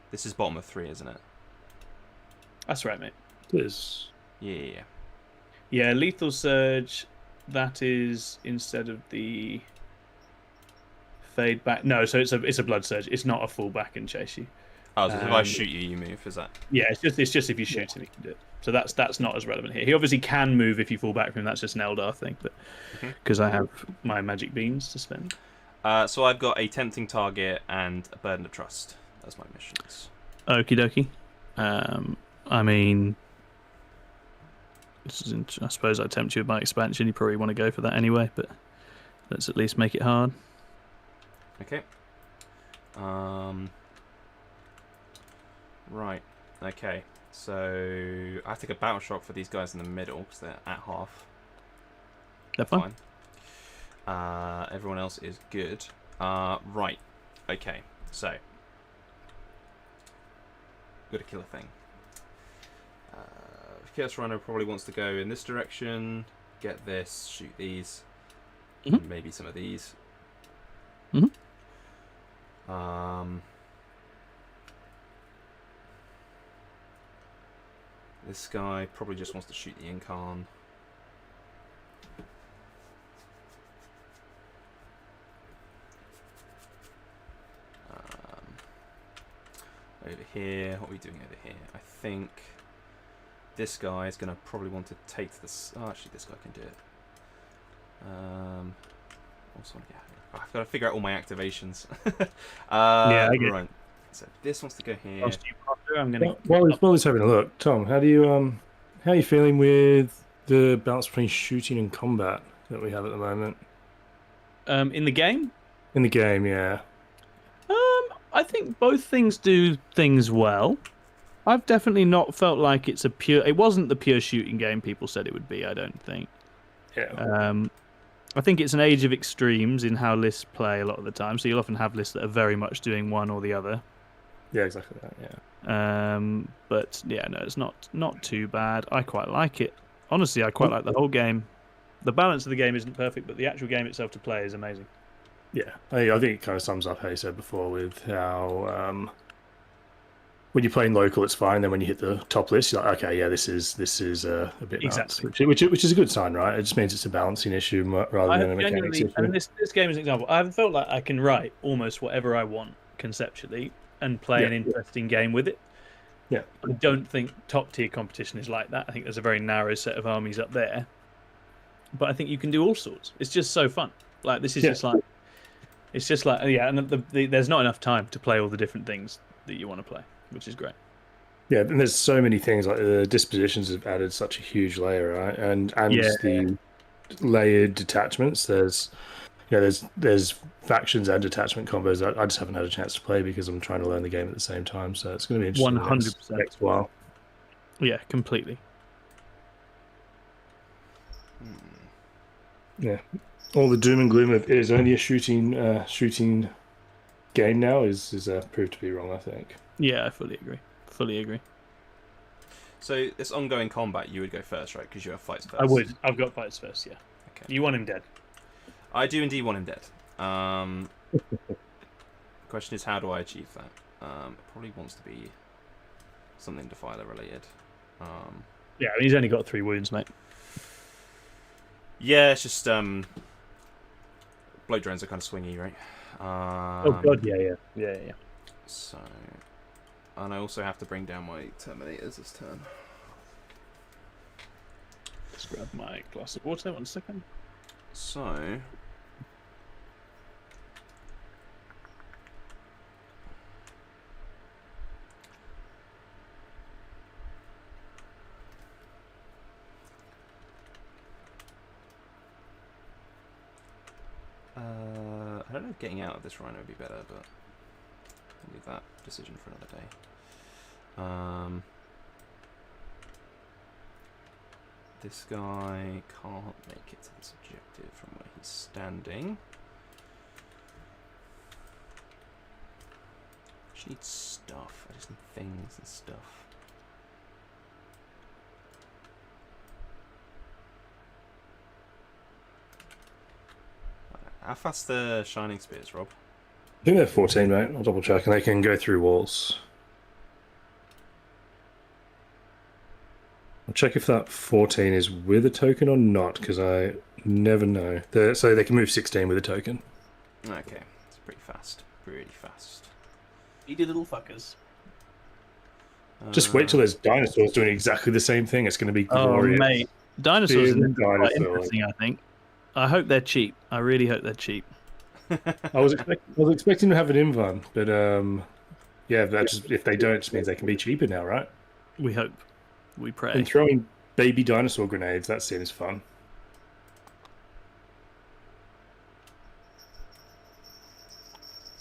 This is bottom of 3, isn't it? That's right, mate. It is. Yeah. Yeah, lethal surge. That is instead of the fade back. No, so it's a blood surge. It's not a fall back and chase you. Oh, so if I shoot you, you move. Is that? Yeah, it's just if you shoot him, he can do it. So that's not as relevant here. He obviously can move if you fall back from him. That's just an Eldar thing, but because I have my magic beans to spend. So I've got a tempting target and a burden of trust. That's my missions. Okie dokie. I mean, I suppose I tempt you with my expansion. You probably want to go for that anyway, but let's at least make it hard. Okay. Right. Okay. So I take a battle shock for these guys in the middle because they're at half. They're fine. Everyone else is good. Right. Okay. So got to kill a thing. Chaos Rhino probably wants to go in this direction. Get this. Shoot these. Maybe some of these. This guy probably just wants to shoot the Incarn. Over here, what are we doing over here? I think this guy is going to probably want to take to this. Oh, actually, this guy can do it. Also, yeah, I've got to figure out all my activations. Yeah, I get right. So this wants to go here. I'm gonna. While he's having a look, Tom, how are you feeling with the balance between shooting and combat that we have at the moment? In the game? In the game, yeah. I think both things do things well. I've definitely not felt like it's it wasn't the pure shooting game people said it would be, I don't think. Yeah. I think it's an age of extremes in how lists play a lot of the time. So you'll often have lists that are very much doing one or the other. Yeah, exactly that, yeah. But yeah, no, it's not too bad. I quite like it. Honestly, I quite like the whole game. The balance of the game isn't perfect, but the actual game itself to play is amazing. Yeah, I think it kind of sums up how you said before with how when you're playing local, it's fine. Then when you hit the top list, you're like, okay, yeah, this is a bit nuts, which is a good sign, right? It just means it's a balancing issue rather than a mechanics issue. And this game is an example. I haven't felt like I can write almost whatever I want conceptually and play an interesting game with it. Yeah, I don't think top tier competition is like that. I think there's a very narrow set of armies up there, but I think you can do all sorts. It's just so fun. Like this is just like. It's just like, yeah, and there's not enough time to play all the different things that you want to play, which is great. Yeah, and there's so many things, like the dispositions have added such a huge layer, right? And the layered detachments. There's factions and detachment combos that I just haven't had a chance to play because I'm trying to learn the game at the same time. So it's going to be interesting. 100%. Next while. Yeah, completely. Yeah. All the doom and gloom of it is only a shooting game now is proved to be wrong, I think. Yeah, I fully agree. So this ongoing combat, you would go first, right? Because you have fights first. I would. I've got fights first, yeah. Okay. You want him dead. I do indeed want him dead. The question is, how do I achieve that? It probably wants to be something Defiler related. Yeah, he's only got 3 wounds, mate. Yeah, it's just blow drones are kind of swingy, right? Oh god, yeah. So, and I also have to bring down my Terminators this turn. Let's grab my glass of water. 1 second. So. I don't know if getting out of this rhino would be better, but I'll leave that decision for another day. This guy can't make it to this objective from where he's standing. I just need stuff. I just need things and stuff. How fast the Shining Spears, Rob? I think they're 14, mate. I'll double check, and they can go through walls. I'll check if that 14 is with a token or not, because I never know. So they can move 16 with a token. Okay, it's pretty fast. Pretty fast. Eat little fuckers. Just wait till there's dinosaurs doing exactly the same thing. It's going to be Oh, glorious. mate. Dinosaurs are Big quite dinosaur. interesting, I think. I hope they're cheap. I really hope they're cheap. I was expecting to have an invuln, but yeah, that just if they don't, it just means they can be cheaper now, right? We hope. We pray. And throwing baby dinosaur grenades, that scene is fun.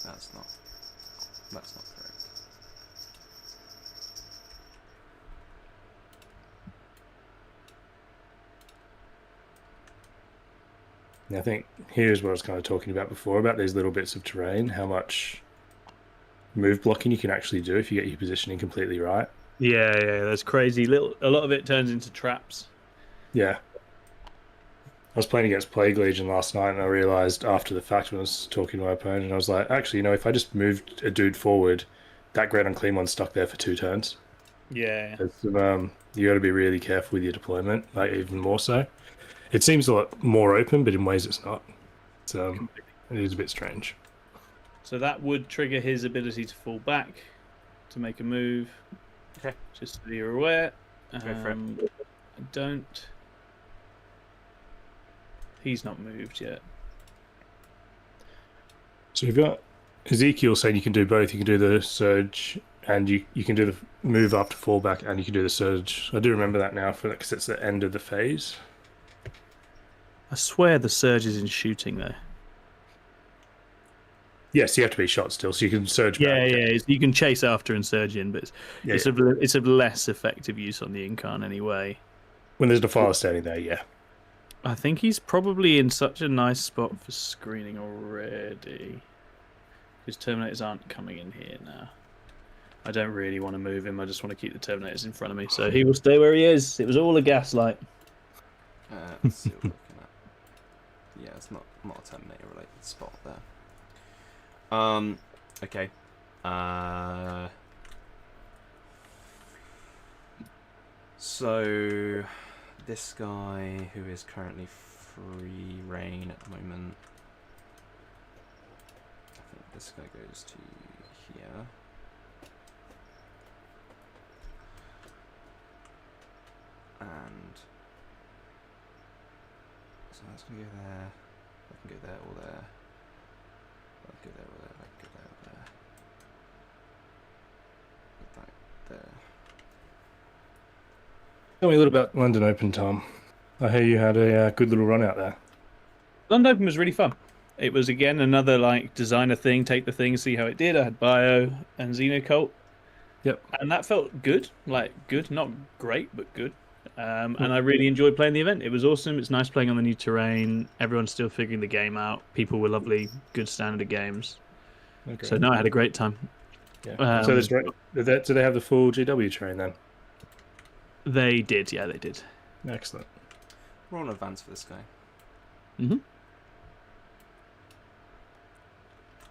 That's not correct. And I think here's what I was kind of talking about before, about these little bits of terrain, how much move blocking you can actually do if you get your positioning completely right. Yeah, that's crazy. A lot of it turns into traps. Yeah. I was playing against Plague Legion last night, and I realised after the fact when I was talking to my opponent, I was like, actually, if I just moved a dude forward, that Great Unclean one's stuck there for 2 turns. Yeah. You got to be really careful with your deployment, like even more so. It seems a lot more open, but in ways it's not. It is a bit strange. So that would trigger his ability to fall back, to make a move. Okay. Just so you're aware. Go for it. I don't... He's not moved yet. So you've got Ezekiel saying you can do both. You can do the surge, and you can do the move after fallback, and you can do the surge. I do remember that now, because it's the end of the phase. I swear the surge is in shooting, though. Yes, you have to be shot still, so you can surge back. Yeah. You can chase after and surge in, but it's of less effective use on the Incarn anyway. When there's a fire standing there, yeah. I think he's probably in such a nice spot for screening already. His Terminators aren't coming in here now. I don't really want to move him. I just want to keep the Terminators in front of me. So he will stay where he is. It was all a gaslight. Let's see what we're looking at. Yeah, it's not a Terminator related spot there. Okay. So this guy who is currently free reign at the moment, I think this guy goes to here. And so that's gonna go there. I can go there or there. I can go there or there. I can go there or there. Put that there. Tell me a little about London Open, Tom. I hear you had a good little run out there. London Open was really fun. It was again another designer thing, take the thing, see how it did. I had Bio and Xenocult. Yep. And that felt good. Good, not great, but good. And I really enjoyed playing the event. It was awesome. It's nice playing on the new terrain. Everyone's still figuring the game out. People were lovely, good standard games. Okay. So no, I had a great time. Yeah. So do they have the full GW terrain then? They did, yeah, they did. Excellent. We're on advance for this guy. Mm-hmm.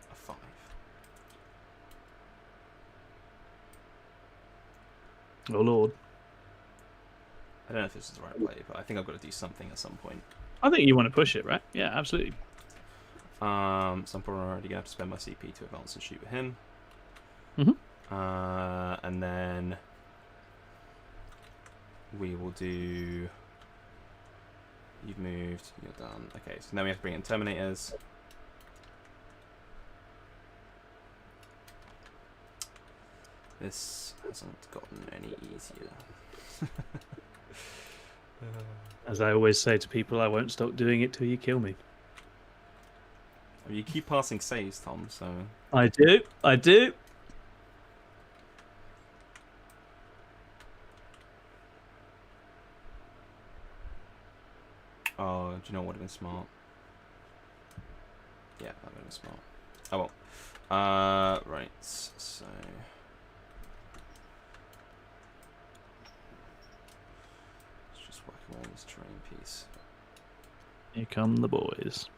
A 5. Oh Lord. I don't know if this is the right play, but I think I've got to do something at some point. I think you want to push it, right? Yeah, absolutely. So I'm probably already going to have to spend my CP to advance and shoot with him. Mm-hmm. And then we will do... You've moved, you're done. Okay, so now we have to bring in Terminators. This hasn't gotten any easier. As I always say to people, I won't stop doing it till you kill me. You keep passing saves, Tom, so... I do. Oh, do you know what would have been smart? Yeah, that would have been smart. Oh well. Right, so... Let's just whack them all on this terrain piece. Here come the boys.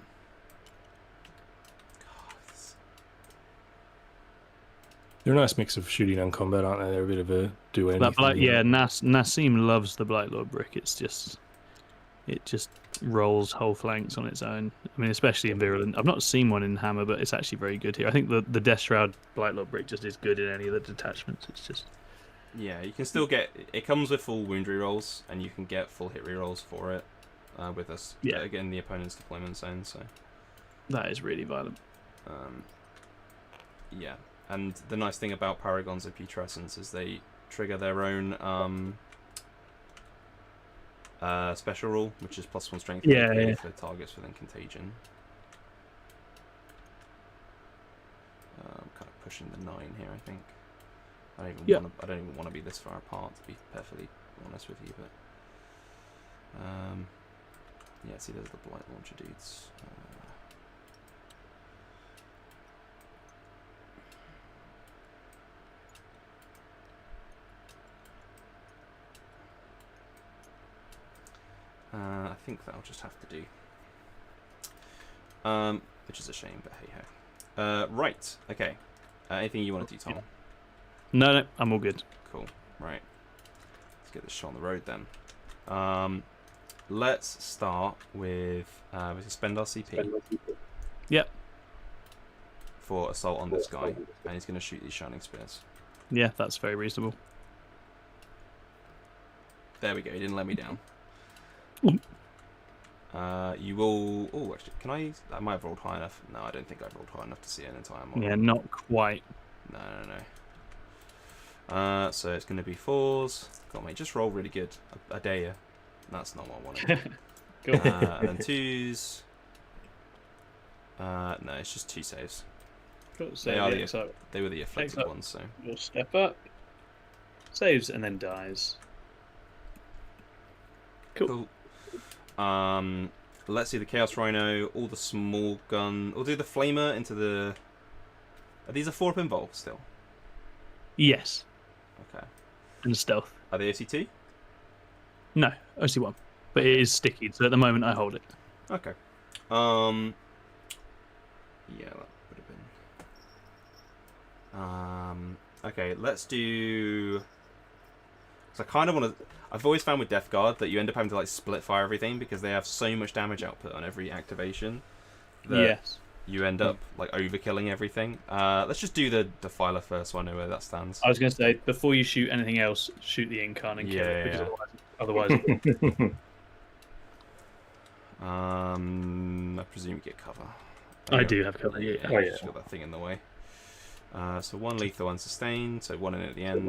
They're a nice mix of shooting and combat, aren't they? They're a bit of a do anything. Nassim loves the Blightlord brick. It just rolls whole flanks on its own. I mean, especially in Virulent. I've not seen one in Hammer, but it's actually very good here. I think the Death Shroud Blightlord brick just is good in any of the detachments. It's just Yeah, you can still get... It comes with full wound rerolls, and you can get full hit rerolls for it with us. Yeah. Again, the opponent's deployment zone, so... That is really violent. Yeah, and the nice thing about Paragons of Putrescence is they trigger their own special rule, which is +1 strength for targets within contagion. I'm kind of pushing the 9 here, I think. I don't even want to be this far apart, to be perfectly honest with you, but yeah, see, there's the Blight Launcher dudes. I think that'll just have to do. Which is a shame, but hey ho. Right, okay. Anything you want to do, Tom? No, I'm all good. Cool. Right. Let's get this shot on the road then. Let's start with we suspend our CP. Yep. For assault on this guy, and he's going to shoot these shining spears. Yeah, that's very reasonable. There we go. He didn't let me down. Ooh. You will... Oh, actually, can I... I might have rolled high enough. No, I don't think I've rolled high enough to see an entire model. Yeah, not quite. No. So it's going to be 4s. Come on, mate, just roll really good. I dare you. That's not what I wanted. Cool. And then 2s. No, it's just 2 saves. Cool. So They were the afflicted ones, so... We'll step up. Saves and then dies. Cool. Let's see the Chaos Rhino, all the small gun. We'll do the Flamer into the... Are these a 4-up involved still? Yes. Okay. And stealth. Are they OC2? No, OC1. But it is sticky, so at the moment I hold it. Okay. Yeah, that would have been... Okay, let's do... So I kind of want to... I've always found with Death Guard that you end up having to like split fire everything because they have so much damage output on every activation that you end up like overkilling everything. Let's just do the Defiler first, so I know where that stands. I was going to say, before you shoot anything else, shoot the Incarn and kill it, because otherwise... I presume you get cover. I do have cover, yeah. Oh, yeah. Just got that thing in the way. So 1 lethal, 1 sustained, so 1 in at the end.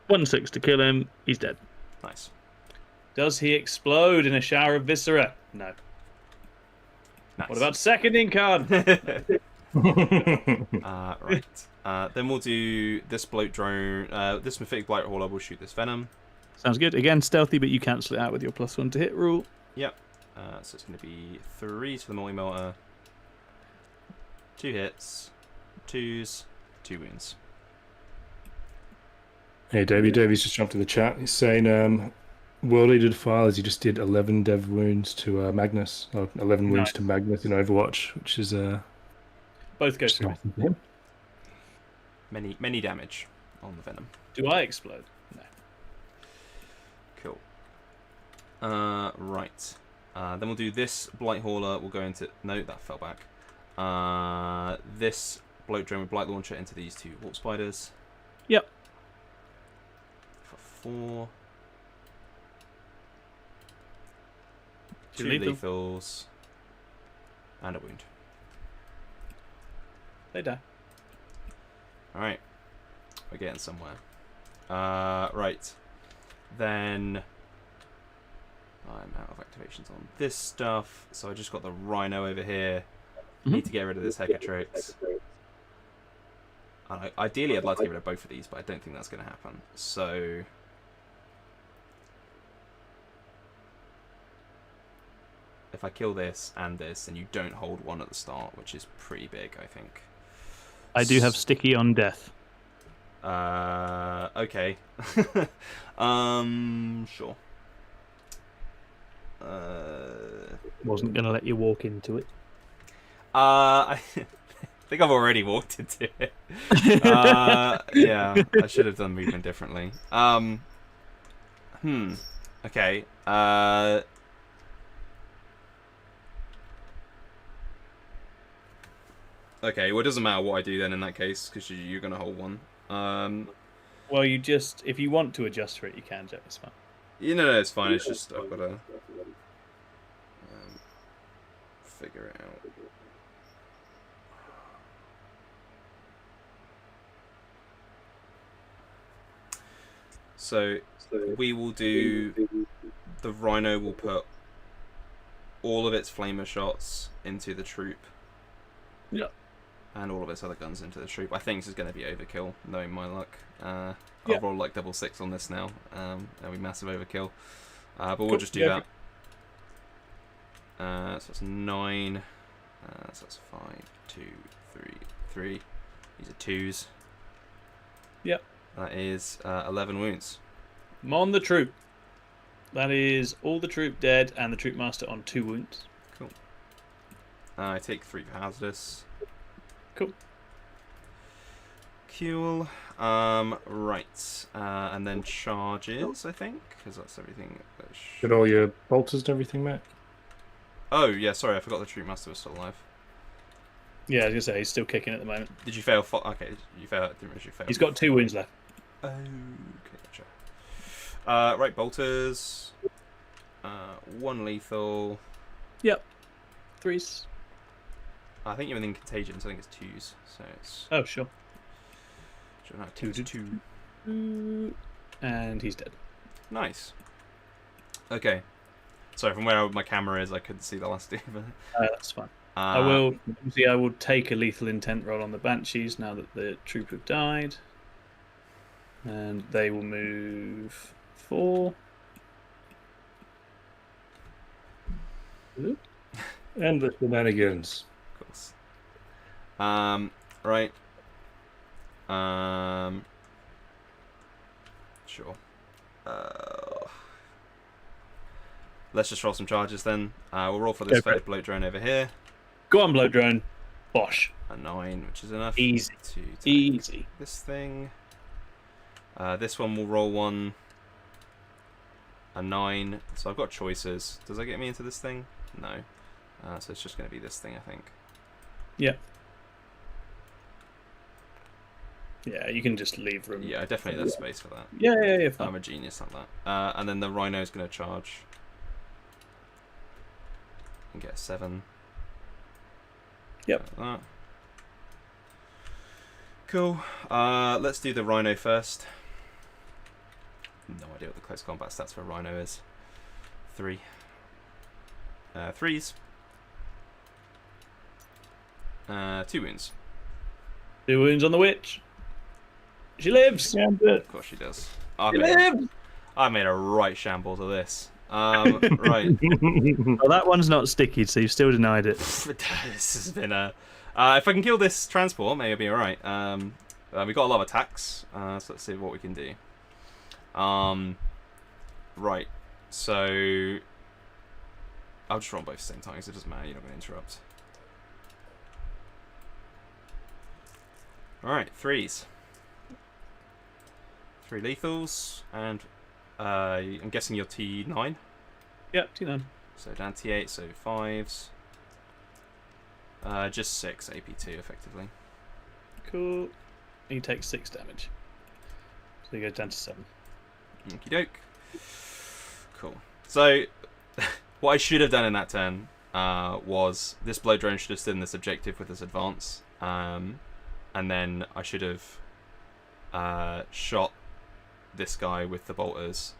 1/6 to kill him, he's dead. Nice. Does he explode in a shower of viscera? No. Nice. What about second Incarn? Right. Then we'll do this bloat drone. This Mephitic Blight Hauler will shoot this Venom. Sounds good. Again, stealthy, but you cancel it out with your +1 to hit rule. Yep. So it's going to be 3 to the multi-melter. 2 hits. 2s. 2 wounds. Hey, Davy's just jumped in the chat. He's saying, World Leader Defiles, he just did 11 dev wounds to Magnus, or 11 wounds to Magnus in Overwatch, which is both go through. Many damage on the Venom. Do I explode? No. Cool. Right. Then we'll do this Blight Hauler. We'll go into... No, that fell back. This Bloat Drone with Blight Launcher into these 2 Warp Spiders. Yep. For 4. 2 lethal. lethals. And a wound. They die. Alright. We're getting somewhere. Right. Then... I'm out of activations on this stuff. So I just got the Rhino over here. Need to get rid of this Hecatrix. And ideally, I'd like to get rid of both of these, but I don't think that's going to happen. So... If I kill this and this, and you don't hold 1 at the start, which is pretty big, I think. I do have sticky on death. Okay. Sure. Wasn't going to let you walk into it. I think I've already walked into it. Yeah, I should have done movement differently. Okay. Okay, well, it doesn't matter what I do then in that case, because you're going to hold 1. Well, if you want to adjust for it, you can, Jack. It's fine. No, it's fine. It's just I've got to figure it out. So we will do. The Rhino will put all of its flamer shots into the troop. Yep. And all of its other guns into the troop. I think this is going to be overkill, knowing my luck. I'll roll like 6 on this now. That'll be massive overkill. But we'll just do that. So that's 9. So that's 5, 2, 3, 3. These are 2s. Yep. That is 11 wounds. I'm on the troop. That is all the troop dead and the troop master on 2 wounds. Cool. I take 3 for hazardous. Cool. Cool. Right. And then charges, I think, because that's everything. Got all your bolters and everything, Matt? Oh, yeah, sorry, I forgot the troop master was still alive. Yeah, I was going to say, he's still kicking at the moment. Did you fail? Okay, you failed. You failed. He's got 2 wounds left. Okay, gotcha. Right, bolters. 1 lethal. Yep. 3s. I think you're within contagion, so I think it's 2s. So it's. Oh, sure. 2. And he's dead. Nice. Okay. Sorry, from where my camera is, I couldn't see the last even. That's fine. I will take a lethal intent roll on the Banshees now that the troop have died. And they will move 4. And the shenanigans. Of course. Right. Sure. Let's just roll some charges then. We'll roll for this first bloat drone over here. Go on, bloat drone. Bosh. A 9, which is enough. Easy. To take Easy. this thing. This one will roll 1. A 9. So I've got choices. Does that get me into this thing? No. So it's just going to be this thing, I think. Yeah. Yeah, you can just leave room. Yeah, definitely there's space for that. Yeah, fine. I'm a genius at that. And then the Rhino's going to charge. And get a 7. Yep. Like that. Cool. Let's do the Rhino first. No idea what the close combat stats for a Rhino is. 3. 3s. 2 wounds. 2 wounds on the witch. She lives. Yeah, Of course she does. I made a right shambles of this. Right. Well, that one's not sticky, so you've still denied it. This has been a. If I can kill this transport, maybe it'll be alright. We've got a lot of attacks, so let's see what we can do. Right. So. I'll just run both at the same time because it doesn't matter, you're not going to interrupt. Alright, 3s. 3 lethals, and I'm guessing you're T9? Yep, T9. So down T8, so 5s. Just 6 AP2 effectively. Cool. He takes 6 damage. So he goes down to 7. Okie doke. Cool. So, what I should have done in that turn was this blow drone should have stood in this objective with this advance. And then I should have shot this guy with the bolters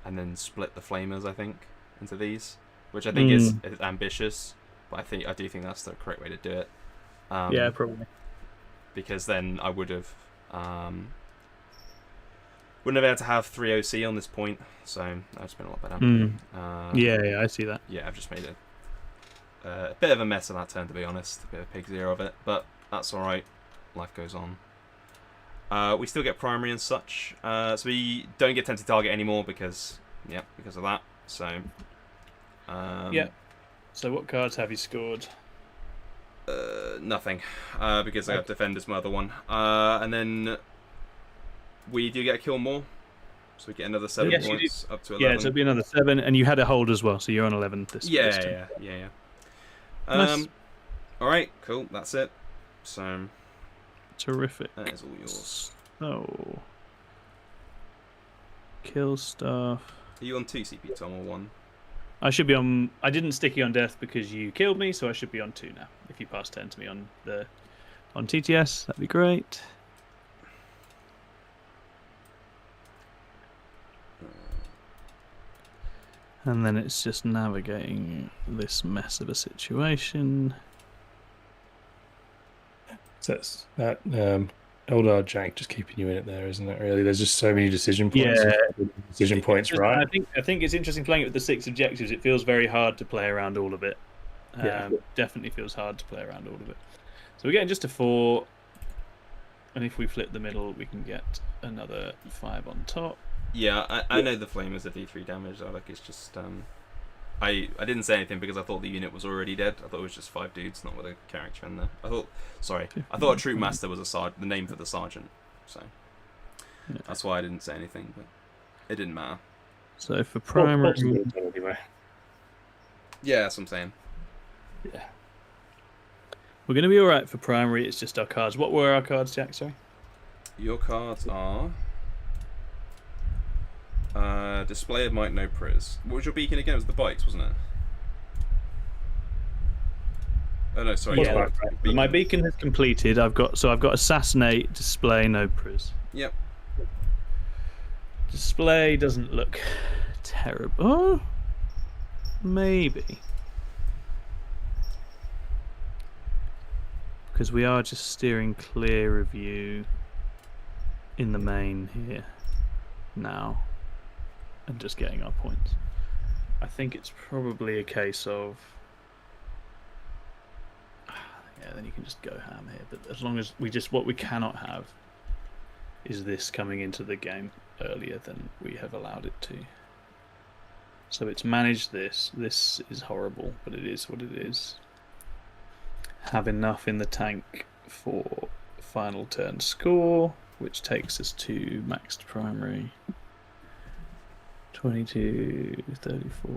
and then split the flamers, I think, into these, which I think is ambitious, but I do think that's the correct way to do it. Yeah, probably. Because then I wouldn't have been able to have 3 OC on this point, so that's been a lot better. Yeah, I see that. Yeah, I've just made a bit of a mess of that turn, to be honest. A bit of pig's ear of it, but that's alright. Life goes on. We still get primary and such, so we don't get tempted target anymore because of that. So, yeah. So what cards have you scored? Nothing, because I have defenders, my other one, and then we do get a kill more, so we get another 7 points up to 11. Yeah, so it'll be another 7, and you had a hold as well, so you're on 11 this Yeah. Nice. All right, cool. That's it. So. Terrific. That is all yours. Oh. kill stuff. Are you on 2 CP, Tom, or 1? I should be on. I didn't sticky on death because you killed me, so I should be on 2 now. If you pass turn to me on TTS, that'd be great. And then it's just navigating this mess of a situation. So that's that Eldar jank just keeping you in it there, isn't it? Really, there's just so many decision points. Yeah. Decision points, right? I think it's interesting playing it with the 6 objectives. It feels very hard to play around all of it. Yeah. Definitely feels hard to play around all of it. So we're getting just a 4, and if we flip the middle, we can get another 5 on top. Yeah, I know the flame is a D3 damage. Though. Like it's just I didn't say anything because I thought the unit was already dead. I thought it was just 5 dudes, not with a character in there. I thought a troop master was the name for the sergeant. So that's why I didn't say anything, but it didn't matter. So for primary, anyway. Yeah, that's what I'm saying. Yeah. We're going to be all right for primary. It's just our cards. What were our cards, Jack? Sorry. Your cards are display of might, no priz. What was your beacon again? It was the bikes, wasn't it? Oh no, sorry. Yeah, my beacon has completed. I've got assassinate, display, no priz. Yep. Display doesn't look terrible. Oh, maybe. Because we are just steering clear of you in the main here now and just getting our points. I think it's probably a case of yeah, then you can just go ham here, but as long as what we cannot have is this coming into the game earlier than we have allowed it to. So it's managed this. This is horrible, but it is what it is. Have enough in the tank for final turn score, which takes us to maxed primary. 22, 34,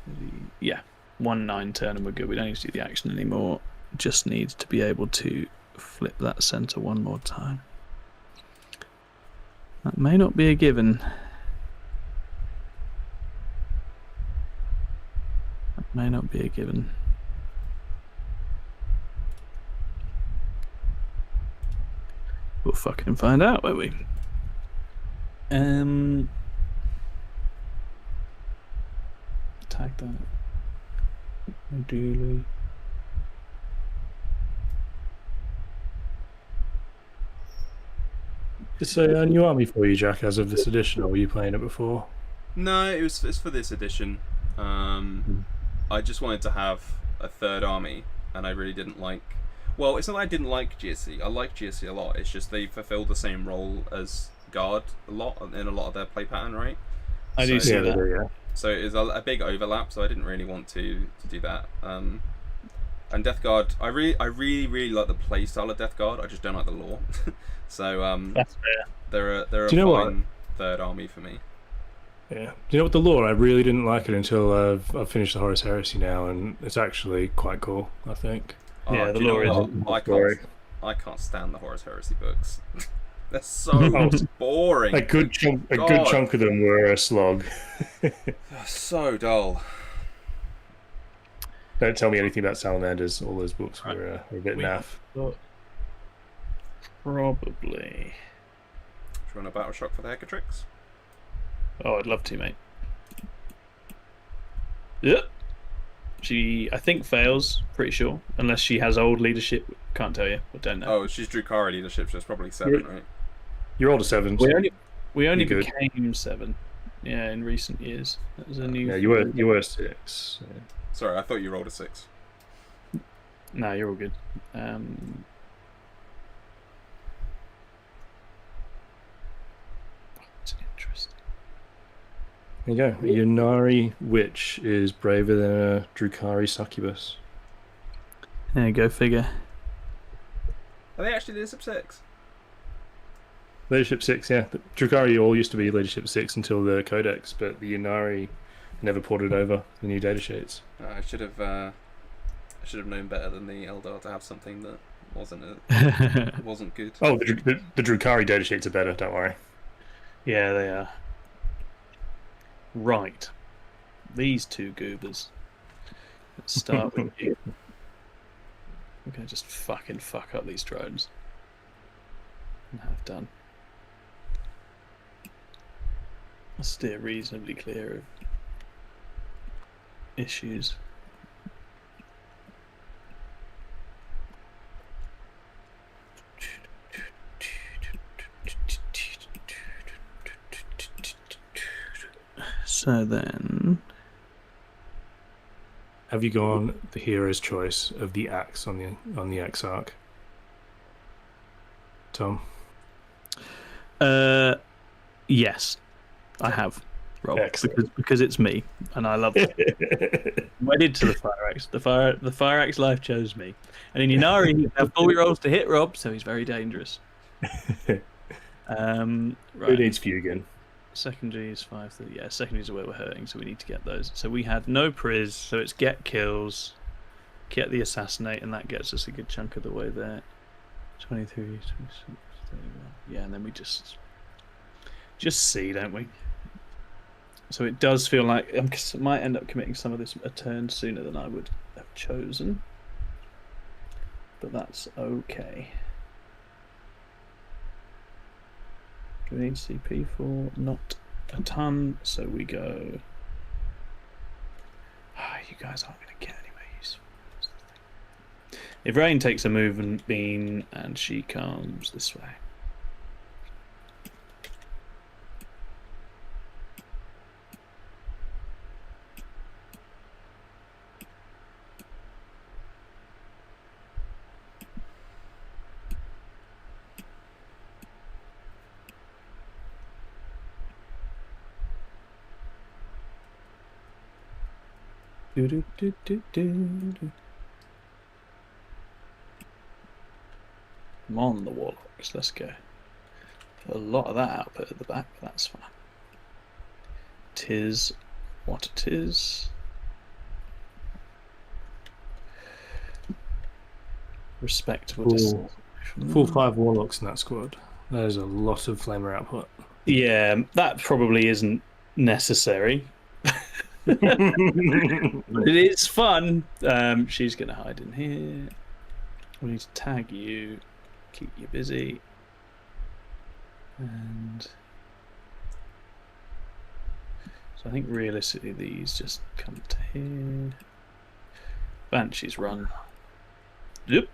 30. Yeah, 1-9 turn and we're good. We don't need to do the action anymore. Just need to be able to flip that center one more time. That may not be a given. That may not be a given. We'll fucking find out, won't we? Tag that. Ideally. It's a new army for you, Jack, as of this edition, or were you playing it before? No, it's for this edition. I just wanted to have a third army, and I really didn't like. Well, it's not that I didn't like GSC. I like GSC a lot. It's just they fulfilled the same role as Guard a lot in a lot of their play pattern, right? I do see that. Yeah. So it's a big overlap. So I didn't really want to do that. And Death Guard, I really like the play style of Death Guard. I just don't like the lore. So That's fair. they're a fine third army for me. Yeah. Do you know what, the lore? I really didn't like it until I've finished the Horus Heresy now, and it's actually quite cool, I think. Yeah, the do you lore know is what? I can't stand the Horus Heresy books. They're so boring. A good chunk of them were a slog. They're so dull. Don't tell me anything about Salamanders. All those books were a bit naff. Probably. Do you want a battle shock for the Hecatrix? Oh, I'd love to, mate. Yeah. She, I think, fails, pretty sure. Unless she has old leadership. Can't tell you. I don't know. Oh, she's Drukhari leadership, so it's probably 7, right? You're older 7s. We only became 7. Yeah, in recent years. That was a new. Yeah, you were 6. Yeah. Sorry, I thought you rolled a 6. No, you're all good. It's interesting. There you go. A Ynnari witch is braver than a Drukhari succubus. Yeah, go figure. Are they actually leadership 6? Leadership 6, yeah. The Drukhari all used to be leadership 6 until the Codex, but the Ynnari never ported over the new data sheets. I should have known better than the Eldar to have something that wasn't good. Oh, the Drukhari data sheets are better, don't worry. Yeah, they are. Right. These two goobers. Let's start with you. I'm going to just fucking fuck up these drones. And have done. I'll steer reasonably clear of issues. So then, Have you gone the hero's choice of the axe on the Exarch, Tom? yes, I have, Rob, Excellent. because it's me and I love it. Wedded to the fire axe. The fire axe life chose me. And in Ynnari, you have 4 rolls to hit Rob, so he's very dangerous. Who Right. needs Fugan? Secondary is 5. Yeah, secondary is where we're hurting, so we need to get those. So we had no priz, so it's get kills, get the assassinate, and that gets us a good chunk of the way there. 23, 26, 31. Yeah, and then we just see, don't we? So it does feel like I might end up committing some of this a turn sooner than I would have chosen, but that's okay. Do we need CP for not a ton? So we go. You guys aren't going to get anywhere useful. If Rain takes a movement bean and she comes this way. I'm on the warlocks, let's go. A lot of that output at the back, but that's fine. Tis what it is. Respectable distance. Full 5 warlocks in that squad. That is a lot of flamer output. Yeah, that probably isn't necessary. But it is fun. She's going to hide in here. We need to tag you, keep you busy. And so I think realistically these just come to here. Banshees run. Yep.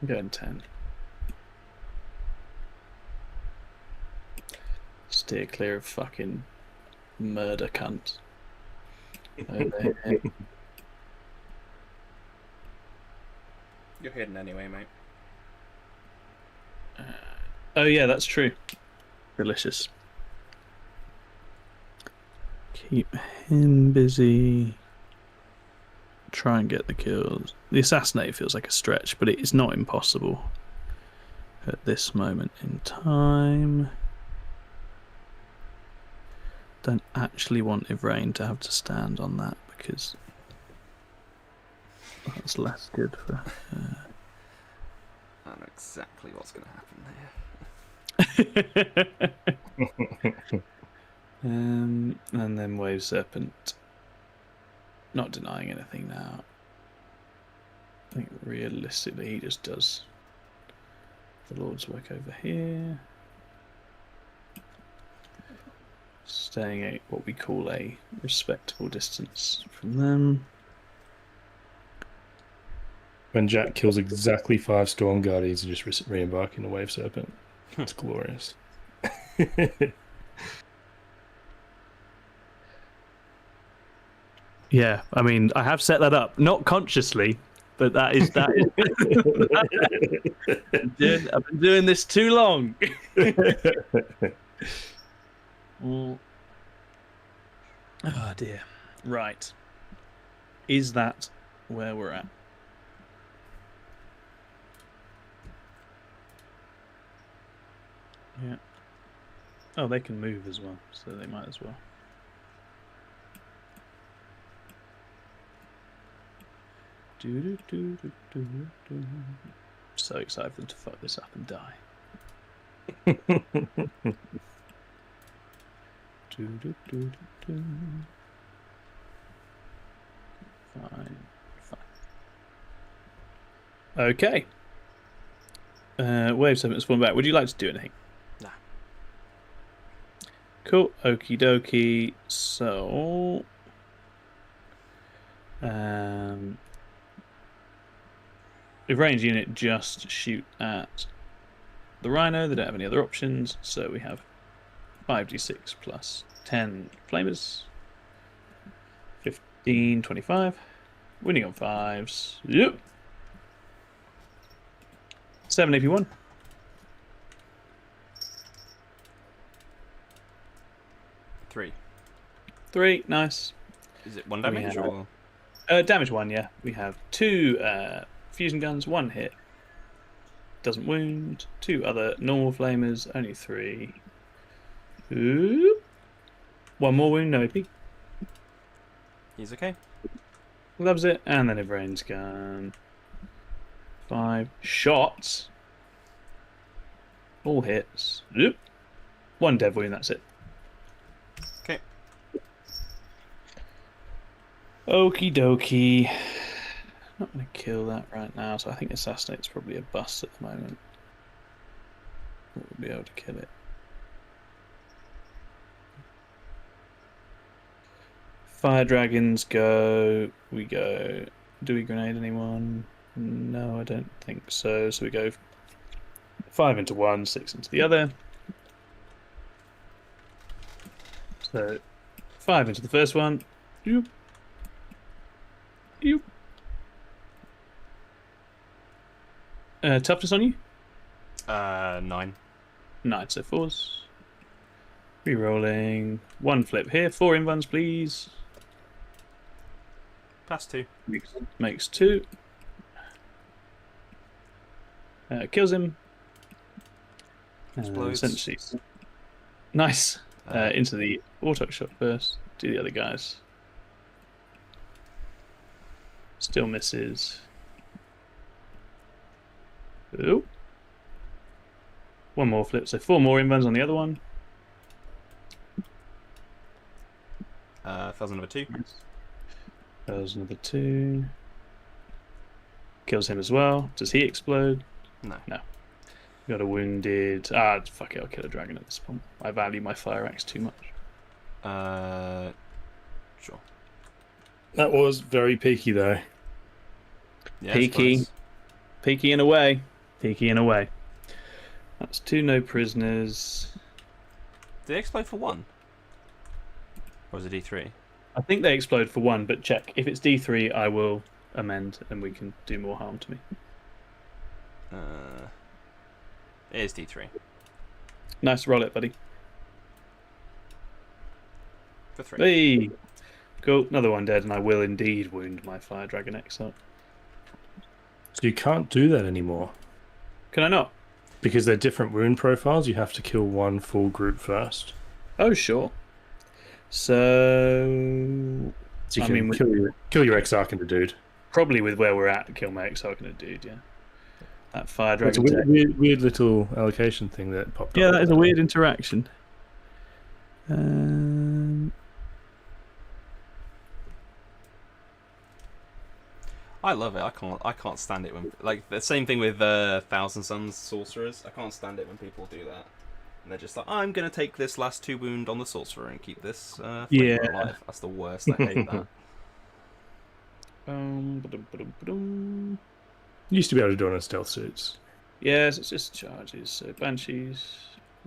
I'm going 10. Steer clear of fucking murder cunt. Over here. You're hidden anyway, mate. Oh yeah, that's true. Delicious. Keep him busy. Try and get the kills. The assassinate feels like a stretch, but it is not impossible at this moment in time. Don't actually want Ivrain to have to stand on that because that's less good for her. I know exactly what's going to happen there. And then Wave Serpent. Not denying anything now. I think realistically he just does the Lord's work over here. Staying at what we call a respectable distance from them. When Jack kills exactly 5 Storm Guardians, you just re-embarking the Wave Serpent. It's glorious. Yeah, I mean, I have set that up, not consciously, but that is. I've been doing this too long. Oh dear. Right. Is that where we're at? Yeah. Oh, they can move as well, so they might as well. So excited for them to fuck this up and die. Fine. Okay. Wave 7 has fallen back. Would you like to do anything? Nah. Cool. Okie dokie. So. If range unit just shoot at the Rhino, they don't have any other options, so we have 5d6 plus 10 flamers. 15, 25. Winning on 5s. Yep. 7 AP1. 3. 3, nice. Is it 1 damage or? Damage 1, yeah. We have 2 fusion guns, 1 hit. Doesn't wound. 2 other normal flamers, only 3. Ooh. 1 more wound, no AP. He's okay. Loves it. And then a brains gun. 5 shots. All hits. Oop. 1 dev wound, that's it. Okay. Okie dokie. Not going to kill that right now, so I think Assassinate's probably a bust at the moment. We'll be able to kill it. Fire dragons go. We go. Do we grenade anyone? No, I don't think so. So we go 5 into one, 6 into the other. So 5 into the first one. Yoop. Yoop. Toughness on you? 9. 9, so 4s. Rerolling. 1 flip here. 4 invuns, please. Pass 2. Makes 2. Kills him. Explodes. Essentially. Nice. Into the auto shot first. Do the other guys. Still misses. Ooh. 1 more flip, so 4 more invuns on the other one. Fails another 2. Fails another 2. Kills him as well. Does he explode? No. No. Got a wounded. Fuck it, I'll kill a dragon at this point. I value my fire axe too much. Sure. That was very peaky, though. Yeah, Peaky. Peaky in a way. Peaky in a way. That's 2 no prisoners. Did they explode for 1? Or was it D3? I think they explode for 1, but check. If it's D3, I will amend and we can do more harm to me. It is D3. Nice, roll it, buddy. For 3. Hey! Cool, another one dead, and I will indeed wound my Fire Dragon X up. So you can't do that anymore. Can I not? Because they're different wound profiles, you have to kill 1 full group first. Oh, sure. So you can kill your Exarch and the dude. Probably with where we're at, kill my Exarch and a dude, yeah. That Fire Dragon. It's a weird little allocation thing that popped up. Yeah, that is a weird interaction. I love it. I can't stand it when the same thing with Thousand Suns sorcerers. I can't stand it when people do that. And they're just like, I'm gonna take this last 2 wound on the sorcerer and keep this flavor alive. That's the worst. I hate that. You used to be able to do it on stealth suits. Yes, it's just charges. So Banshees.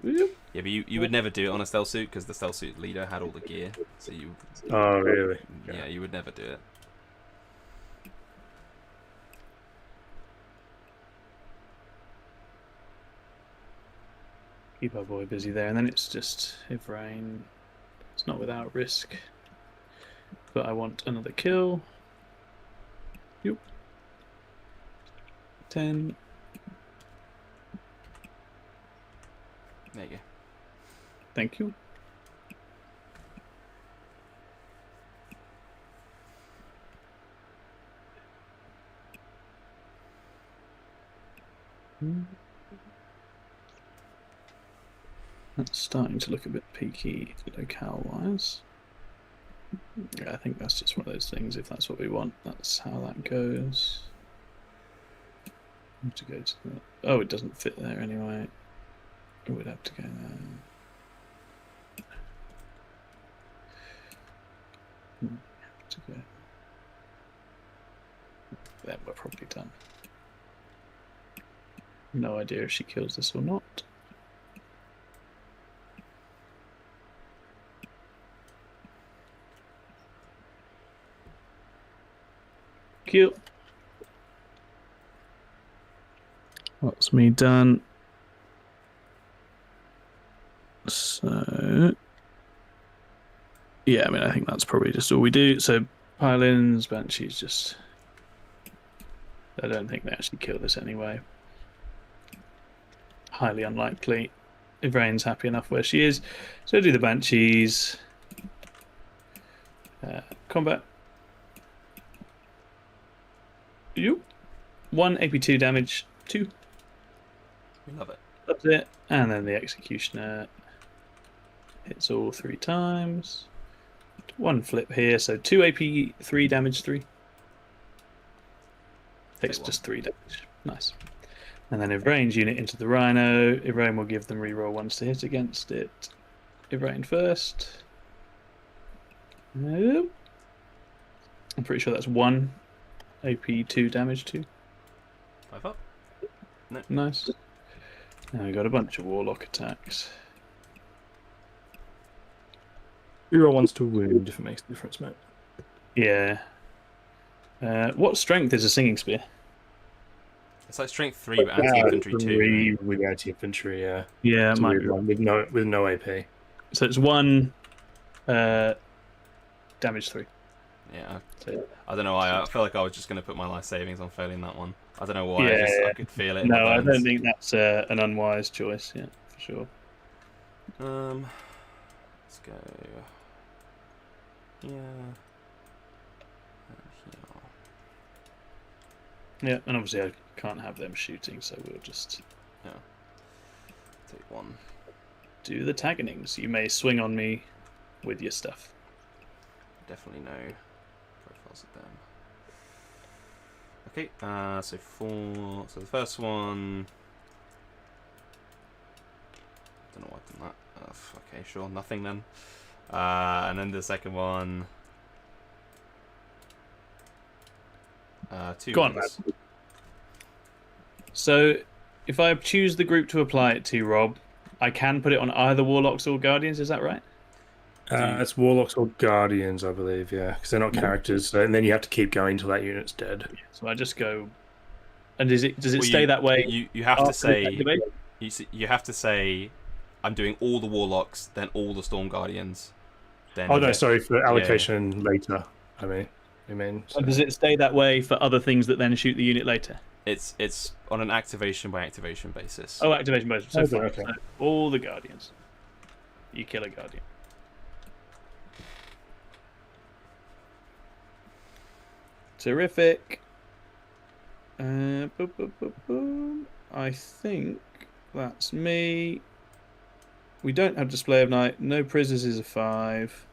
Whoop. Yeah, but you would never do it on a stealth suit because the stealth suit leader had all the gear. So you. Oh really? Yeah, you would never do it. Keep our boy busy there, and then it's just Ivrain. It's not without risk, but I want another kill. Yep. 10. There you go. Thank you. That's starting to look a bit peaky locale-wise. Yeah, I think that's just one of those things. If that's what we want, that's how that goes. To go to the... Oh, it doesn't fit there anyway. It would have to go there. Have to go. Then we're probably done. No idea if she kills this or not. Cute. That's me done. So, yeah, I mean, I think that's probably just all we do. So, pile-ins, banshees, just... I don't think they actually kill this anyway. Highly unlikely. Ivrain's happy enough where she is. So do the banshees. Combat. You. 1 AP2 damage. 2. We love it. That's it. And then the executioner hits all 3 times. 1 flip here, so 2 AP3 damage. 3. Takes just 3 damage. Nice. And then Ivrain's unit into the Rhino. Ivrain will give them reroll 1s to hit against it. Ivrain first. Nope. I'm pretty sure that's 1 AP2 damage too. 5 up. No. Nice. Now we got a bunch of Warlock attacks. Reroll 1s to wound if it makes a difference, mate. Yeah. What strength is a Singing Spear? It's like strength 3, but anti-infantry 2. 3 with anti-infantry, yeah. Yeah, it It's a might weird be. one with no AP. So it's 1 damage 3. Yeah. So, I don't know why. I feel like I was just going to put my life savings on failing that one. I don't know why. Yeah. I could feel it. in no, my I bones. don't think that's an unwise choice. Yeah, for sure. Let's go. Yeah. Yeah, and obviously I can't have them shooting, so we'll just Take 1. do the taggenings. You may swing on me with your stuff. Definitely no profiles of them. Okay, so 4. So the first one. Don't know why I've done that. Okay, sure, nothing then. And then the second one. 2. Go on, ones. So, if I choose the group to apply it to, Rob, I can put it on either Warlocks or Guardians, is that right? It's Warlocks or Guardians, I believe, yeah. Because they're not characters, so, and then you have to keep going until that unit's dead. So I just go... And does it Well, stay that way? You have to after say it's activated? you have to say I'm doing all the Warlocks, then all the Storm Guardians. Then Oh, no, sorry, for allocation later, I mean. So. And does it stay that way for other things that then shoot the unit later? It's on an activation by activation basis. Oh, activation bonus. So, Okay, fine. okay. So all the Guardians. You kill a Guardian. Terrific. Boom, boom, boom, boom. I think that's me. We don't have display of night. No prisoners is a 5.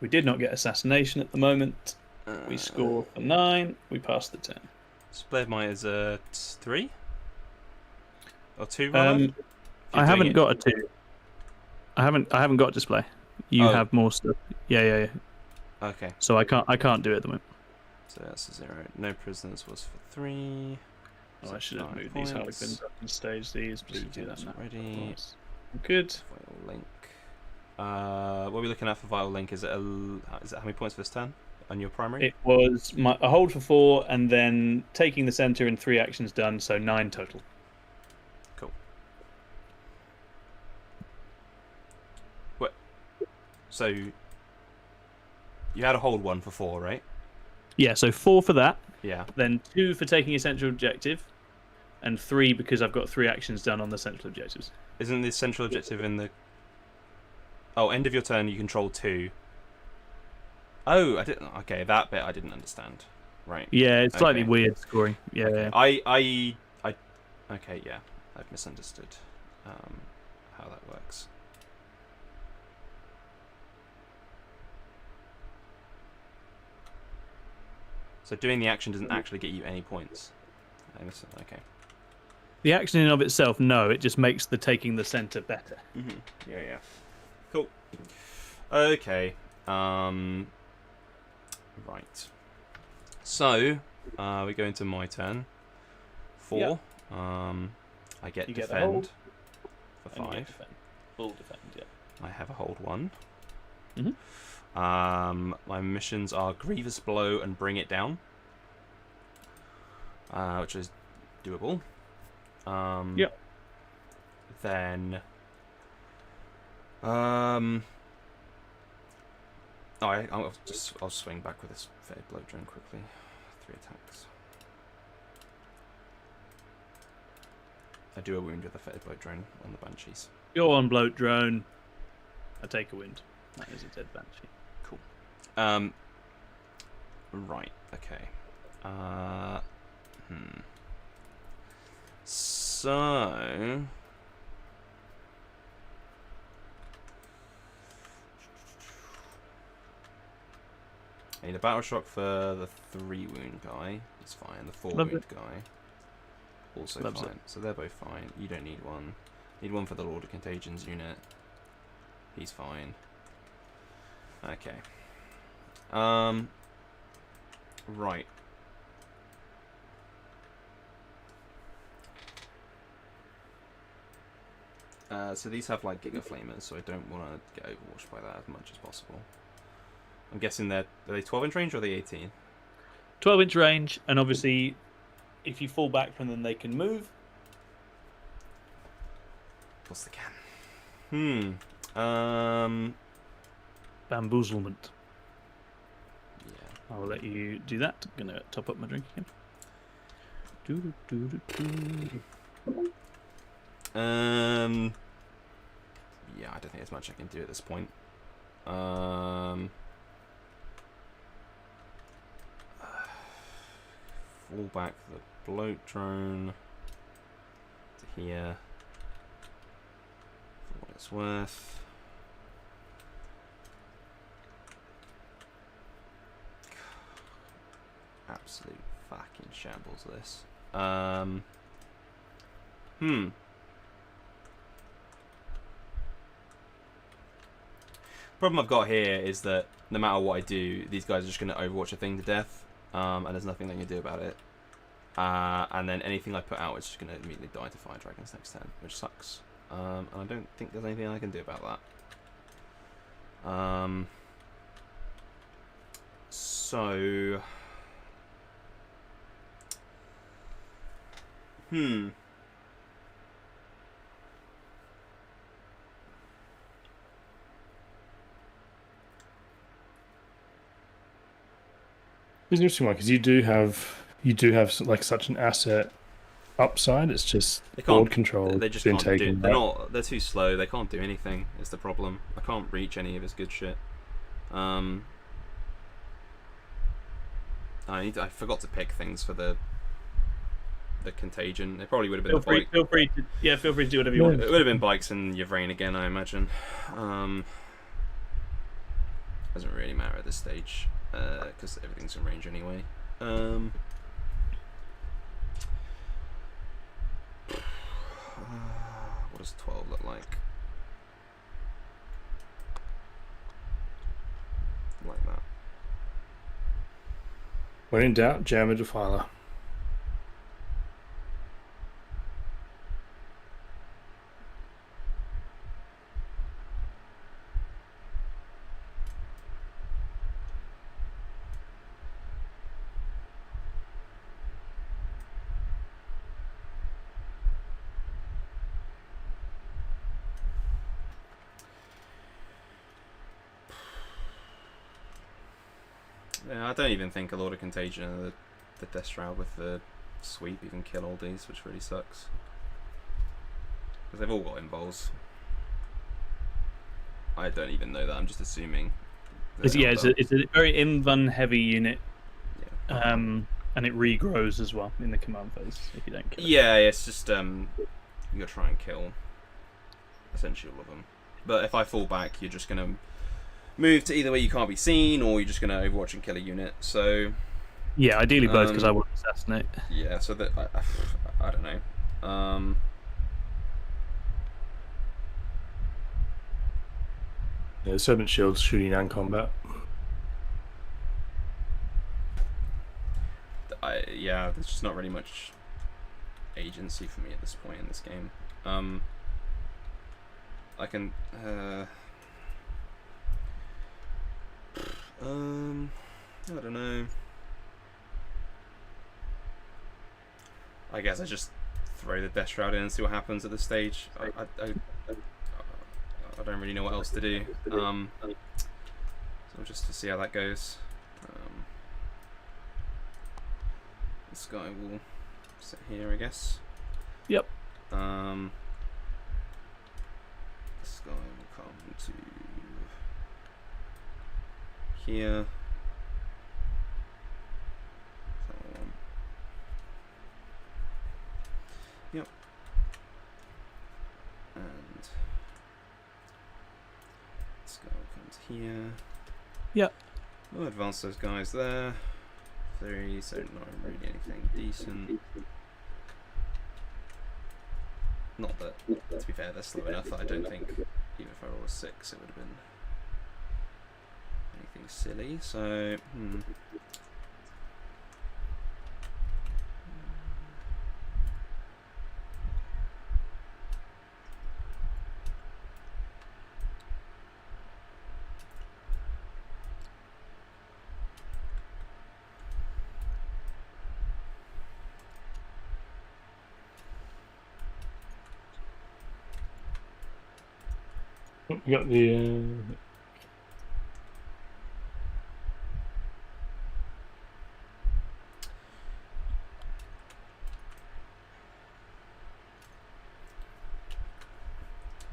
We did not get assassination at the moment. We score for 9. We pass the 10. Display of Might is a 3 or 2. Rather? I haven't got a 2. I haven't got display. You have more stuff. Yeah. Okay. So I can't do it at the moment. So that's a 0. No prisoners was for 3. Oh, I should have moved these Harlequins up and staged these. Just do that now. Ready. Good. Vital Link. What are we looking at for Vital Link? Is it how many points for this turn on your primary? It was a hold for 4 and then taking the center and 3 actions done, so 9 total. Cool. What? So you had a hold 1 for 4, right? Yeah, so 4 for that. Yeah. Then 2 for taking a central objective, and 3 because I've got 3 actions done on the central objectives. Isn't the central objective in the... Oh, end of your turn, you control 2. Oh, I didn't... Okay, that bit I didn't understand. Right. Yeah, it's slightly weird scoring. Yeah. Okay. I... Okay, yeah. I've misunderstood. how that works. So doing the action doesn't actually get you any points. Okay. The action in and of itself, no, it just makes the taking the center better. Yeah. Cool. Okay. Right. So we go into my turn. 4. Yep. I get You get the defend hold, for and you 5. get defend. Full defend, yeah. I have a hold 1. Mhm. My missions are Grievous Blow and Bring It Down, which is doable. Yep. Then, I'll swing back with this Fated Blow drone quickly. 3 attacks. I do a wound with the Fated Blow drone on the Banshees. Go on, bloat drone. I take a wind. That is a dead banshee. Cool. Right. Okay. So. I need a battle shock for the 3 wound guy. It's fine. The 4 wound guy. Also Loves fine. it. So they're both fine. You don't need one. Need one for the Lord of Contagions unit. He's fine. Okay. Right. So these have like Giga Flamers, so I don't want to get overwatched by that as much as possible. I'm guessing are they 12-inch range or are they 18? 12-inch range, and obviously, if you fall back from them, they can move. Of course they can. Bamboozlement. Yeah. I'll let you do that. I'm gonna top up my drink again. Yeah, I don't think there's much I can do at this point. Fall back the bloat drone to here for what it's worth. Absolute fucking shambles, this. Problem I've got here is that no matter what I do, these guys are just going to overwatch a thing to death, and there's nothing they can do about it. And then anything I put out is just going to immediately die to fire dragons next turn, which sucks. And I don't think there's anything I can do about that. So... It's an interesting one because you do have like such an asset upside. It's just board control. They just been can't taken. They're too slow. They can't do anything. Is the problem? I can't reach any of his good shit. I forgot to pick things for the contagion. It probably would have been Feel free to do whatever you want. It would have been bikes and Yvrane again, I imagine. Doesn't really matter at this stage because everything's in range anyway. What does 12 look like? Like that. When in doubt, jam a defiler. Yeah, I don't even think a Lord of Contagion and the Death Shroud with the sweep even kill all these, which really sucks. Because they've all got involves. I don't even know that, I'm just assuming. It's a very invuln heavy unit. Yeah. And it regrows as well in the command phase if you don't kill it. Yeah, it's just you gotta try and kill essentially all of them. But if I fall back, you're just gonna move to either where you can't be seen, or you're just gonna Overwatch and kill a unit. So Yeah, ideally both, because I want to assassinate. yeah, so that I don't know. Yeah, Serpent Shield's shooting and combat. Yeah, there's just not really much agency for me at this point in this game. I can I don't know. I guess I just throw the Death Shroud in and see what happens at this stage. I don't really know what else to do. So just to see how that goes. This guy will sit here, I guess. Yep. This guy will come to here. Yep. And this guy will come to here. Yep. We'll advance those guys there. 3, so not really anything decent. Not that, to be fair, they're slow enough that I don't think, even if I roll a 6, it would have been anything silly. So, You got the.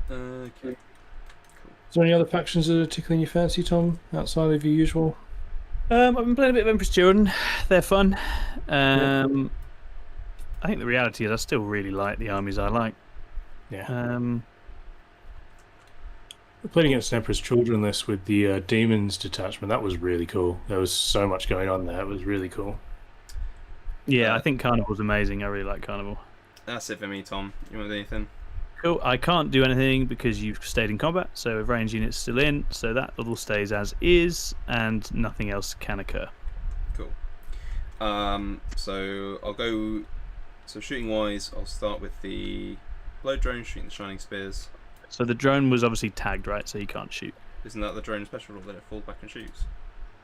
okay. Cool. Is there any other factions that are tickling your fancy, Tom, outside of your usual? I've been playing a bit of Empress Children. They're fun. I think the reality is I still really like the armies I like. Yeah. We played against Emperor's Children this with the Demons detachment. That was really cool. There was so much going on there. It was really cool. Yeah, I think Carnival's amazing. I really like Carnival. That's it for me, Tom. You want anything? Cool. I can't do anything because you've stayed in combat, so if range unit's still in, so that all stays as is, and nothing else can occur. Cool. So I'll go. So shooting wise, I'll start with the blow drone shooting the shining spears. So the drone was obviously tagged, right? So you can't shoot. Isn't that the drone special rule that it falls back and shoots?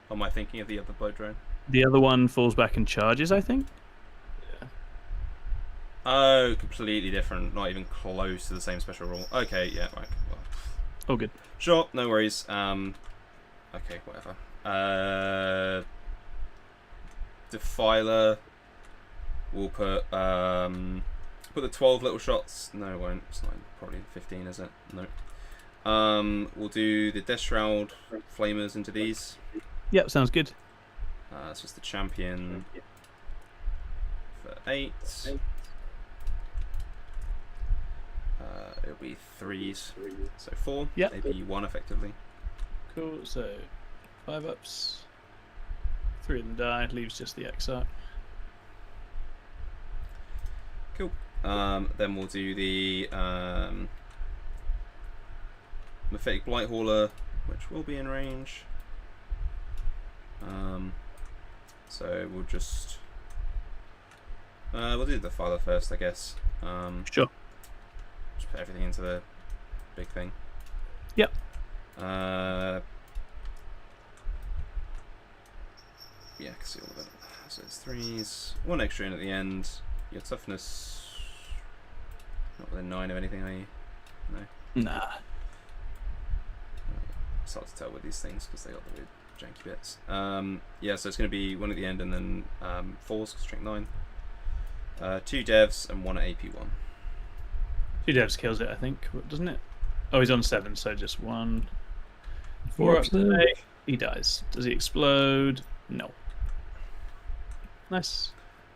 Or am I thinking of the other blow drone? The other one falls back and charges, I think. Yeah. Oh, completely different. Not even close to the same special rule. Okay, yeah, right. Well, all good. Sure, no worries. Okay, whatever. Defiler. We'll put the 12 little shots. No, it won't. It's not probably 15, is it? No. We'll do the Death Shroud flamers into these. Yep, sounds good. It's just the champion for 8. It'll be 3s, so 4. Yep. Maybe 1 effectively. Cool. So 5 ups. 3 of them die. Leaves just the Exarch. Cool. Then we'll do the Mephitic Blighthauler, which will be in range. So we'll just we'll do the Defiler first, I guess. Sure. Just put everything into the big thing. Yep. Yeah, I can see all of it. So it's 3s, 1 extra in at the end. Your toughness, not within 9 of anything, are you? No. Nah. It's hard to tell with these things because they got the weird janky bits. Yeah, so it's going to be 1 at the end and then 4s, strength 9. 2 devs and 1 at AP1. 2 devs kills it, I think, doesn't it? Oh, he's on 7, so just 1. 4 up to 8. He dies. Does he explode? No. Nice.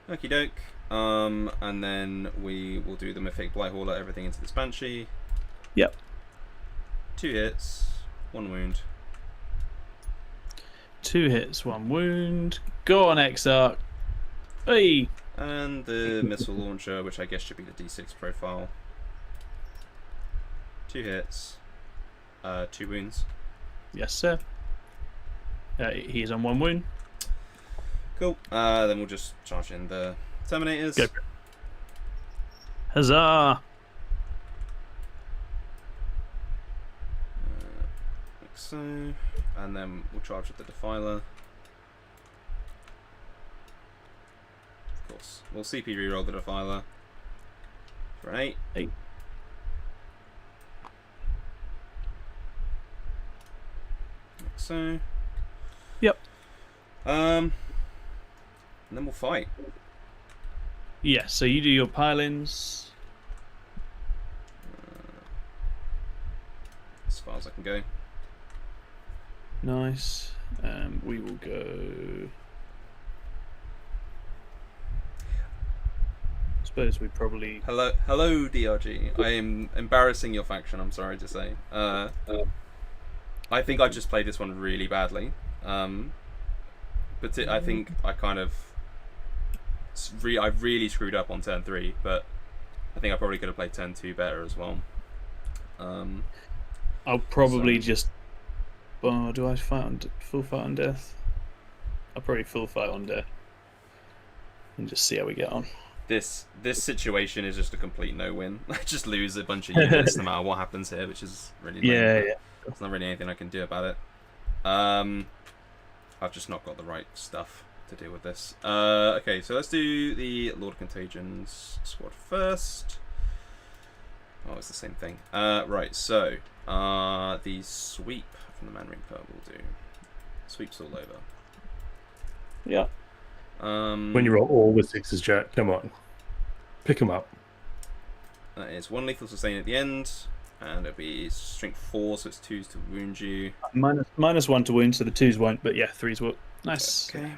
Okie doke. And then we will do the Mythic Blighthauler, everything into this Banshee. Yep. 2 hits, 1 wound. 2 hits, 1 wound. Go on, Exarch. Hey. And the missile launcher, which I guess should be the D6 profile. 2 hits, 2 wounds. Yes, sir. He's on 1 wound. Cool. Then we'll just charge in the Terminators. Go. Huzzah! Like so. And then we'll charge with the Defiler. Of course. We'll CP reroll the Defiler. For an 8. 8. Like so. Yep. And then we'll fight. Yeah, so you do your pile-ins. As far as I can go. Nice. We will go... I suppose we probably... Hello, DRG. I am embarrassing your faction, I'm sorry to say. I think I just played this one really badly. But I think I kind of... I really screwed up on turn 3, but I think I probably could have played turn 2 better as well. I'll probably just... Oh, do I fight on full fight on death? I'll probably full fight on death. And just see how we get on. This situation is just a complete no-win. I just lose a bunch of units no matter what happens here, which is really lame. Yeah. There's not really anything I can do about it. I've just not got the right stuff to deal with this. Okay, so let's do the Lord of Contagions squad first. Oh, it's the same thing. Right, so the sweep from the Man-Ring Pearl will do. Sweeps all over. Yeah. When you roll all with 6s, Jack, come on. Pick them up. That is 1 lethal sustain at the end, and it'll be strength 4, so it's 2s to wound you. Minus 1 to wound, so the 2s won't, but yeah, 3s will. Nice. Okay.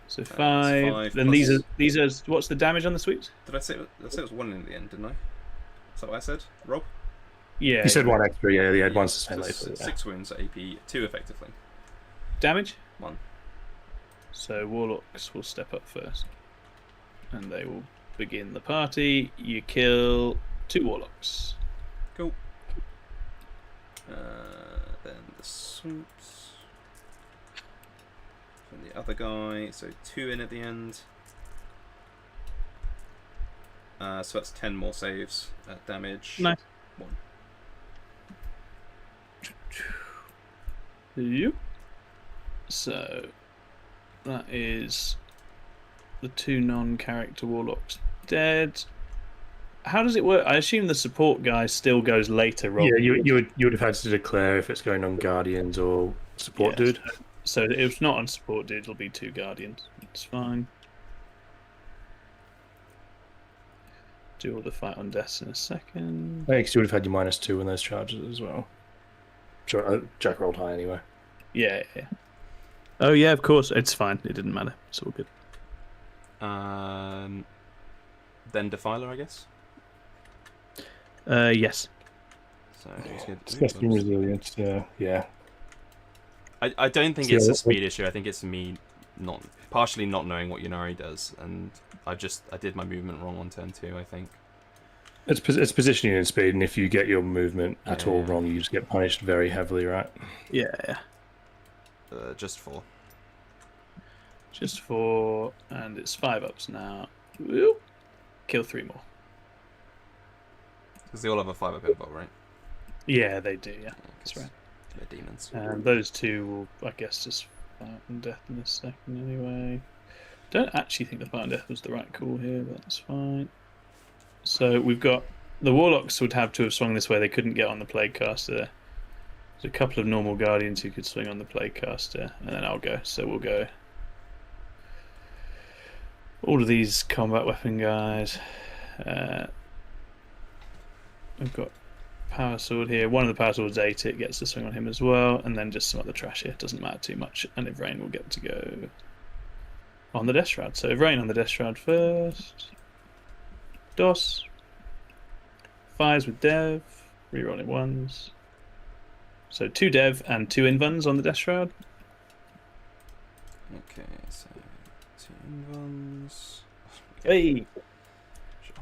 So 5. Then plus... these are what's the damage on the sweeps? Did I say it was 1 in the end, didn't I? Is that what I said, Rob? Yeah. You said 1 extra, yeah, they had 1 So sustain later. 6 wounds at AP 2 effectively. Damage? 1. So Warlocks will step up first. And they will begin the party. You kill 2 Warlocks. Cool. Then the swoops from the other guy. So 2 in at the end. So that's 10 more saves at damage. Nice. 1. Yep. So that is the 2 non-character Warlocks dead. How does it work? I assume the support guy still goes later, Rob. Yeah, you would have had to declare if it's going on Guardians or support dude. So if it's not on support dude, it'll be 2 Guardians. It's fine. Do all the fight on deaths in a second. I think you would have had your -2 in those charges as well. Sure, Jack rolled high anyway. Yeah. Oh yeah, of course. It's fine. It didn't matter. It's all good. Then Defiler, I guess. Yes. So he's good. Disgusting resilience, yeah. I don't think it's a speed issue. I think it's me partially not knowing what Ynnari does, and I did my movement wrong on turn 2, I think. It's positioning and speed, and if you get your movement at all wrong, you just get punished very heavily, right? Yeah. Just 4. Just 4, and it's 5 ups now. Woo. Kill 3 more. Because they all have a 5 up info, right? Yeah, they do, yeah. That's right. They're demons. And those 2 will, I guess, just fight on death in a second anyway. Don't actually think the fight on death was the right call here, but that's fine. So we've got... The Warlocks would have to have swung this way. They couldn't get on the Plaguecaster. There's a couple of normal Guardians who could swing on the Plaguecaster, and then I'll go. So we'll go... All of these combat weapon guys. We've got Power Sword here. One of the Power Swords 8, it gets to swing on him as well, and then just some other trash here. Doesn't matter too much. And Ivrain will get to go on the Death Shroud. So Ivrain on the Death Shroud first. DOS. Fires with Dev. Rerolling 1s. So 2 dev and 2 invuns on the Death Shroud. Okay, so 2 invulns. Hey! Sure.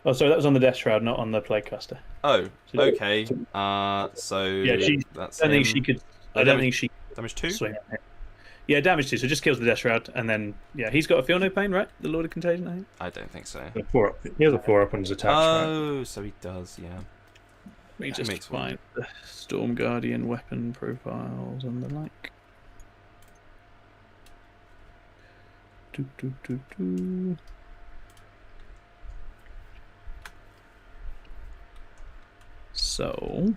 Oh, sorry, that was on the Death Shroud, not on the Plaguecaster. Oh, So- okay. So Yeah, that's I don't think him. she could. No, I don't damage- think she Damage could 2? swing at him. Yeah, damage 2, so just kills the Death Shroud, and then yeah, he's got a feel no pain, right? The Lord of Contagion, I think. I don't think so. The 4-up. He has a 4-up on his attacks, right? Oh, so he does, yeah. We That just makes find the Storm Guardian weapon profiles and the like. Do, do, do, do. So,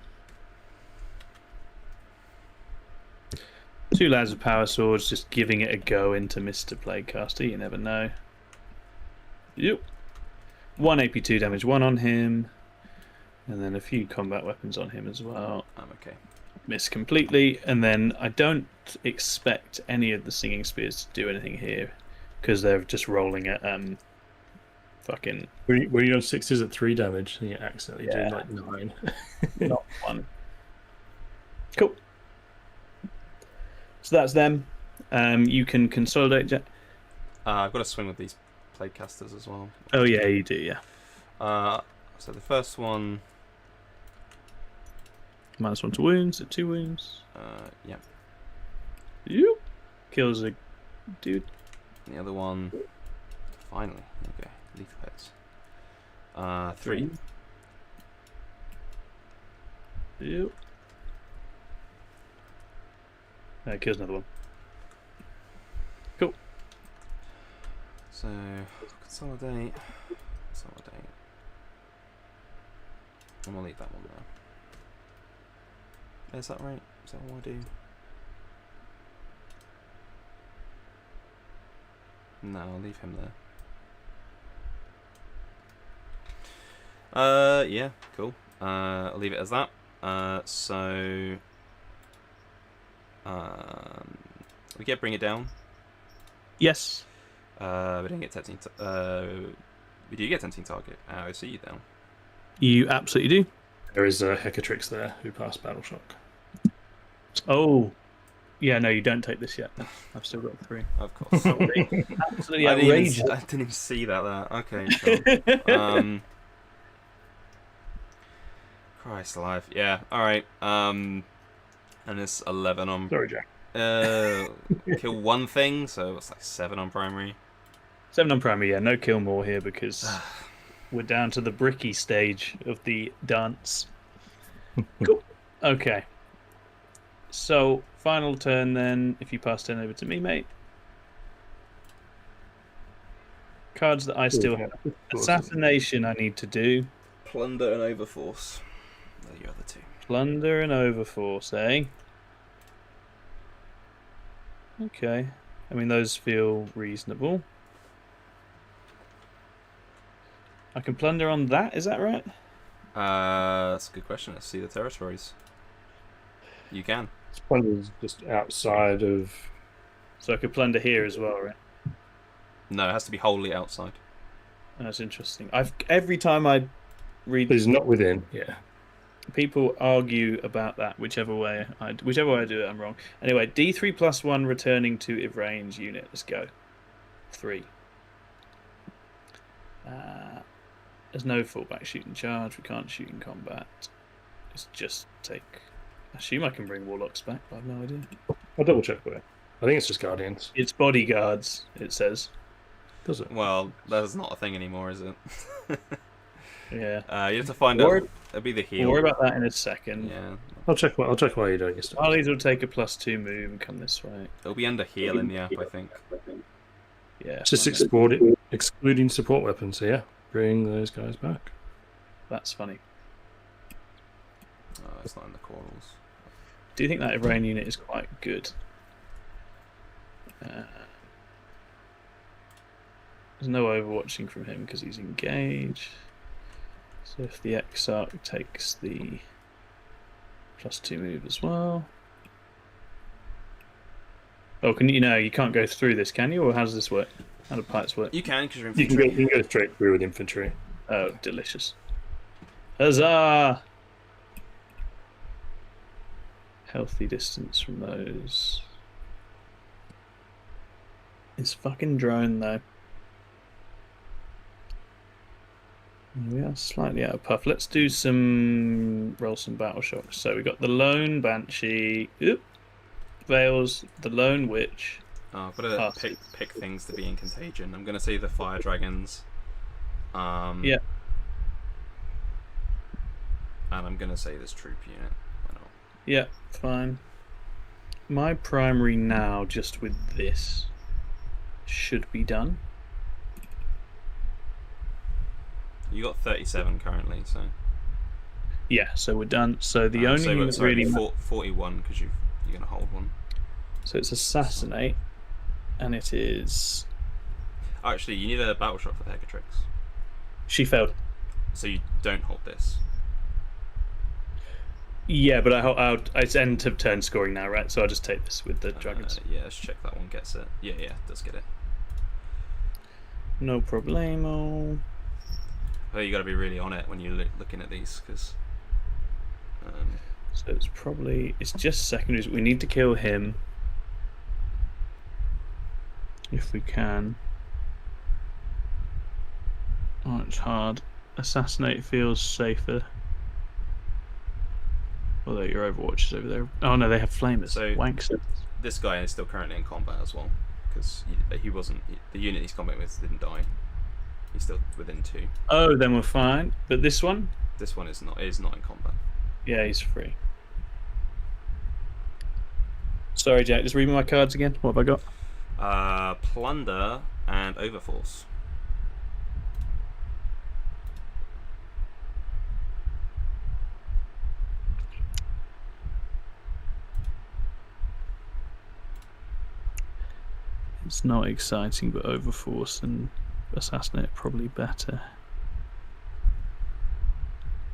2 lads of power swords, just giving it a go into Mr. Plaguecaster. You never know. Yep. 1 AP2 damage, 1 on him, and then a few combat weapons on him as well. I'm okay. Miss completely, and then I don't expect any of the singing spears to do anything here because they're just rolling at fucking Were you on 6s at 3 damage? And you accidentally Yeah. did like 9. not 1. Cool. So that's them. You can consolidate. I've got to swing with these Plaguecasters as well. Oh yeah, you do. Yeah. So the first one, -1 to wounds at 2 wounds. yeah. Yep. Kills a dude. The other one, finally, okay, lethal hits. 3. Yep. Kills another one. Cool. So consolidate. I'm gonna leave that one there. Is that right? Is that what I do? No, I'll leave him there. Yeah, cool. I'll leave it as that. We get bring it down. Yes. We don't get 10. We do get 10 target. I see you down. You absolutely do. There is a Hecatrix there who passed Battle Shock. Oh. Yeah, no, you don't take this yet. I've still got 3. Of course. Absolutely I outrageous. didn't even see that there. Okay, sure. Christ alive. Yeah, alright. And it's 11 on... Sorry, Jack. Kill 1 thing, so it's like 7 on primary. 7 on primary, yeah. No kill more here because we're down to the bricky stage of the dance. Cool. Okay. So, final turn then, if you pass turn over to me, mate. Cards that I still have. Assassination I need to do. Plunder and Overforce. They're your other 2. Plunder and Overforce, eh? Okay. I mean, those feel reasonable. I can plunder on that, is that right? That's a good question. Let's see the territories. You can. This one is just outside of. So I could plunder here as well, right? No, it has to be wholly outside. That's interesting. Every time I read, But it's not within. Yeah. people argue about that. Whichever way I do it, I'm wrong. Anyway, D3+1 returning to if range unit. Let's go. 3. There's no fallback shooting charge. We can't shoot in combat. Let's just take. I assume I can bring warlocks back, but I have no idea. I'll double check with it. I think it's just Guardians. It's bodyguards. It says. Does it? Well, that's not a thing anymore, is it? Yeah. You have to find out. It'll be the heal. We'll worry about that in a second. Yeah. I'll check while you're doing your stuff. Harleys will take a +2 move and come this way. It'll be under heal in the app, I think. Yeah. It's just fine. excluding support weapons. So yeah, bring those guys back. That's funny. Oh, it's not in the corals. Do you think that Iran unit is quite good? There's no overwatching from him because he's engaged. So if the Exarch takes the +2 move as well. Oh, you can't go through this, can you? Or how does this work? How do pipes work? You can, because you're You infantry. can go straight through with infantry. Oh, delicious. Huzzah! Healthy distance from those. It's fucking drone though. We are slightly out of puff. Let's do roll some battle shocks. So we got the lone banshee. Oop. Veils, the lone witch. Oh, I've got to pick things to be in contagion. I'm going to say the fire dragons. Yeah. And I'm going to say this troop unit. Why not? Yeah, fine. My primary now, just with this, should be done. You got 37 currently, so. Yeah, so we're done. So the only thing that really 41 because you're going to hold one. So it's assassinate, and it is. Oh, actually, you need a battle shot for the Hecatrix. She failed. So you don't hold this. Yeah, but it's end of turn scoring now, right? So I'll just take this with the dragons. Yeah, let's check that one gets it. Yeah, does get it. No problemo. Oh, you got to be really on it when you're looking at these, because. So it's just secondaries. We need to kill him if we can. Oh, it's hard. Assassinate feels safer. Although your Overwatch is over there. Oh no, they have flamers. So Wanks. This guy is still currently in combat as well, because he wasn't. The unit he's combating with didn't die. He's still within 2. Oh, then we're fine. But this one? This one is not in combat. Yeah, he's free. Sorry, Jack. Just read me my cards again. What have I got? Plunder and Overforce. It's not exciting, but Overforce and Assassinate are probably better.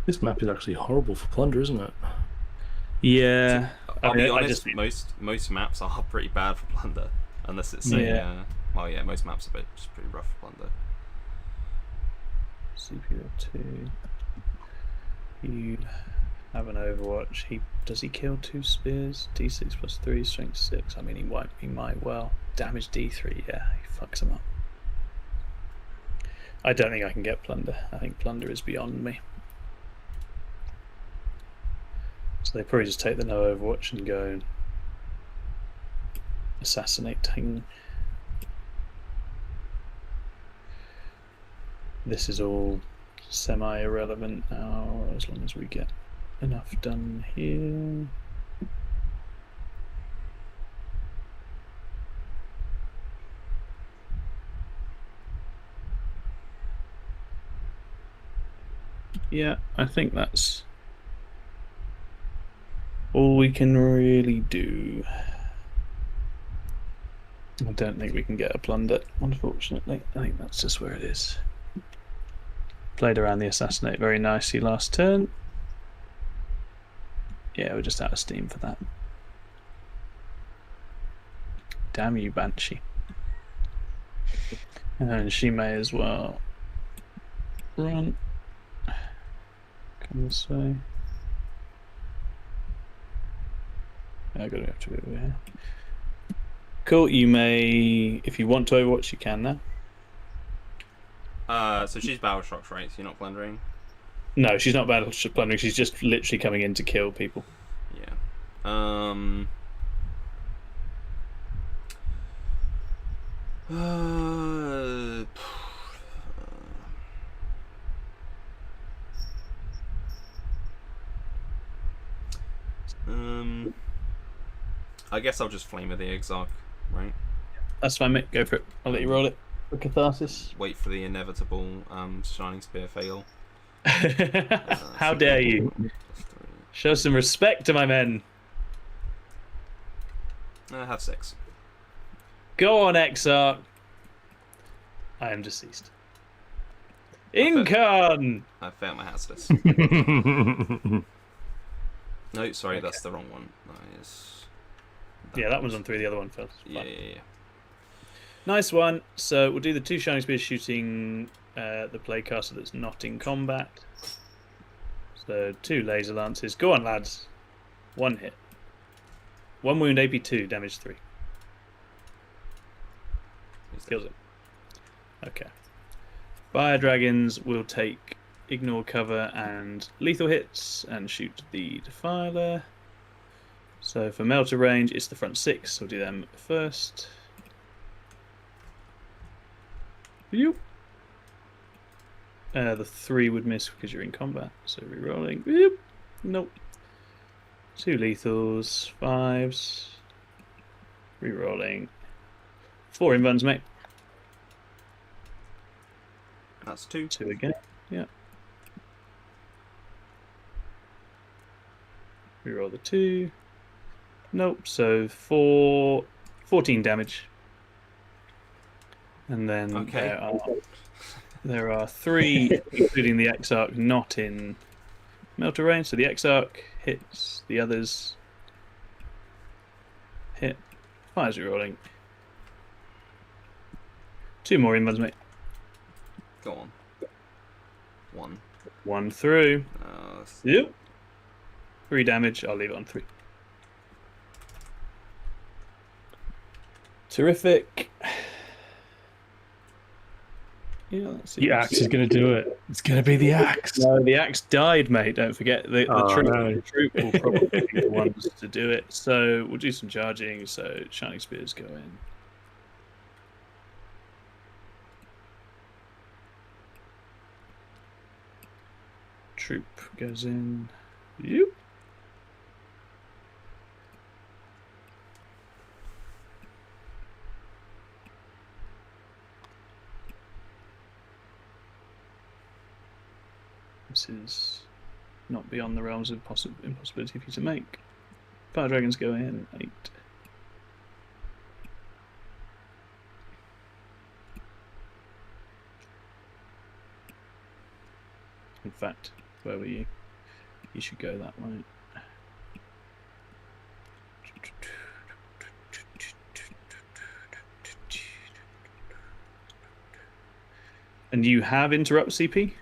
This map is actually horrible for plunder, isn't it? Yeah. I'll be honest, most maps are pretty bad for plunder. Unless it's most maps are just pretty rough for plunder. CPO2. You have an Overwatch. Does he kill 2 spears? D6 plus 3, strength 6. I mean, he might well. Damage D3, yeah, he fucks him up. I don't think I can get plunder. I think plunder is beyond me. So they probably just take the no Overwatch and go assassinating. This is all semi-irrelevant now, as long as we get enough done here. Yeah, I think that's all we can really do. I don't think we can get a plunder, unfortunately. I think that's just where it is. Played around the assassinate very nicely last turn. Yeah, we're just out of steam for that. Damn you, Banshee. And she may as well run. Come this way. I gotta have to go over here. Cool, you may, if you want to Overwatch, you can now. So she's battle shocks, right? So you're not plundering? No, she's not battle plundering, she's just literally coming in to kill people. Yeah. I guess I'll just Flame of the Exarch, right? That's fine, mate. Go for it. I'll let you roll it for catharsis. Wait for the inevitable Shining Spear fail. How dare you? Show some respect to my men. I have 6. Go on, Exarch. I am deceased. Incarn! I failed my hazardous. No, sorry, okay. That's the wrong one. Yeah, that one's on 3, the other one failed. Yeah. Nice one. So we'll do the 2 Shining Spears shooting the playcaster that's not in combat. So 2 laser lances. Go on, lads. 1 hit. 1 wound, AP 2, damage 3. Kills it. Okay. Fire dragons will take ignore cover and lethal hits and shoot the Defiler. So for melter range, it's the front 6. We'll do them first. Yoop. The 3 would miss because you're in combat. So rerolling. Yoop. Nope. 2 lethals, 5s. Rerolling. 4 invuns, mate. That's 2. 2 again. Yeah. Reroll the 2. Nope. So 14 damage. And then Okay. there are 3, including the Exarch, not in melter range. So the Exarch hits, the others hit. Fires rerolling. 2 more invuns, mate. Go on. 1. 1 through. That's... Yep. 3 damage. I'll leave it on 3. Terrific. Yeah, that's The axe is going to do it. It's going to be the axe. No, the axe died, mate. Don't forget the troop. No. The troop will probably be the ones to do it. So we'll do some charging. So Shining Spears go in. Troop goes in. Yep. This is not beyond the realms of impossibility for you to make. Fire dragons go in. 8. In fact, where were you? You should go that way. And you have interrupt CP?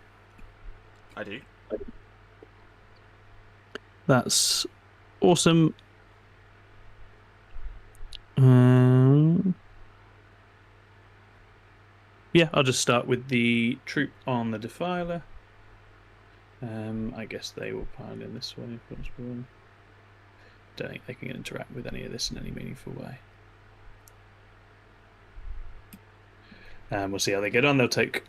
I do. That's awesome. Yeah, I'll just start with the troop on the Defiler. I guess they will pile in this way if possible. Don't think they can interact with any of this in any meaningful way. We'll see how they get on. They'll take...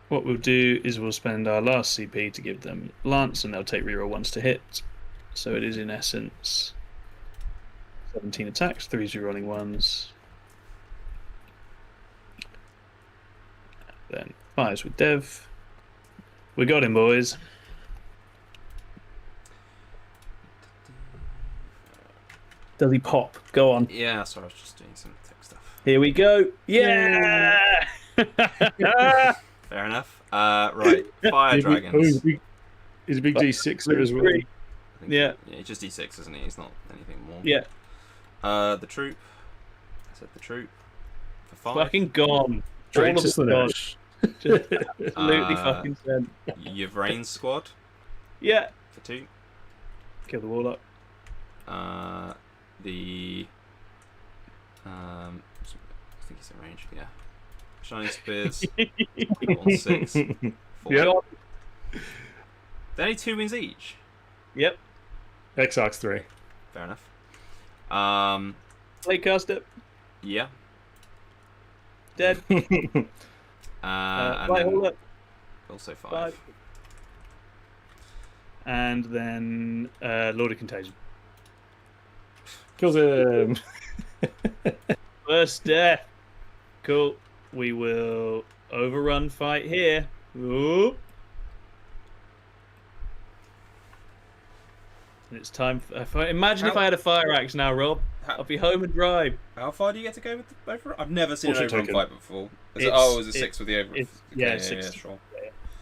What we'll do is we'll spend our last CP to give them Lance, and they'll take reroll 1s to hit. So it is in essence 17 attacks, 3s rerolling 1s. Then 5s with Dev. We got him, boys. Does he pop? Go on. Yeah, sorry, I was just doing some tech stuff. Here we go. Yeah! Fair enough. Right, fire dragons. He's a big D6 there as well. I think Yeah. Yeah, he's just D6, isn't he? He's not anything more. Yeah. The troop. I said the troop. For 5. Fucking gone. Drake's All of it gone. Slanesh. Just absolutely fucking sent. Yvraine's squad. Yeah. For 2. Kill the warlock. The I think he's in range, yeah. Shining Spears on 6. 4. Yep. They're only 2 wins each. Yep. Exarch's 3. Fair enough. Playcaster. Yeah. Dead. And Fly then Hauler. also 5. 5. And then Lord of Contagion. Kills him. First death. Cool. We will overrun fight here. Ooh. And it's time for... Imagine if I had a fire axe now, Rob. I'll be home and dry. How far do you get to go with the overrun? I've never seen an What's your overrun token? fight before. Is it 6 with the overrun? Yeah, 6. Sure.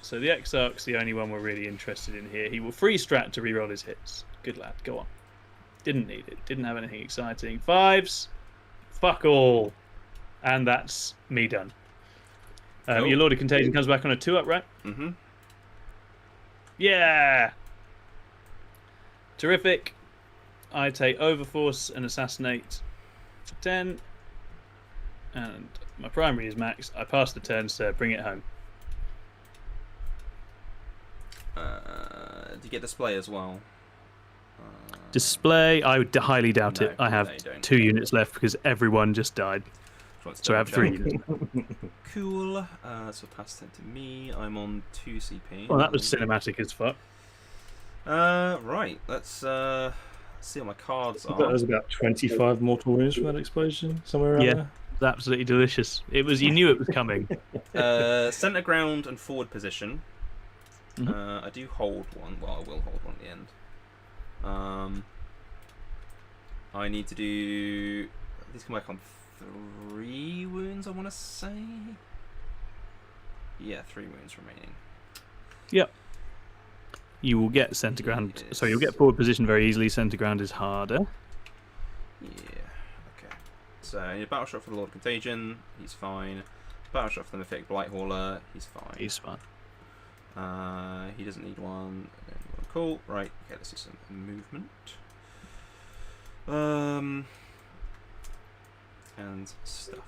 So the Exarch's the only one we're really interested in here. He will free strat to reroll his hits. Good lad, go on. Didn't need it. Didn't have anything exciting. 5s. Fuck all. And that's me done. Cool. Your Lord of Contagion comes back on a 2-up, right? Mm-hmm. Yeah! Terrific. I take Overforce and Assassinate for 10. And my primary is max. I pass the turn, so bring it home. Do you get display as well? Display, I would highly doubt it. I have no, you don't. 2 units left because everyone just died. So I have 3 units. Cool. So pass 10 to me. I'm on 2 CP. Well, that was cinematic as fuck. Right. Let's see what my cards That are. was about 25 mortal wounds from that explosion, somewhere around Yeah. there. It was absolutely delicious. It was. You knew it was coming. Center ground and forward position. Mhm. I do hold one. Well, I will hold one at the end. I need to do. These come back on 3 wounds, I want to say. Yeah, 3 wounds remaining. Yep. You will get center ground. Yes. Sorry, you'll get forward position very easily. Center ground is harder. Yeah. Okay. So I need a battle shot for the Lord of Contagion. He's fine. Battle shot for the Mythic Blighthauler. He's fine. He's fine. He doesn't need one. Cool. Right. Okay. Let's do some movement. And stuff.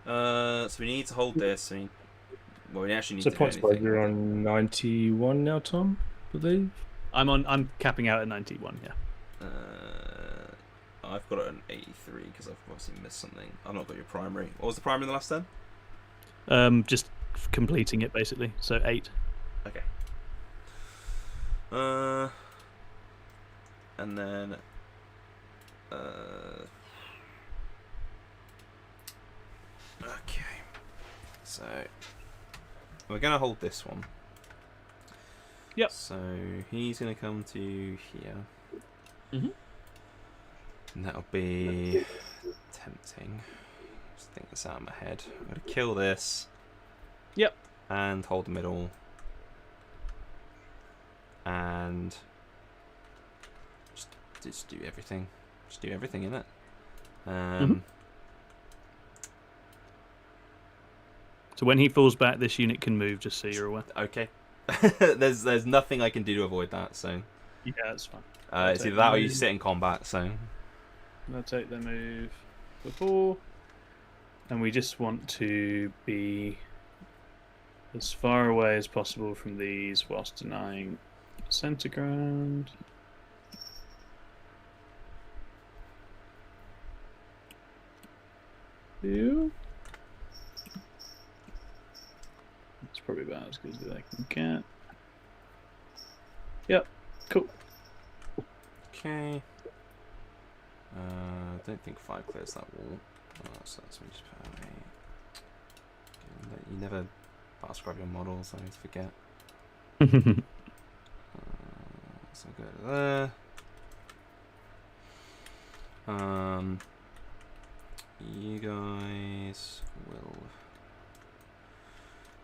Right. So we need to hold this. Well, we actually need So to do points by anything. you're on 91 now, Tom, I believe. I'm capping out at 91. Yeah. I've got it at an 83 because I've obviously missed something. I've not got your primary. What was the primary in the last turn? Just completing it basically. So 8. Okay. And then okay. So we're gonna hold this one. Yep. So he's gonna come to here. Mhm. And that'll be tempting. Just think this out in my head. I'm gonna kill this. Yep. And hold the middle. And just do everything. Just do everything in it. So when he falls back, this unit can move. Just so you're aware. Okay. there's nothing I can do to avoid that. So Yeah, that's fine. it's either that or you sit in combat. So I'll take the move before, and we just want to be as far away as possible from these whilst denying center ground. You. It's probably about as good as I can get. Yep, cool. okay. I don't think 5 clears that wall. So let's just put a. You never fast grab your models. I always forget. So go to there. You guys will.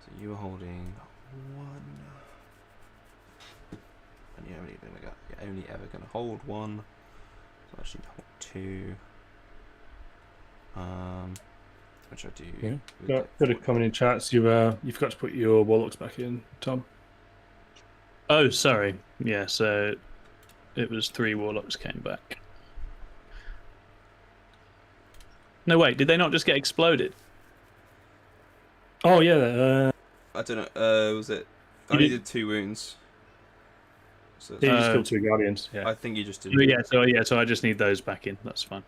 So you are holding 1, and you're only ever gonna hold 1. So I should hold 2. Which I do. Yeah. with Got a comment in chats. You forgot to put your warlocks back in, Tom. Oh, sorry. Yeah, so it was 3 warlocks came back. No, wait, did they not just get exploded? Oh yeah. I don't know. Was it? I You only did- did 2 wounds. So You just killed 2 guardians. Yeah. I think you just did. So I just need those back in. That's fine.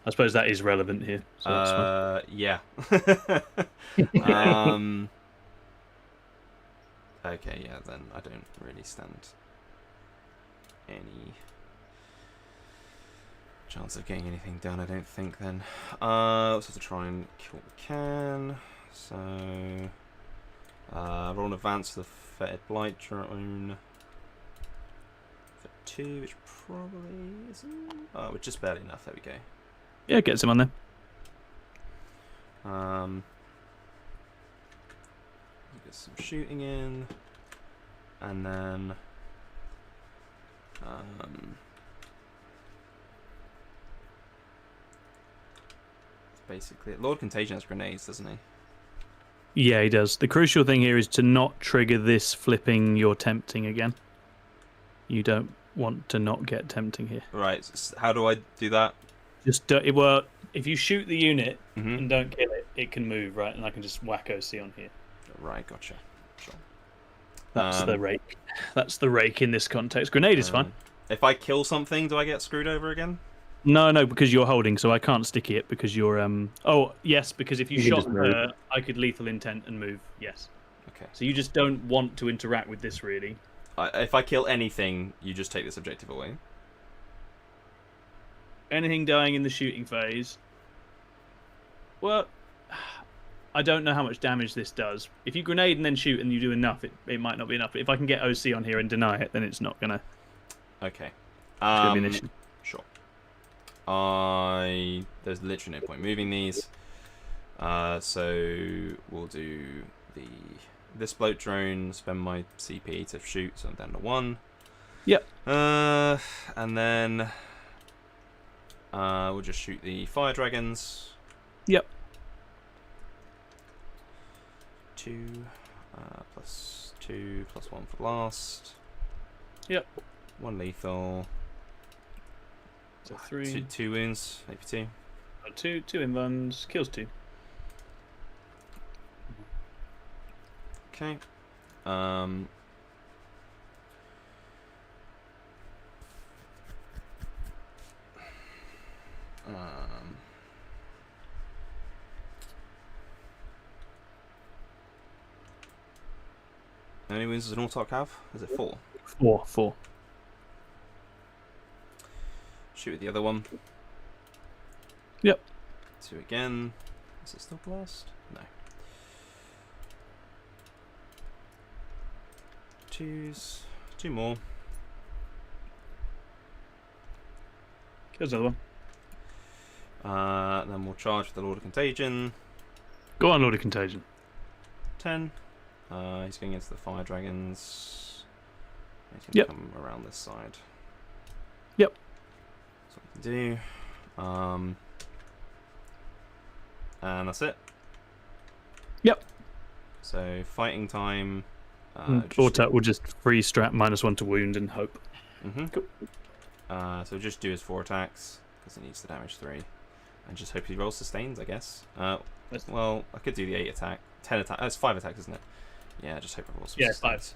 I suppose that is relevant here. So that's fine. Yeah. Okay, yeah, then I don't really stand any chance of getting anything done, I don't think, then. Let's have to try and kill what we can. So, roll an advance for the Fetid Blight drone. For 2, which probably isn't. Oh, we're just barely enough, there we go. Yeah, get some on there. Get some shooting in, and then basically Lord Contagion has grenades, doesn't he? Yeah, he does. The crucial thing here is to not trigger this flipping your tempting again. You don't want to not get tempting here. Right. How do I do that? Just well, if you shoot the unit and don't kill it, it can move, right? And I can just whack OC on here. Right. Gotcha. Sure. That's the rake. That's the rake in this context. Grenade is fine. If I kill something, do I get screwed over again? No, because you're holding, so I can't sticky it because you're Oh yes, because if you shot her, I could lethal intent and move. Yes. Okay. So you just don't want to interact with this really. If I kill anything, you just take this objective away. Anything dying in the shooting phase. Well, I don't know how much damage this does. If you grenade and then shoot and you do enough, it might not be enough. But if I can get OC on here and deny it, then it's not gonna. Okay. Be an issue. Sure. There's literally no point moving these. So we'll do this bloat drone. Spend my CP to shoot, so I'm down to 1. Yep. And then we'll just shoot the fire dragons. Yep. 2 plus 2 plus 1 for blast. Yep. 1 lethal. So 3. Two wounds, maybe 2. 2 invuns, kills 2. Okay. How many wounds does an Autarch have? Is it 4? 4. Shoot at the other one. Yep. 2 again. Is it still blast? No. 2s. 2 more. Kills another one. Then we'll charge with the Lord of Contagion. Go on, Lord of Contagion. 10. He's going against the fire dragons. He's going to come around this side. Yep. That's what we can do. And that's it. Yep. So fighting time. Autarch will just free strap -1 to wound and hope. Cool. So just do his 4 attacks because he needs to damage 3, and just hope he rolls sustains, I guess. Well, I could do the 8 attack, 10 attack. It's 5 attacks, isn't it? Yeah, just hope I roll some sustains. 5.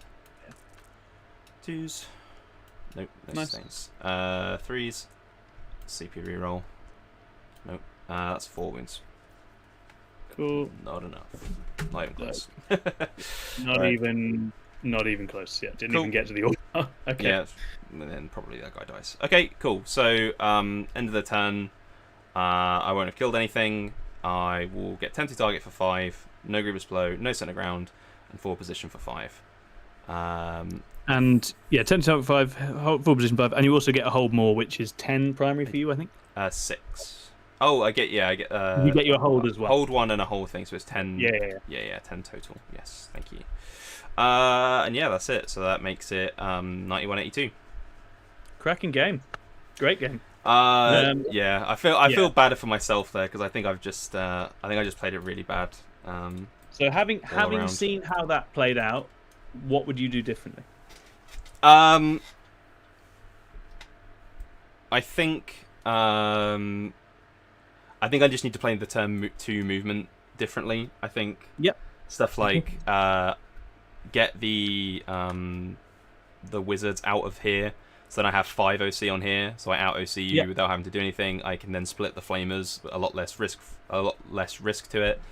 2s. Nope, no Nice. sustains. 3s. CP reroll. Nope. That's 4 wounds. Cool. Not enough. Not even close. Not even close. Yeah, didn't Cool. even get to the order. Okay. Yeah, and then probably that guy dies. Okay, cool. So, end of the turn. I won't have killed anything. I will get tempted target for 5. No grievous blow. No center ground. And 4 position for 5. And yeah, 10 to 5, full position 5, and you also get a hold more, which is 10 primary for you, I think. 6. Oh, I get. You get your hold as well. Hold 1 and a hold thing, so it's 10. Yeah. 10 total. Yes, thank you. And yeah, that's it. So that makes it 91-82. Cracking game. Great game. Yeah, I feel bad for myself there because I think I just played it really bad. So having seen how that played out, what would you do differently? I think I just need to play the turn 2 movement differently. I think stuff like get the wizards out of here, so then I have 5 OC on here, so I out OC you without having to do anything. I can then split the flamers, a lot less risk to it.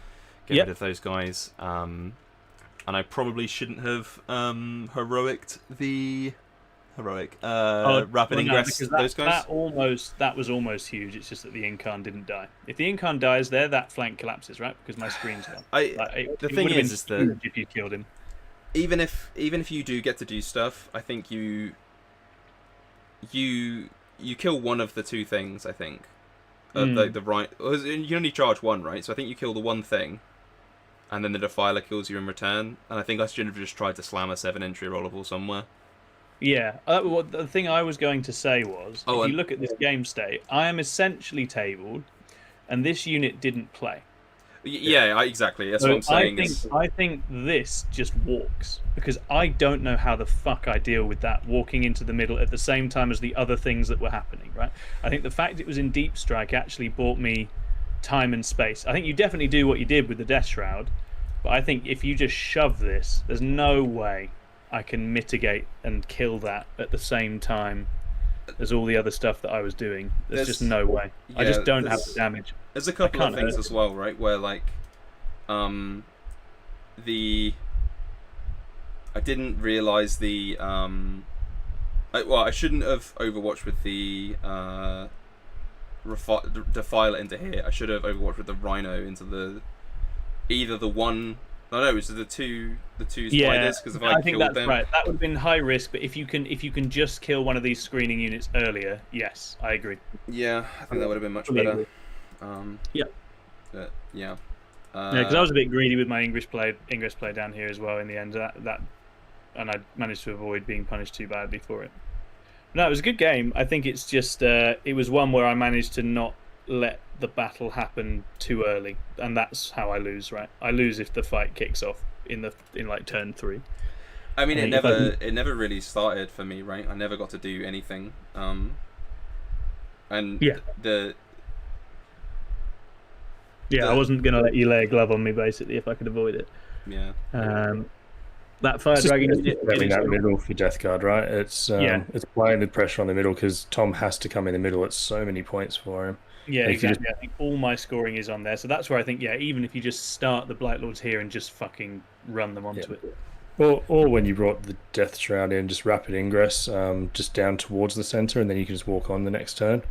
Get rid of those guys. And I probably shouldn't have heroicked the rapid ingress those guys. That was almost huge. It's just that the Incarn didn't die. If the Incarn dies there, that flank collapses, right? Because my screen's gone. The thing is that if you killed him, even if you do get to do stuff, I think you kill one of the 2 things. I think the right. You only charge 1, right? So I think you kill the one thing, and then the Defiler kills you in return. And I think I should have just tried to slam a 7 entry rollable somewhere. Yeah, the thing I was going to say was, if you look at this game state, I am essentially tabled, and this unit didn't play. Yeah, exactly. That's what I'm saying. I think this just walks, because I don't know how the fuck I deal with that walking into the middle at the same time as the other things that were happening, right? I think the fact it was in Deep Strike actually bought me time and space. I think you definitely do what you did with the Death Shroud, but I think if you just shove this, there's no way I can mitigate and kill that at the same time as all the other stuff that I was doing. There's just no way. Yeah, I just don't have the damage. There's a couple of things as well, right? Where like, I didn't realize the I shouldn't have Overwatched with the Defiler into here. I should have Overwatched with the Rhino into either the one. No, it was the two spiders. Because if I think killed that's them, right. That would have been high risk. But if you can just kill one of these screening units earlier, yes, I agree. Yeah, I think that would have been much better. Yeah. But, yeah. Because I was a bit greedy with my Ingress play down here as well in the end. And I managed to avoid being punished too badly for it. No, it was a good game. I think it's just it was one where I managed to not let the battle happen too early, and that's how I lose. Right, I lose if the fight kicks off in like turn 3. I mean, it never really started for me. Right, I never got to do anything. And yeah, I wasn't gonna let you lay a glove on me basically if I could avoid it. Yeah. That fire dragon having that middle for Death Guard, right? It's applying the pressure on the middle because Tom has to come in the middle at so many points for him. Yeah, exactly. I think all my scoring is on there, so that's where I think even if you just start the Blight Lords here and just fucking run them onto it. Or when you brought the Death Shroud in, just rapid ingress, just down towards the center, and then you can just walk on the next turn.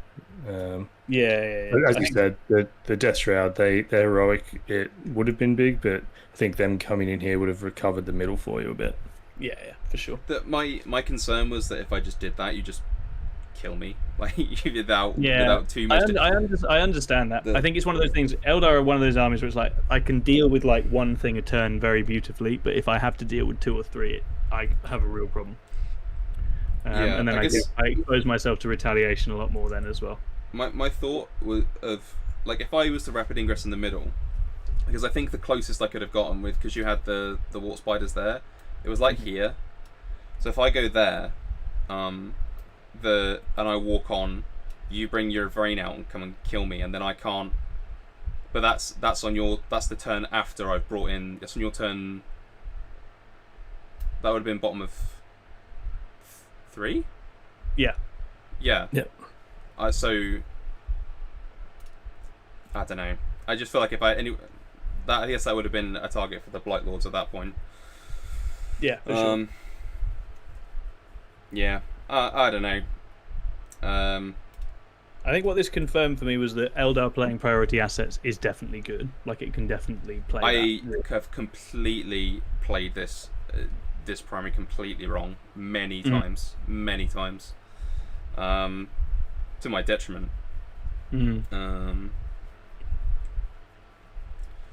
As you said, the Death Shroud, they're heroic. It would have been big, but I think them coming in here would have recovered the middle for you a bit. Yeah, for sure. My concern was that if I just did that, you just kill me, like without too much. I understand that. I think it's one of those things. Eldar are one of those armies where it's like I can deal with like one thing a turn very beautifully, but if I have to deal with 2 or 3, I have a real problem. And then I expose myself to retaliation a lot more then as well. My thought was of like if I was to rapid ingress in the middle, because I think the closest I could have gotten with, because you had the wart spiders there, it was like here. So if I go there, and I walk on, you bring your Vrain out and come and kill me, and then I can't. But that's the turn after I've brought in. That's on your turn. That would have been bottom of 3. Yeah. Yeah. Yep. So I don't know. I just feel like I guess that would have been a target for the Blight Lords at that point. Yeah, for sure. Yeah, I don't know. I think what this confirmed for me was that Eldar playing priority assets is definitely good. Like it can definitely play. I have completely played this primary completely wrong many times, to my detriment.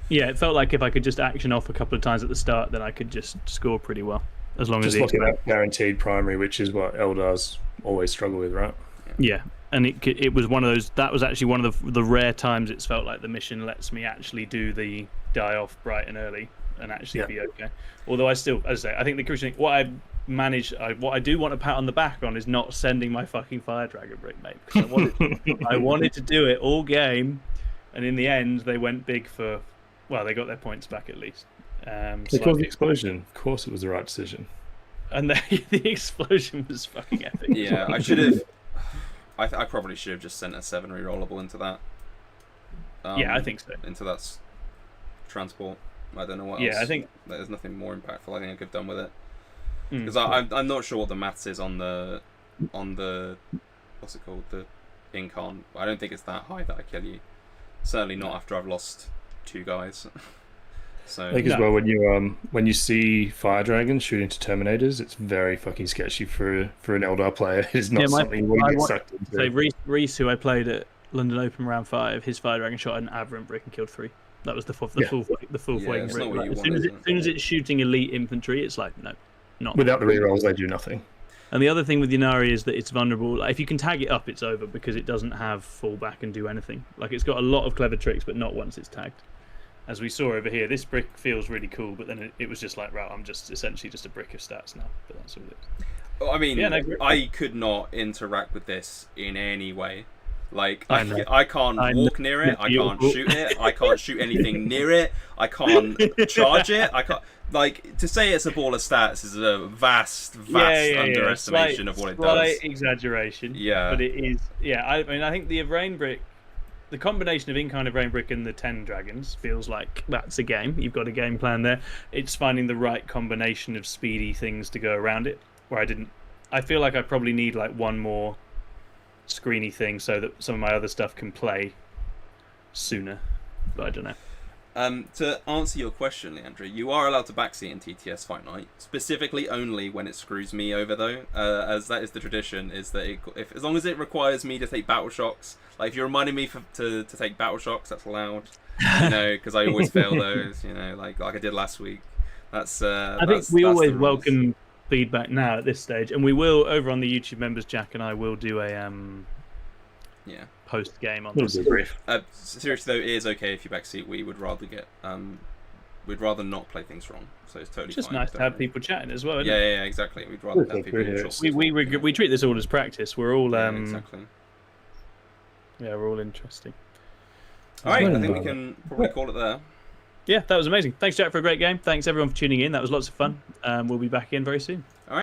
Yeah, it felt like if I could just action off a couple of times at the start, then I could just score pretty well. As long as looking at guaranteed primary, which is what Eldars always struggle with, right? Yeah, and it was one of those. That was actually one of the rare times it's felt like the mission lets me actually do the die off bright and early and actually be okay. Although I still, as I say, I think the crucial thing, what I do want to pat on the back on is not sending my fucking fire dragon brick, mate. Because I wanted to do it all game, and in the end they went big for. Well, they got their points back at least. They caused the explosion. Of course, it was the right decision. And the explosion was fucking epic. Yeah, I should have. I probably should have just sent a 7 rerollable into that. Yeah, I think so. Into that transport. I don't know what else. Yeah, I think there's nothing more impactful. I think I could have done with it. Because I'm not sure what the maths is on the what's it called, the incarn. I don't think it's that high that I kill you. Certainly not after I've lost 2 guys. So I think as well when you see fire dragons shooting to terminators, it's very fucking sketchy for an Eldar player. It's not something you want to get sucked into. So Reese, who I played at London Open round 5, his fire dragon shot an aberrant brick and killed 3. That was the full flank brick. Like, as soon as it's shooting elite infantry, it's like no, not without the rerolls. They do nothing. And the other thing with Ynnari is that it's vulnerable. Like, if you can tag it up, it's over because it doesn't have fallback and do anything. Like it's got a lot of clever tricks, but not once it's tagged. as we saw over here, this brick feels really cool, but then it was just like, right, I'm just essentially just a brick of stats now. But that's all it is. I mean, Yeah, no, I could not interact with this in any way. Like, I I can't walk near it. I can't shoot it. I can't shoot anything near it. I can't charge it. I can't. Like, to say it's a ball of stats is a vast underestimation of what it does. Slight exaggeration. Yeah. But it is. Yeah, I mean, I think the rain brick, the combination of in-kind of rain brick and the 10 dragons feels like that's a game. You've got a game plan there. It's finding the right combination of speedy things to go around it. Where I feel like I probably need like one more screeny thing so that some of my other stuff can play sooner. But I don't know. To answer your question, Leandra, you are allowed to backseat in TTS Fight Night, specifically only when it screws me over, though, as that is the tradition, is that as long as it requires me to take battle shocks, like if you're reminding me to take battle shocks, that's allowed, because I always fail those, like I did last week. I think we always welcome feedback now at this stage, and we will, over on the YouTube members, Jack and I will do a post game on this brief. Seriously though, it is okay if you backseat. We would rather we'd rather not play things wrong, so it's totally it's just fine. nice to have people chatting as well, isn't it? Yeah, exactly. We'd rather have people. We treat this all as practice. We're all exactly. Yeah, we're all interesting. All right, I think we can probably call it there. Yeah, that was amazing. Thanks, Jack, for a great game. Thanks everyone for tuning in. That was lots of fun. We'll be back in very soon.